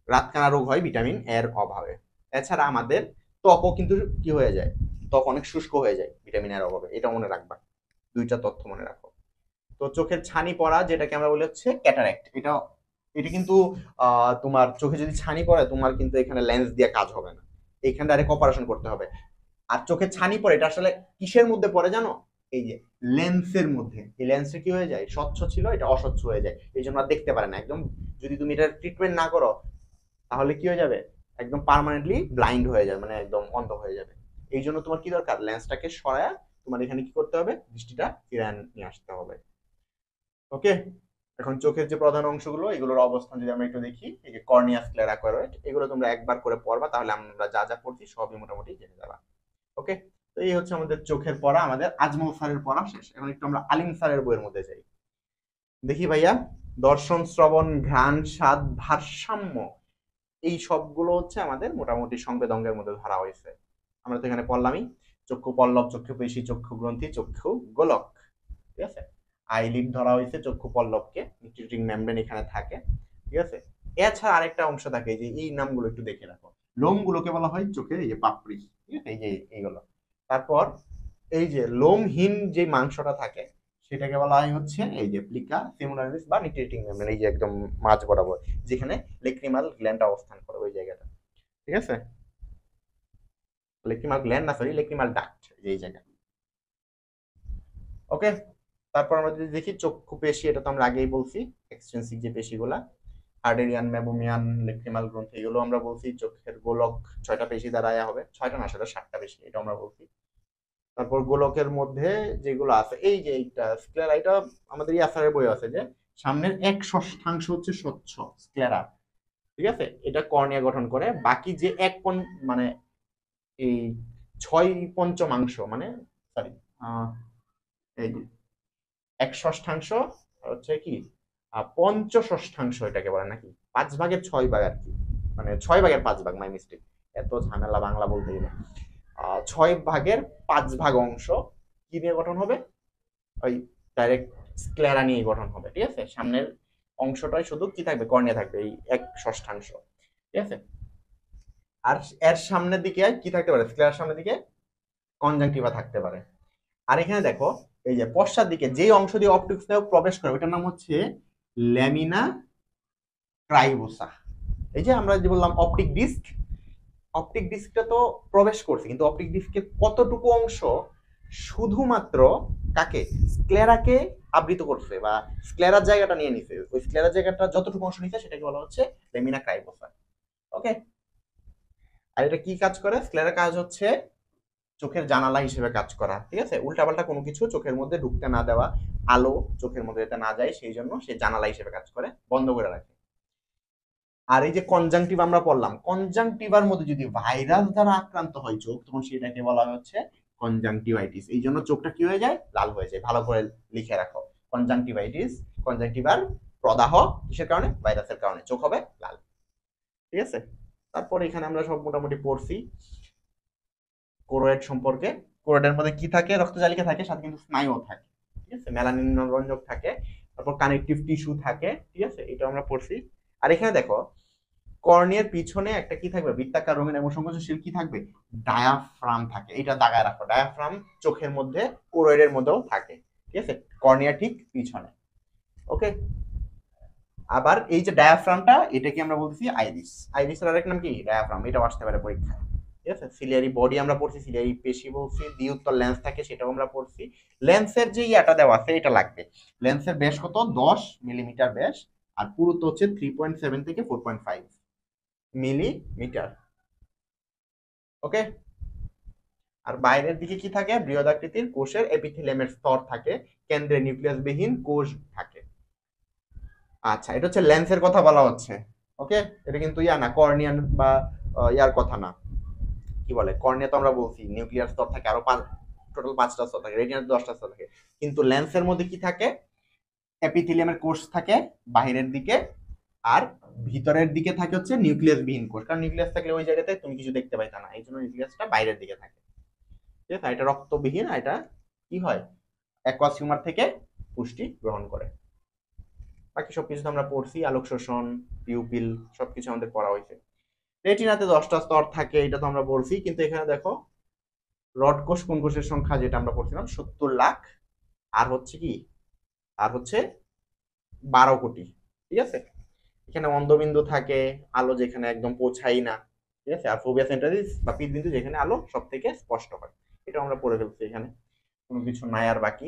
রাতকানা রোগ হয় ভিটামিন এর অভাবে। এছাড়া আমাদের ত্বকও কিন্তু কি হয়ে যায়, ত্বক অনেক শুষ্ক হয়ে যায় ভিটামিন এর অভাবে, এটা মনে রাখবা, দুইটা তথ্য মনে রাখো। তো চোখের ছানি পড়া যেটাকে আমরা বলি হচ্ছে ক্যাটারাক্ট, এটা এটা কিন্তু তোমার চোখে যদি ছানি পড়ে তোমার কিন্তু এখানে লেন্স দিয়ে কাজ হবে না, এখানে ডাইরেক্ট অপারেশন করতে হবে। আর চোখে ছানি পড়ে এটা আসলে কিসের মধ্যে পড়ে জানো? এই যে লেন্সের মধ্যে, এই লেন্সে কি হয়ে যায়, স্বচ্ছ ছিল এটা অস্বচ্ছ হয়ে যায়, এই জন্য আর দেখতে পারে না একদম। যদি তুমি এটা ট্রিটমেন্ট না করো তাহলে কি হয়ে যাবে, একদম পার্মানেন্টলি ব্লাইন্ড হয়ে যাবে, মানে একদম অন্ধ হয়ে যাবে। এই জন্য তোমার কি দরকার, লেন্সটাকে সরায়া তোমার এখানে কি করতে হবে, দৃষ্টিটা ফিরে নিয়ে আসতে হবে। ওকে, এখন চোখের যে প্রধান অংশগুলো এগুলোর অবস্থান যদি আমরা একটু দেখি, এই যে কর্নিয়া, স্ক্লেরা, কর্নিয়েট, এগুলো তোমরা একবার করে পড়বা, তাহলে আমরা যা যা পড়ছি সবই মোটামুটি জেনে যাবা। ওকে, তো এই হচ্ছে আমাদের চোখের পড়া, আমাদের আজমল স্যারের পড়া শেষ। এখন একটু আমরা আলিম স্যারের বইয়ের মধ্যে যাই। দেখি ভাইয়া, দর্শন, শ্রবণ, ঘ্রাণ, স্বাদ, ভারসাম্য, এই সবগুলো হচ্ছে আমাদের মোটামুটি সংবেদঙ্গের মধ্যে ধরা হয়েছে। আমরা তো এখানে পড়লামই, চক্ষু পল্লব, চক্ষু পেশি, চক্ষু গ্রন্থি, চক্ষু গোলক। ঠিক আছে। আইলিড ধরা হয়েছে চক্ষু পল্লবকে, নিউক্লিয়েটিং মেমব্রেন এখানে থাকে, ঠিক আছে। এছাড়া আরেকটা অংশ থাকে, যে এই নামগুলো একটু দেখে রাখো, লোমগুলোকে বলা হয় চোখের এই যে পাপড়ি, ঠিক আছে, এই যে এইগুলো। তারপর এই যে লোমহীন যে মাংসটা থাকে সেটাকে বলা হয় হচ্ছে এই যে প্লিকা সিমুলারিস বা নিউক্লিয়েটিং মেমব্রেন, এই যে একদম মাঝ বরাবর যেখানে লেক্রিমাল গ্ল্যান্ড অবস্থান করে ওই জায়গাটা, ঠিক আছে। লেক্রিমাল গ্ল্যান্ড না, সরি, লেক্রিমাল ডাক্ট, এই জায়গা। ওকে। তারপর আমরা যদি দেখি চক্ষু পেশি, এটা তো আমরা আগেই বলছি, এক্সট্রিনসিক যে পেশিগুলা, আর্টেরিয়ান, মেবোমিয়ান, লেক্রিমাল গ্রন্থি, এগুলো আমরা বলছি। চোখের গোলক 6টা পেশি দ্বারা হবে, 6টা না, সেটা 7টা পেশি, এটা আমরা বলছি। তারপর গোলকের মধ্যে যেগুলো আছে, এই যে এইটা স্ক্লেরা, এটা আমাদের ইয়াসারের বই আছে যে সামনের 1/6 হচ্ছে স্বচ্ছ স্ক্লেরা, ঠিক আছে, এটা কর্নিয়া গঠন করে। বাকি যে মানে এই 6/5 মানে সরি, এই 1/6 হচ্ছে কি 5/6, এটাকে বলে নাকি 5/6 আর কি, মানে 6/5, মাই মিস্টেক, এত ঝামেলা বাংলা বলতে গেলে। 6/5 অংশ কি নিয়ে গঠন হবে, ওই ডাইরেক্ট স্ক্লেরা নিয়ে গঠন হবে, ঠিক আছে। সামনের অংশটাই শুধু কি থাকবে, কর্নিয়া থাকবে, এই 1/6, ঠিক আছে। আর এর সামনের দিকে কি থাকতে পারে, স্ক্লেরার সামনের দিকে কনজাংটিভা থাকতে পারে। আর এখানে দেখো এই যে পশ্চাৎ দিকে যে অংশ দিয়ে অপটিক নার্ভ প্রবেশ করে ওটার নাম হচ্ছে ল্যামিনা ট্রাইবোসা। এই যে আমরা যে বললাম অপটিক ডিস্ক, অপটিক ডিস্কটা তো প্রবেশ করছে, কিন্তু অপটিক ডিস্কের কতটুকু অংশ শুধুমাত্র কাকে, স্ক্লেরাকে আবৃত করছে বা স্ক্লেরার জায়গাটা নিয়ে নিছে, ওই স্ক্লেরার জায়গাটা যতটুকু অংশ নিছে সেটাকে বলা হচ্ছে ল্যামিনা ট্রাইবোসা। ওকে। আর এটা কি কাজ করে, স্ক্লেরার কাজ হচ্ছে চোখের জানালা হিসেবে কাজ করা, ঠিক আছে। উল্টাপাল্টা কোনো কিছু চোখের মধ্যে ঢুকতে না দেওয়া, আলো চোখের মধ্যে যাতে না যায় সেই জন্য সে জানালা হিসেবে কাজ করে, বন্ধ করে রাখে। আর এই যে কনজাংটিভ আমরা পড়লাম, কনজাংটিভার মধ্যে যদি ভাইরাস দ্বারা আক্রান্ত হয় চোখ, তখন সেটাকে বলা হচ্ছে কনজাংটিভাইটিস। এই জন্য চোখটা কি হয়ে যায়, লাল হয়ে যায়। ভালো করে লিখে রাখো, কনজাংটিভাইটিস, কনজাংটিভার প্রদাহ কিসের কারণে, ভাইরাসের কারণে চোখ হবে লাল, ঠিক আছে। তারপর এখানে আমরা সব মোটামুটি পড়ছি কোরোয়েড সম্পর্কে। কোরোয়েডের মধ্যে কি থাকে, রক্তজালিকা থাকে, সাথে কিন্তু স্নায়ুও থাকে, ঠিক আছে, মেলানিন রঞ্জক থাকে, তারপর কানেকটিভ টিস্যু থাকে, ঠিক আছে, এটা আমরা পড়ছি। আর এখানে দেখো কর্নিয়ার পিছনে একটা কি থাকবে, বৃত্তাকার রঙিন এবং সংকোচনশীল কি থাকবে, ডায়াফ্রাম থাকে। এটা দাগায় রাখো, ডায়াফ্রাম চোখের মধ্যে, কোরোয়েডের মধ্যেও থাকে, ঠিক আছে, কর্নিয়া ঠিক পিছনে। ওকে। আবার এই যে ডায়াফ্রামটা, এটাকে আমরা বলছি আইরিস, আইরিসের আরেক নাম কি ডায়াফ্রাম, এটাও আসতে পারে পরীক্ষায়, ঠিক আছে। সিলিয়ারি বডি আমরা পড়ছি, সিলিয়ারি পেশি বলছি, দ্বিউত্তর লেন্স থাকে সেটাও আমরা পড়ছি। লেন্সের যে ইয়াটা দেওয়া আছে এটা লাগবে, লেন্সের ব্যাস কত, 10 মিলিমিটার ব্যাস, আর পুরুত্ব হচ্ছে 3.7 থেকে 4.5 মিলিমিটার। ওকে। আর বাইরের দিকে কি থাকে, বৃহদাকৃতির কোষের এপিথেলিয়ামের স্তর থাকে, কেন্দ্রে নিউক্লিয়াসবিহীন কোষ থাকে। আচ্ছা, এটা হচ্ছে লেন্সের কথা বলা হচ্ছে। ওকে। এটা কিন্তু ইয়া না, কর্নিয়ান বা ইয়ার কথা না, কি বলে, কর্নিয়া তো আমরা বলছি নিউক্লিয়ার স্তর থাকে, আরো টোটাল 5টা স্তর থাকে, রেটিনাতে 10টা স্তর থাকে, কিন্তু লেন্সের মধ্যে কি থাকে, এপিথেলিয়ামের কোষ থাকে বাহিরের দিকে, আর ভিতরের দিকে থাকে হচ্ছে নিউক্লিয়াস বিহীন কোষ, কারণ নিউক্লিয়াস থাকলে ওই জায়গাতে তুমি কিছু দেখতে পাইতা না, এই জন্য নিউক্লিয়াসটা বাইরের দিকে থাকে, ঠিক আছে। এটা রক্তবিহীন, এটা কি হয়, অ্যাকুয়াস হিউমার থেকে পুষ্টি গ্রহণ করে। বাকি সবকিছু তো আমরা পড়ছি, আলোক শোষণ, পিউপিল, সবকিছু আমাদের পড়া হয়েছে। রেটিনাতে 10টা স্তর থাকে, এটা তো আমরা বলছি, কিন্তু এখানে দেখো রড কোষ কোন কোষের সংখ্যা, যেটা আমরা পড়ছিলাম 70 লাখ, আর হচ্ছে কি, আর হচ্ছে 12 কোটি, ঠিক আছে। এখানে অন্ধবিন্দু থাকে, আলো যেখানে একদম পৌঁছাই না, ঠিক আছে, আর ফোবিয়া সেন্টারিস বা পিট বিন্দু যেখানে আলো সব থেকে স্পষ্ট হয়, এটা আমরা পড়ে ফেলছি। এখানে কোনো কিছু নাই আর বাকি,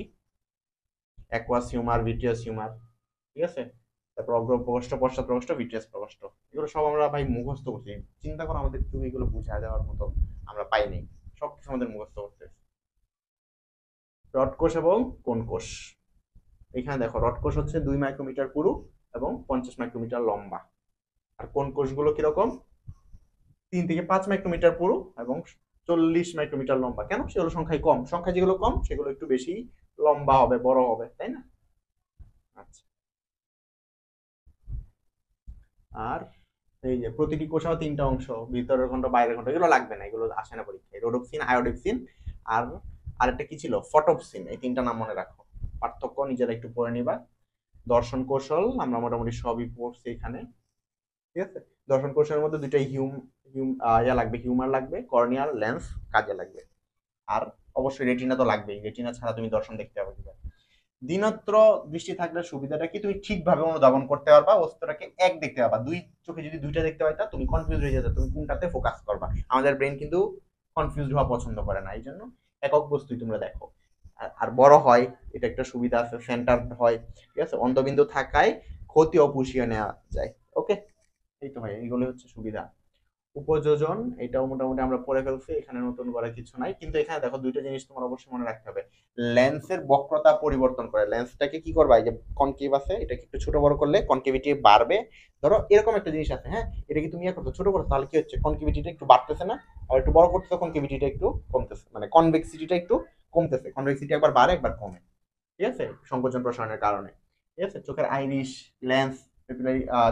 অ্যাকুয়াস হিউমার, ভিট্রিয়াস হিউমার, ঠিক আছে। তারপর অগ্র প্রকোষ্ঠ, পশ্চাৎ প্রকোষ্ঠ, ভিট্রিয়াস প্রকোষ্ঠ, এগুলো সব আমরা ভাই মুখস্থ করছি। চিন্তা করো আমাদের তুমি এগুলো বুঝা দেওয়ার মতো আমরা পাইনি, সবকিছু আমাদের মুখস্থ করতে। রড কোষ এবং কোন কোষ, এখানে দেখো রড কোষ হচ্ছে 2 মাইক্রোমিটার পুরু এবং 50 মাইক্রোমিটার লম্বা, আর কোন কোষগুলো কিরকম, 3 থেকে 5 মাইক্রোমিটার পুরু এবং 40 মাইক্রোমিটার লম্বা। কেন, সেগুলো সংখ্যায় কম, সংখ্যা যেগুলো কম সেগুলো একটু বেশি লম্বা হবে, বড় হবে, তাই না। আচ্ছা। আর এই যে প্রতিটি কোষাও 3টা অংশ, ভিতরের খন্ড, বাইরের খন্ড, এগুলো লাগবে না, এগুলো আসে না পরীক্ষায়, রোডোপসিন, আয়োডোপসিন, আর আরেকটা কি ছিল, ফটোপসিন, এই 3টা নাম মনে রাখো। পার্থক্য নিজেরা একটু পড়ে নিবা। দর্শন কৌশল আমরা মোটামুটি সবই পড়ছি এখানে, ঠিক আছে। দর্শন কৌশলের মধ্যে দুইটাই লাগবে, হিউমার লাগবে, কর্নিয়াল লেন্স কাজে লাগবে। আর অবশ্যই রেটিনা তো লাগবেই, রেটিনা ছাড়া তুমি দর্শন দেখতে পাবে কিভাবে। দিনত্র দৃষ্টি থাকলে সুবিধাটা কি, তুমি ঠিকভাবে অনুধাবন করতে পারবা, বস্তুটাকে এক দেখতে পারবা। দুই চোখে যদি দুইটা দেখতে পাইতা তুমি কনফিউজ হয়ে যেত, তুমি কোনটাতে ফোকাস করবা। আমাদের ব্রেন কিন্তু কনফিউজ হওয়া পছন্দ করে না, এই জন্য একক বস্তুই তোমরা দেখো। আর বড় হয়, এটা একটা সুবিধা আছে, সেন্টার হয়, ঠিক আছে। অন্তবিন্দু থাকায় ক্ষতিও পুষিয়ে নেওয়া যায়। ওকে, এই তো ভাই, এইগুলো হচ্ছে সুবিধা। উপযোজন এটাও মোটামুটি আমরা পড়ে ফেলছি, এখানে নতুন করে কিছু নাই। কিন্তু এখানে দেখো দুইটা জিনিস তোমার অবশ্যই মনে রাখতে হবে। লেন্সের বক্রতা পরিবর্তন করে, লেন্সটাকে কি করবা, এই যে কনকেভ আছে এটাকে একটু ছোট বড় করলে কনকেভিটি বাড়বে। ধরো এরকম একটা জিনিস আছে, হ্যাঁ, এটা কি তুমি ইয়ে করছো ছোট করছো, তাহলে কি হচ্ছে, কনকেভিটিটা একটু বাড়তেছে না, আর একটু বড় করতেছো কনকেভিটিটা একটু কমতেছে, মানে কনভেক্সিটিটা একটু কমতেছে। কনভেক্সিটি একবার বাড়ে একবার কমে, ঠিক আছে, সংকোচন প্রসারণের কারণে। ঠিক আছে, চোখের আইরিশ, লেন্স,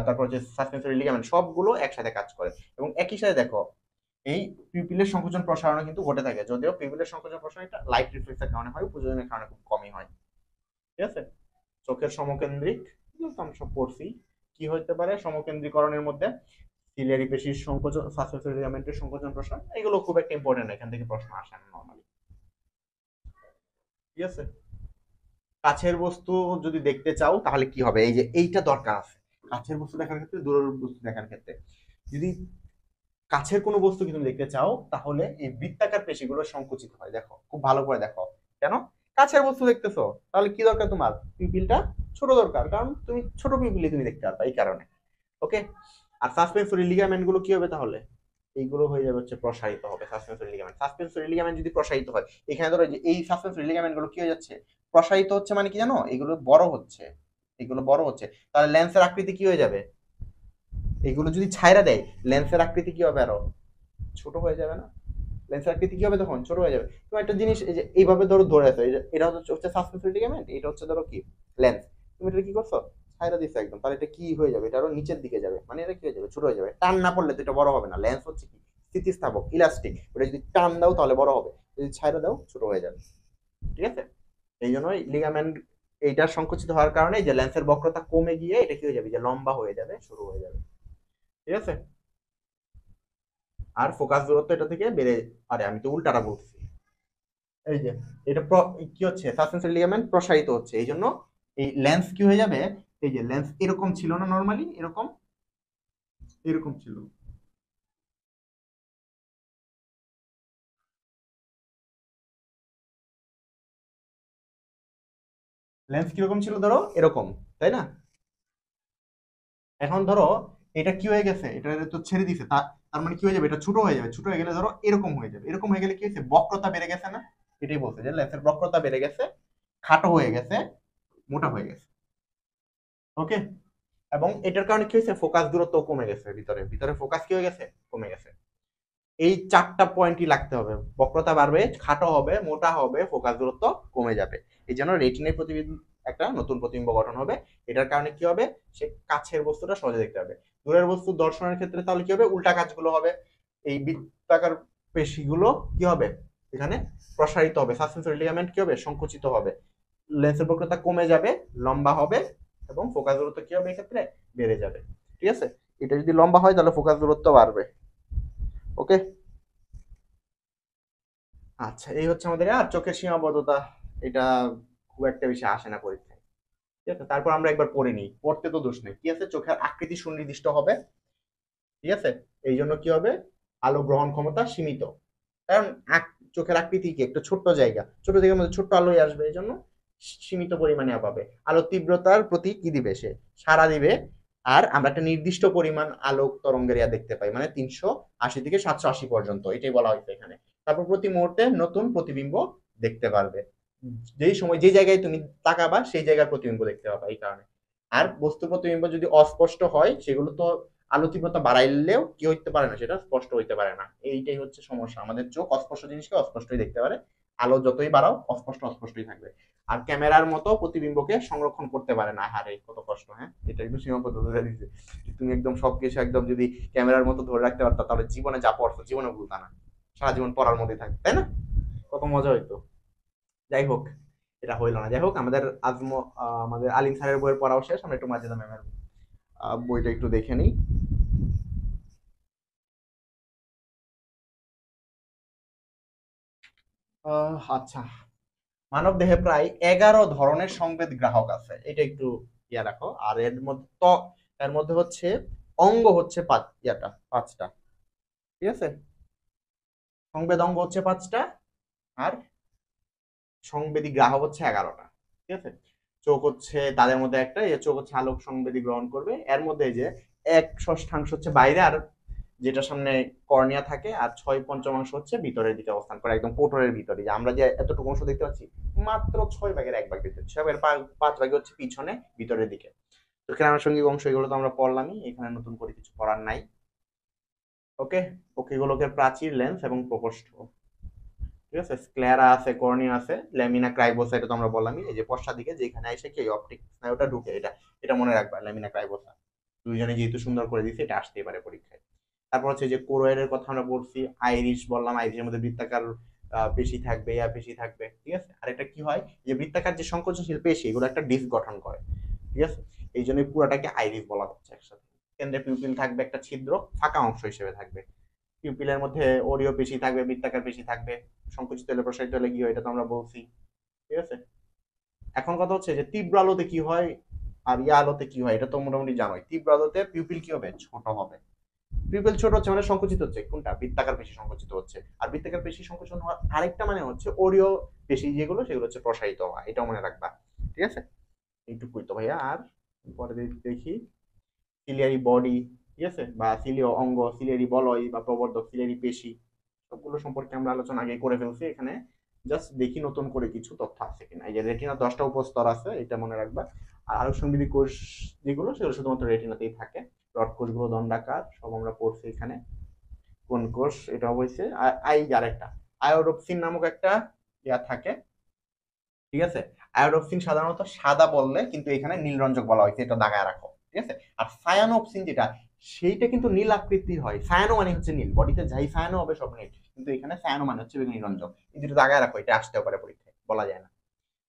তারপর হচ্ছে সাসপেন্সরি লিগামেন্ট সবগুলো একসাথে কাজ করে। এবং একই সাথে দেখো এই পিউপিলের সংকোচন প্রসারণ কিন্তু ঘটে থাকে, যদিও পিউপিলের সংকোচন প্রসারণ এটা লাইট রিফ্লেক্সের কারণে হয়, উপযোজনের কারণে খুব কমই হয়। ঠিক আছে, চোখের সমকেন্দ্রিক আমরা সব পড়ছি। কি হতে পারে সমকেন্দ্রীকরণের মধ্যে, সিলিয়ারি পেশির সংকোচন, সাসপেন্সরি লিগামেন্টের সংকোচন প্রসারণ, এগুলো খুব একটা ইম্পর্টেন্ট, এখান থেকে প্রশ্ন আসে না নরমালি। ঠিক আছে, কাছের বস্তু যদি দেখতে চাও তাহলে কি হবে, এই যে এইটা দরকার আছে কাছের বস্তু দেখার ক্ষেত্রে, দূরের বস্তু দেখার ক্ষেত্রে। যদি কাছের কোনো বস্তু কি তুমি দেখতে চাও তাহলে এই বৃত্তাকার পেশিগুলো সংকুচিত হয়। দেখো খুব ভালো করে দেখো, কেন, কাছের বস্তু দেখতেছো তাহলে কি দরকার, তোমার পিপিলটা ছোট দরকার, কারণ তুমি ছোট পিপিলে তুমি দেখতে পারবা, এই কারণে। ওকে, আর সাসপেন্সরি লিগামেন্ট গুলো কি হবে তাহলে, এইগুলো হয়ে যাবে হচ্ছে প্রসারিত হবে। সাসপেন্সরি লিগামেন্ট, সাসপেন্সরি লিগামেন্ট যদি প্রসারিত হয়, এখানে ধরো যে এই সাসপেন্সরি লিগামেন্ট গুলো কি হয়ে যাচ্ছে, প্রসারিত হচ্ছে, মানে কি জানো, এগুলো বড় হচ্ছে, এগুলো বড় হচ্ছে, তাহলে লেন্সের আকৃতি কি হয়ে যাবে, এগুলো যদি ছাইরা দেয় লেন্সের আকৃতি কি হবে, আরো ছোট হয়ে যাবে না, লেন্সের আকৃতি কি হবে তখন, ছোট হয়ে যাবে। তো একটা জিনিস এই যে এইভাবে ধরো ধরে আছো, এটা হচ্ছে সাসপেন্সরি লিগামেন্ট, এটা হচ্ছে ধরো কি লেন্স, তুমি এটা কি করছো, ছাইরা দিছো একদম, তাহলে এটা কি হয়ে যাবে, এটা আরো নিচের দিকে যাবে, মানে এটা কি হয়ে যাবে, ছোট হয়ে যাবে। টান না পড়লে তো এটা বড় হবে না, লেন্স হচ্ছে কি স্থিতিস্থাপক, ইলাস্টিক, ওটা যদি টান দাও তাহলে বড় হবে, যদি ছাইরা দাও ছোট হয়ে যাবে। ঠিক আছে, এই জন্যই লিগামেন্ট এইটা সংকুচিত হওয়ার কারণে যে লেন্সের বক্রতা কমে গিয়ে এটা কি হয়ে যাবে, যে লম্বা হয়ে যাবে, শুরু হয়ে যাবে। ঠিক আছে, আর ফোকাস দূরত্ব এটা থেকে বেড়ে, আরে আমি তো উল্টাটা বলছি, এই যে এটা কি হচ্ছে, সাসপেন্সরি লিগামেন্ট প্রসারিত হচ্ছে, এই জন্য এই লেন্স কি হয়ে যাবে, এই যে লেন্স এরকম ছিল না নরমালি, এরকম এরকম ছিল, লেন্স কিরকম ছিল ধরো এরকম, তাই না, এখন ধরো এটা কি হয়ে গেছে, এটা তো ছেড়ে দিছে, তার মানে কি হয়ে যাবে, এটা ছোট হয়ে যাবে, ছোট হয়ে গেলে ধরো এরকম হয়ে যাবে, এরকম হয়ে গেলে কি হয়েছে, বক্রতা বেড়ে গেছে না, এটাই বলছে যে লেন্সের বক্রতা বেড়ে গেছে, খাটো হয়ে গেছে, মোটা হয়ে গেছে। ওকে, এবং এটার কারণে কি হয়েছে, ফোকাস দূরত্ব কমে গেছে, ভিতরে ভিতরে ফোকাস কি হয়ে গেছে, কমে গেছে। এই চারটা পয়েন্টই লাগতে হবে, বক্রতা বাড়বে, খাটো হবে, মোটা হবে, ফোকাস দূরত্ব কমে যাবে। এই জন্য রেটিনায় প্রতিবিম্ব, একটা নতুন প্রতিবিম্ব গঠন হবে। এটার কারণে কি হবে, সে কাছের বস্তুটা সহজে দেখতে পাবে। দূরের বস্তু দর্শনের ক্ষেত্রে তাহলে কি হবে, উল্টা কাজগুলো হবে, এই বৃত্তাকার পেশিগুলো কি হবে, এখানে প্রসারিত হবে, সাসপেন্সরি লিগামেন্ট কি হবে, সংকুচিত হবে, লেন্সের বক্রতা কমে যাবে, লম্বা হবে, এবং ফোকাস দূরত্ব কি হবে, এক্ষেত্রে বেড়ে যাবে। ঠিক আছে, এটা যদি লম্বা হয় তাহলে ফোকাস দূরত্ব বাড়বে। ওকে, আচ্ছা, এই হচ্ছে আমাদের আর চোখের সীমাবদ্ধতা, এটা খুব একটা বেশি আসে না পরীক্ষায়। ঠিক আছে, তারপর আমরা একবার পড়ে নিই, পড়তে তো দোষ নেই। কি আছে, চোখের আকৃতি সুনির্দিষ্ট হবে। ঠিক আছে, এই জন্য কি হবে, আলো গ্রহণ ক্ষমতা সীমিত, কারণ চোখের আকৃতি কি একটা ছোট্ট জায়গা, ছোট জায়গার মধ্যে ছোট্ট আলোই আসবে, এই জন্য সীমিত পরিমাণে পাবে। আলো তীব্রতার প্রতি কি দিবে, সে সাড়া দিবে। আর আমরা একটা নির্দিষ্ট পরিমাণ আলোক তরঙ্গের দেখতে পাই, মানে 380 থেকে 780 পর্যন্ত, এটাই বলা হয়েছে এখানে। তারপর প্রতি মুহূর্তে নতুন প্রতিবিম্ব দেখতে পারবে, যেই সময় যে জায়গায় তুমি তাকাবা সেই জায়গার প্রতিবিম্ব দেখতে পাবা, এই কারণে। আর বস্তু প্রতিবিম্ব যদি অস্পষ্ট হয়, সেগুলো তো আলো তীব্রতা বাড়াইলেও কি হইতে পারে না, সেটা স্পষ্ট হইতে পারে না। এইটাই হচ্ছে সমস্যা, আমাদের চোখ অস্পষ্ট জিনিসকে অস্পষ্টই দেখতে পারে, আলো যতই বাড়াও অস্পষ্ট অস্পষ্টই থাকবে। আর ক্যামেরার মতো প্রতিবিম্বকে সংরক্ষণ করতে পারে না, হারে কত কষ্ট, হ্যাঁ, এটা একটু সীমাবদ্ধতা দিচ্ছে। তুমি একদম সবকিছু একদম যদি ক্যামেরার মতো ধরে রাখতে পারতা, তাহলে জীবনে যা পড়ছো জীবনে ভুলতা না, সারা জীবন পড়ার মধ্যে থাকবে, তাই না, কত মজা হইতো। যাই হোক, এটা হইলো না। যাই হোক, আমাদের আলিম স্যারের বইয়ের পড়াও শেষ, আমরা একটু মাজেদা ম্যামের বইটা একটু দেখে নিই। আচ্ছা, মানব দেহে প্রায় 11 ধরনের সংবেদ গ্রাহক আছে, এটা একটু ইয়া রাখো। আর এর মধ্যে হচ্ছে অঙ্গ হচ্ছে পাঁচটা, ঠিক আছে। সংবেদ অঙ্গ হচ্ছে পাঁচটা, আর সংবেদী গ্রাহক হচ্ছে 11টা, ঠিক আছে। চোখ হচ্ছে তাদের মধ্যে একটা, এই চোখ হচ্ছে আলোক সংবেদী গ্রহণ করবে। এর মধ্যে এই যে 1/6 হচ্ছে বাইরে, আর যেটা সামনে কর্নিয়া থাকে, আর 6/5 হচ্ছে ভিতরের দিকে অবস্থান করে, একদম কোটরের ভিতরে। যে আমরা যে এতটুকু অংশ দেখতে পাচ্ছি, মাত্র 6 ভাগের 1 ভাগ ভিতরে, 5 ভাগে হচ্ছে পিছনে ভিতরের দিকে। তো এখানে আনুষঙ্গিক অংশ এগুলো তো আমরা পড়লামই, এখানে নতুন করে কিছু করার নাই। ওকে, পক্ষীগোলকের প্রাচীর, লেন্স এবং প্রকোষ্ঠ, ঠিক আছে। স্ক্লেরা আছে, কর্নিয়া আছে, ল্যামিনা ক্রাইবোসা, এটা তো আমরা বললামই। এই যে পশ্চাৎ দিকে যেখানে এসে কি অপটিক স্নায়ুটা ঢুকে, এটা এটা মনে রাখবা, ল্যামিনা ক্রাইবোসা। দুইজনে যেহেতু সুন্দর করে দিছে, এটা আসতেই পারে পরীক্ষায়। তারপর হচ্ছে যে কোরোয়েডের কথা আমরা বলছি, আইরিশ বললাম, আইরিশের মধ্যে বৃত্তাকার পেশি থাকবে, পেশি থাকবে, ঠিক আছে। আর এটা কি হয়, যে বৃত্তাকার যে সংকোচনশীল পেশি, এগুলো একটা ডিস্ক গঠন করে, ঠিক আছে। এই জন্য পুরাটাকে আইরিশ বলা হচ্ছে একসাথে। কেন্দ্রে পিউপিল থাকবে, একটা ছিদ্র ফাঁকা অংশ হিসেবে থাকবে। পিউপিলের মধ্যে ওরিও পেশি থাকবে, বৃত্তাকার পেশি থাকবে, সংকুচিত হলে প্রসারিত হলে কি হয়, এটা তো আমরা বলছি, ঠিক আছে। এখন কথা হচ্ছে যে তীব্র আলোতে কি হয় আর ইয়া আলোতে কি হয়, এটা তো মোটামুটি জানোই। তীব্র আলোতে পিউপিল কি হবে, ছোট হবে। পিউপিল ছোট হচ্ছে মানে সংকুচিত হচ্ছে, কোনটা, বৃত্তাকার পেশি সংকুচিত হচ্ছে। আর বৃত্তাকার পেশি সংকুচন হওয়ার আরেকটা মানে হচ্ছে ওরিও পেশি যেগুলো, সেগুলো হচ্ছে প্রসারিত হওয়া, এটাও মনে রাখবা, ঠিক আছে। এইটুকুই তো ভাইয়া। আর পরে দেখি সিলিয়ারি বডি, ঠিক আছে, বা সিলিয় অঙ্গ, সিলিয়ারি বলয় বা প্রবর্ধক, সিলিয়ারি পেশি, সবগুলো সম্পর্কে আমরা আলোচনা আগে করে ফেলছি। এখানে জাস্ট দেখি নতুন করে কিছু তথ্য আছে কিনা। এই যে রেটিনা 10টা উপস্তর আছে, এটা মনে রাখবা। আর আলোক সংবেদী কোষ যেগুলো, সেগুলো শুধুমাত্র রেটিনাতেই থাকে। রড কোষগুলো দণ্ডাকার, সব আমরা পড়ছি এখানে। কোন কোষ, এটা হয়েছে আরেকটা আয়োডোপসিন নামক একটা ইয়া থাকে, ঠিক আছে। আয়োডোপসিন সাধারণত সাদা বললে, কিন্তু এখানে নীল রঞ্জক বলা হয়েছে, এটা দাগায় রাখো, ঠিক আছে। আর সায়ানোপসিন যেটা, সেইটা কিন্তু নীল আকৃতির হয়। সায়ানো মানে হচ্ছে নীল, বডিতে যাই সায়ানো হবে সব নীল, কিন্তু এখানে সায়ানো মানে হচ্ছে বেগুনি রঞ্জক। এই দুটো দাগায় রাখো, এটা আসতেও পারে পরীক্ষায়, বলা যায় না,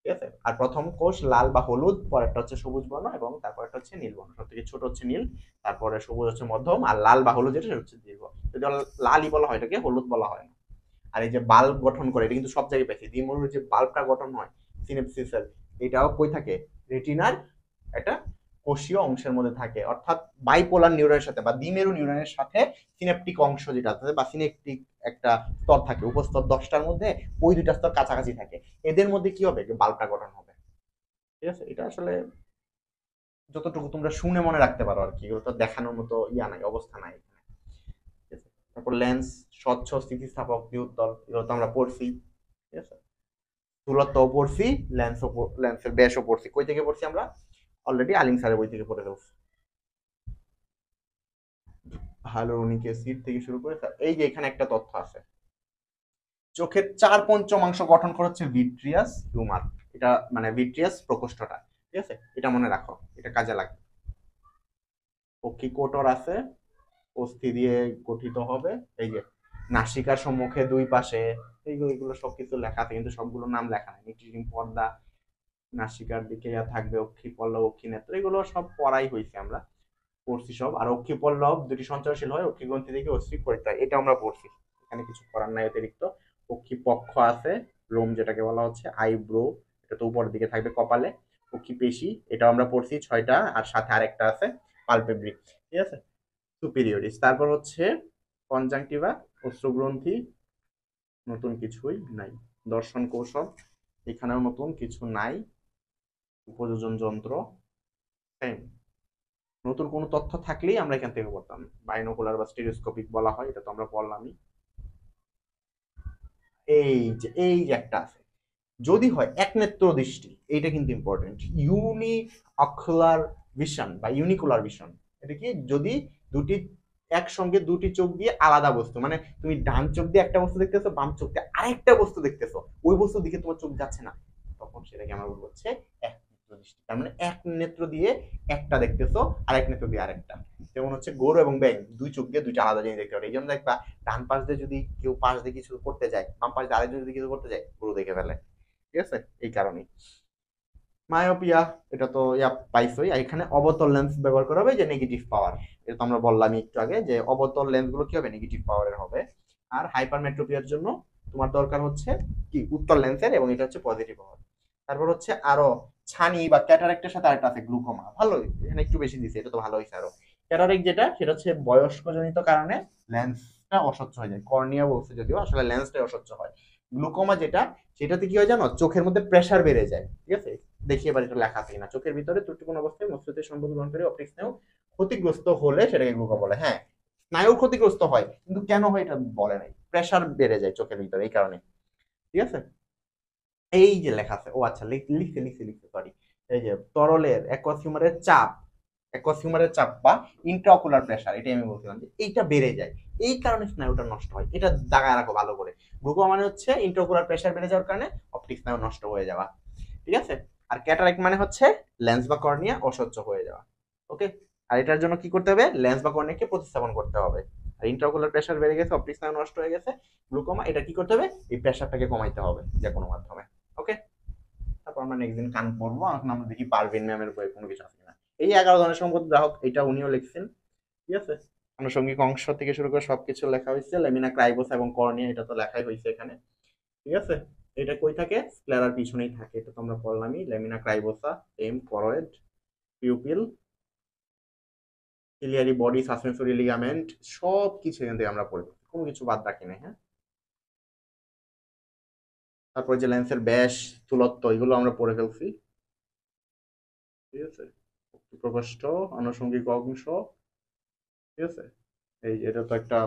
ঠিক আছে। আর প্রথম কোষ লাল বা হলুদ, পরেরটা হচ্ছে সবুজ বর্ণ, এবং তারপরটা হচ্ছে নীল বর্ণ। সব থেকে ছোট হচ্ছে নীল, তারপরে সবুজ হচ্ছে মধ্যম, আর লাল বা হলুদ যেটা, সেটা হচ্ছে দীর্ঘ। যদি লালই বলা হয়, এটাকে হলুদ বলা হয় না। আর এই যে বাল্ব গঠন করে, এটা কিন্তু সব জায়গায় পাইছি, দ্বিমূলের যে বাল্বটা গঠন হয় সিনেপসিসের, এটাও কই থাকে, রেটিনার একটা কোষীয় অংশের মধ্যে থাকে। অর্থাৎ বাইপোলার নিউরনের সাথে বা দ্বিমেরু নিউরনের সাথে সিনেপটিক অংশ যেটা আছে, বা সিনেপটিক একটা স্তর থাকে, উপস্তর 10টার মধ্যে ওই দুইটা স্তর কাছাকাছি থাকে, এদের মধ্যে কি হবে, বাল্বটা গঠন হবে, ঠিক আছে। এটা আসলে যতটুকু তোমরা শুনে মনে রাখতে পারো আর কি, এগুলো তো দেখানোর মতো ইয়া নাই, অবস্থা নাই। তারপর লেন্স, স্বচ্ছ, স্থিতিস্থাপক, দ্বিউত্তল, এগুলো তো আমরা পড়ছি, ঠিক আছে। স্থূলত্বও পড়ছি, লেন্সের ব্যাসও পড়ছি। কই থেকে পড়ছি আমরা, অলরেডি আলিম স্যারের বই থেকে পড়ে ফেলছি। হাইলুরোনিক অ্যাসিড থেকে শুরু করে এই যে এখানে একটা তথ্য আছে, চোখের 4/5 গঠন করে হচ্ছে ভিট্রিয়াস হিউমার, এটা মানে ভিট্রিয়াস প্রকোষ্ঠটা, ঠিক আছে। এটা মনে রাখো, এটা কাজে লাগবে। পক্ষিকোটর আছে, অস্থি দিয়ে গঠিত হবে। এই যে নাসিকার সম্মুখে দুই পাশে, এইগুলো এগুলো সবকিছু লেখা আছে, কিন্তু সবগুলোর নাম লেখা নেই। নিকৃষ্ণ পর্দা, নাসিকার দিকে থাকবে অক্ষি পল্লব, অক্ষি নেত্র, এগুলো সব পড়াই হয়েছে, আমরা পড়ছি সব। আর অক্ষি পল্লব দুটি সঞ্চারশীল হয়, অক্ষি গ্রন্থি থেকে অস্থি পরিত্রাণ, এটা আমরা পড়ছি, এখানে কিছু করার নাই অতিরিক্ত। অক্ষি পক্ষ আছে, রোম যেটাকে বলা হচ্ছে, আইব্রো, এটা তো উপরের দিকে থাকবে কপালে। অক্ষি পেশি, এটাও আমরা পড়ছি 6টা, আর সাথে আরেকটা আছে পালপেব্রি, ঠিক আছে, সুপিরিয়রিস। তারপর হচ্ছে কনজাংটিভা, অশ্রুগ্রন্থি, নতুন কিছুই নাই। দর্শন কৌশল, এখানেও নতুন কিছু নাই। উপযোজন যন্ত্র, সেম। নতুন কোনো তথ্য থাকলেই আমরা এখান থেকে পড়তাম। বাইনোকুলার বা স্টেরিওস্কোপিক বলা হয়, এটা তো আমরা পড়লামই। এই যে একটা আছে, যদি হয় একনেত্র দৃষ্টি, এইটা কিন্তু ইম্পর্টেন্ট। ইউনি অকুলার ভিশন বা ইউনিকুলার ভিশন, এটা কি, যদি দুটি একসঙ্গে দুটি চোখ দিয়ে আলাদা বস্তু, মানে তুমি ডান চোখ দিয়ে একটা বস্তু দেখতেছো, বাম চোখ দিয়ে আরেকটা বস্তু দেখতেছো, ওই বস্তু দিকে তোমার চোখ যাচ্ছে না, তখন সেটাকে আমরা বলবো হচ্ছে একনেত্র দৃষ্টি। তার মানে এক নেত্র দিয়ে একটা দেখতেছো, আরেক নেত্র দিয়ে আরেকটা। যেমন হচ্ছে গরু এবং ব্যাঙ, দুই চোখ দিয়ে দুইটা আলাদা জিনিস দেখতে পারে। এই জন্য দেখবা ডান পাশ দিয়ে যদি কেউ পাশ দিয়ে কিছু করতে যায়, বাম পাশ দিয়ে আরেকজন যদি কিছু করতে যায়, গরু দেখে ফেলে, ঠিক আছে, এই কারণেই। মায়োপিয়া, এটা তো ইয়া পাইছই। আর এখানে অবতল লেন্স ব্যবহার করা হবে, যে নেগেটিভ পাওয়ার, এটা তো আমরা বললাম একটু আগে যে অবতল লেন্স গুলো কি হবে, নেগেটিভ পাওয়ারের হবে। আর হাইপারমেট্রোপিয়ার জন্য তোমার দরকার হচ্ছে কি, উত্তল লেন্সের, এবং এটা হচ্ছে পজিটিভ পাওয়ার। তারপর হচ্ছে আরো ছানি বা ক্যাটারেক্টের সাথে আরেকটা আছে গ্লুকোমা, ভালোই, এখানে একটু বেশি দিছে, এটা তো ভালো হয়েছে আরো। ক্যাটারেক্ট যেটা, সেটা হচ্ছে বয়স্কজনিত কারণে লেন্সটা অস্বচ্ছ হয়ে যায়, কর্নিয়া বলছে যদিও, আসলে লেন্সটাই অস্বচ্ছ হয়। গ্লুকোমা যেটা, সেটাতে কি হয় জানো, চোখের মধ্যে প্রেসার বেড়ে যায়, ঠিক আছে। দেখি এবার এটা লেখা আছে কিনা, চোখের ভিতরে ত্রুটিপূর্ণ অবস্থায় মস্তিষ্কের সম্পদ গ্রহণকারী অপটিক স্নায়ু ক্ষতিগ্রস্ত হলে সেটাকে গ্লুকোমা বলে। হ্যাঁ, স্নায়ু ক্ষতিগ্রস্ত হয়, কিন্তু কেন হয় এটা বলে নাই, প্রেসার বেড়ে যায় চোখের ভিতরে, এই কারণে, ঠিক আছে। এই যে লেখা আছে, ও আচ্ছা, লিখছে লিখছে লিখছে, সরি। এই যে তরলের অ্যাকুয়াস হিউমারের চাপ, অ্যাকুয়াস হিউমারের চাপ বা ইন্ট্রাঅকুলার প্রেসার, এটাই আমি বলছিলাম যে এইটা বেড়ে যায়, এই কারণে স্নায়ুটা নষ্ট হয়। এটা দাগায় রাখো ভালো করে। গ্লুকোমা মানে হচ্ছে ইন্ট্রাঅকুলার প্রেসার বেড়ে যাওয়ার কারণে অপটিক স্নায়ু নষ্ট হয়ে যাওয়া, ঠিক আছে। আর ক্যাটারাক্ট মানে হচ্ছে লেন্স বা কর্নিয়া অস্বচ্ছ হয়ে যাওয়া, ওকে। আর এটার জন্য কি করতে হবে, লেন্স বা কর্নিয়াকে প্রতিস্থাপন করতে হবে। আর ইন্ট্রাঅকুলার প্রেসার বেড়ে গেছে, অপটিক স্নায়ু নষ্ট হয়ে গেছে, গ্লুকোমা, এটা কি করতে হবে, এই প্রেসারটাকে কমাইতে হবে যে কোনো মাধ্যমে, ওকে। তারপর আমরা নেক্সট দিন কান পড়বো, এখন আমরা দেখি পারভিন ম্যামের বই কোনো কিছু আছে কিনা। এই 11 ধরনের সম্পদ গ্রাহক, এটা উনিও লিখছেন, ঠিক আছে। আনুষঙ্গিক অংশ থেকে শুরু করে সবকিছু লেখা হয়েছে, লেমিনা ক্রাইবোসা এবং কর্নিয়া, এটা তো লেখাই হয়েছে এখানে, ঠিক আছে। এটা কই থাকে, স্ক্লেরার পিছনেই থাকে, এটা তো আমরা পড়লামই। লেমিনা ক্রাইবোসা, এম choroid, pupil, ciliary body, suspensory ligament, সব কিছু এখান থেকে আমরা পড়বো, কোনো কিছু বাদ রাখি না, হ্যাঁ। তারপর যে লেন্সের ব্যাস, স্থূলত্ব, এগুলো আমরা পড়ে ফেলছি, ঠিক আছে। প্রকোষ্ঠ, আনুষঙ্গিক অংশ, ঠিক আছে। এই যে এটা তো একটা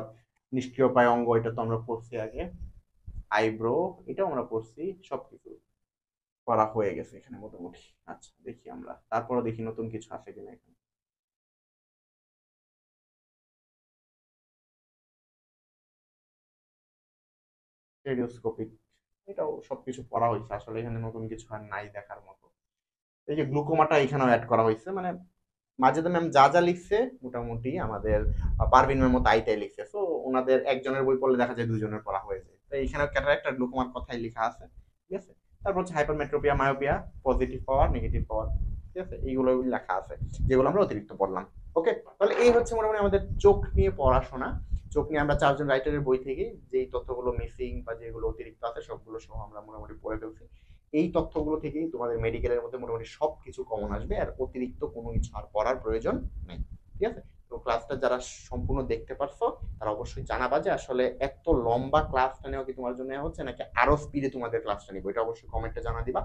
নিষ্ক্রিয় পায় অঙ্গ, এটা তো আমরা পড়ছি আগে। আইব্রো, এটাও আমরা পড়ছি, সবকিছু পড়া হয়ে গেছে এখানে মোটামুটি। আচ্ছা, দেখি আমরা তারপরে দেখি নতুন কিছু আছে কিনা এখানে। রেডিওস্কোপিক, এটাও সবকিছু পড়া হয়েছে, আসলে এখানে নতুন কিছু আর নাই দেখার মতো। এই যে গ্লুকোমাটা এখানেও অ্যাড করা হয়েছে, মানে মাঝেতে ম্যাম যা যা লিখছে মোটামুটি আমাদের পারভিন ম্যাম তাই তাই লিখছে, তো ওনাদের একজনের বই পড়লে দেখা যায় দুজনের পড়া হয়ে যায়, তো এইখানে ক্যাটারাক্ট আর গ্লুকোমার কথাই লেখা আছে, ঠিক আছে। তারপর হচ্ছে হাইপারমেট্রোপিয়া, মায়োপিয়া, পজিটিভ পাওয়ার, নেগেটিভ পাওয়ার, ঠিক আছে, এইগুলো লেখা আছে, যেগুলো আমরা অতিরিক্ত পড়লাম, ওকে। তাহলে এই হচ্ছে মোটামুটি আমাদের চোখ নিয়ে পড়াশোনা। চোখ নিয়ে আমরা 4 জন রাইটারের বই থেকে যেই তথ্যগুলো মিসিং বা যেগুলো অতিরিক্ত আছে সবগুলো সহ আমরা মোটামুটি পড়ে ফেলছি। এই তথ্যগুলো থেকেই তোমাদের মেডিকেলের মধ্যে মোটামুটি সবকিছু কমন আসবে, আর অতিরিক্ত কোনো কিছু আর পড়ার প্রয়োজন নেই, ঠিক আছে। তো ক্লাসটা যারা সম্পূর্ণ দেখতে পারছো তারা অবশ্যই জানাবা যে আসলে এত লম্বা ক্লাসটা নেওয়া কি তোমার জন্য হচ্ছে, নাকি আরো স্পিডে তোমাদের ক্লাসটা নিবো, এটা অবশ্যই কমেন্টে জানা দিবা।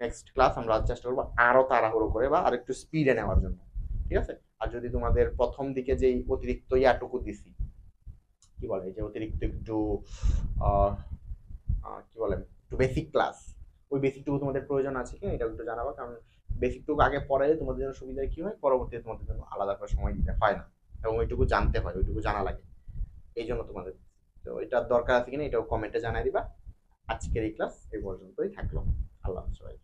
নেক্সট ক্লাস আমরা চেষ্টা করবো আরো তাড়াহুড়ো করে বা আর একটু স্পিডে নেওয়ার জন্য, ঠিক আছে। আর যদি তোমাদের প্রথম দিকে যেই অতিরিক্ত ইয়াটুকু দিছি, কি বলে, যে অতিরিক্ত একটু কি বলে, একটু বেসিক ক্লাস, ওই বেসিকটুকু তোমাদের প্রয়োজন আছে কি এটা একটু জানাবা, কারণ বেসিকটুকু আগে পড়াইলে তোমাদের জন্য সুবিধা কি হয়, পরবর্তীতে তোমাদের জন্য আলাদা করে সময় দিতে হয় না, এবং ওইটুকু জানতে হয়, ওইটুকু জানা লাগে, এই জন্য তোমাদের। তো এটার দরকার আছে কিনা এটাও কমেন্টে জানাই দিবা। আজকের এই ক্লাস এই পর্যন্তই থাকলো। আল্লাহ হাফেজ সবাই।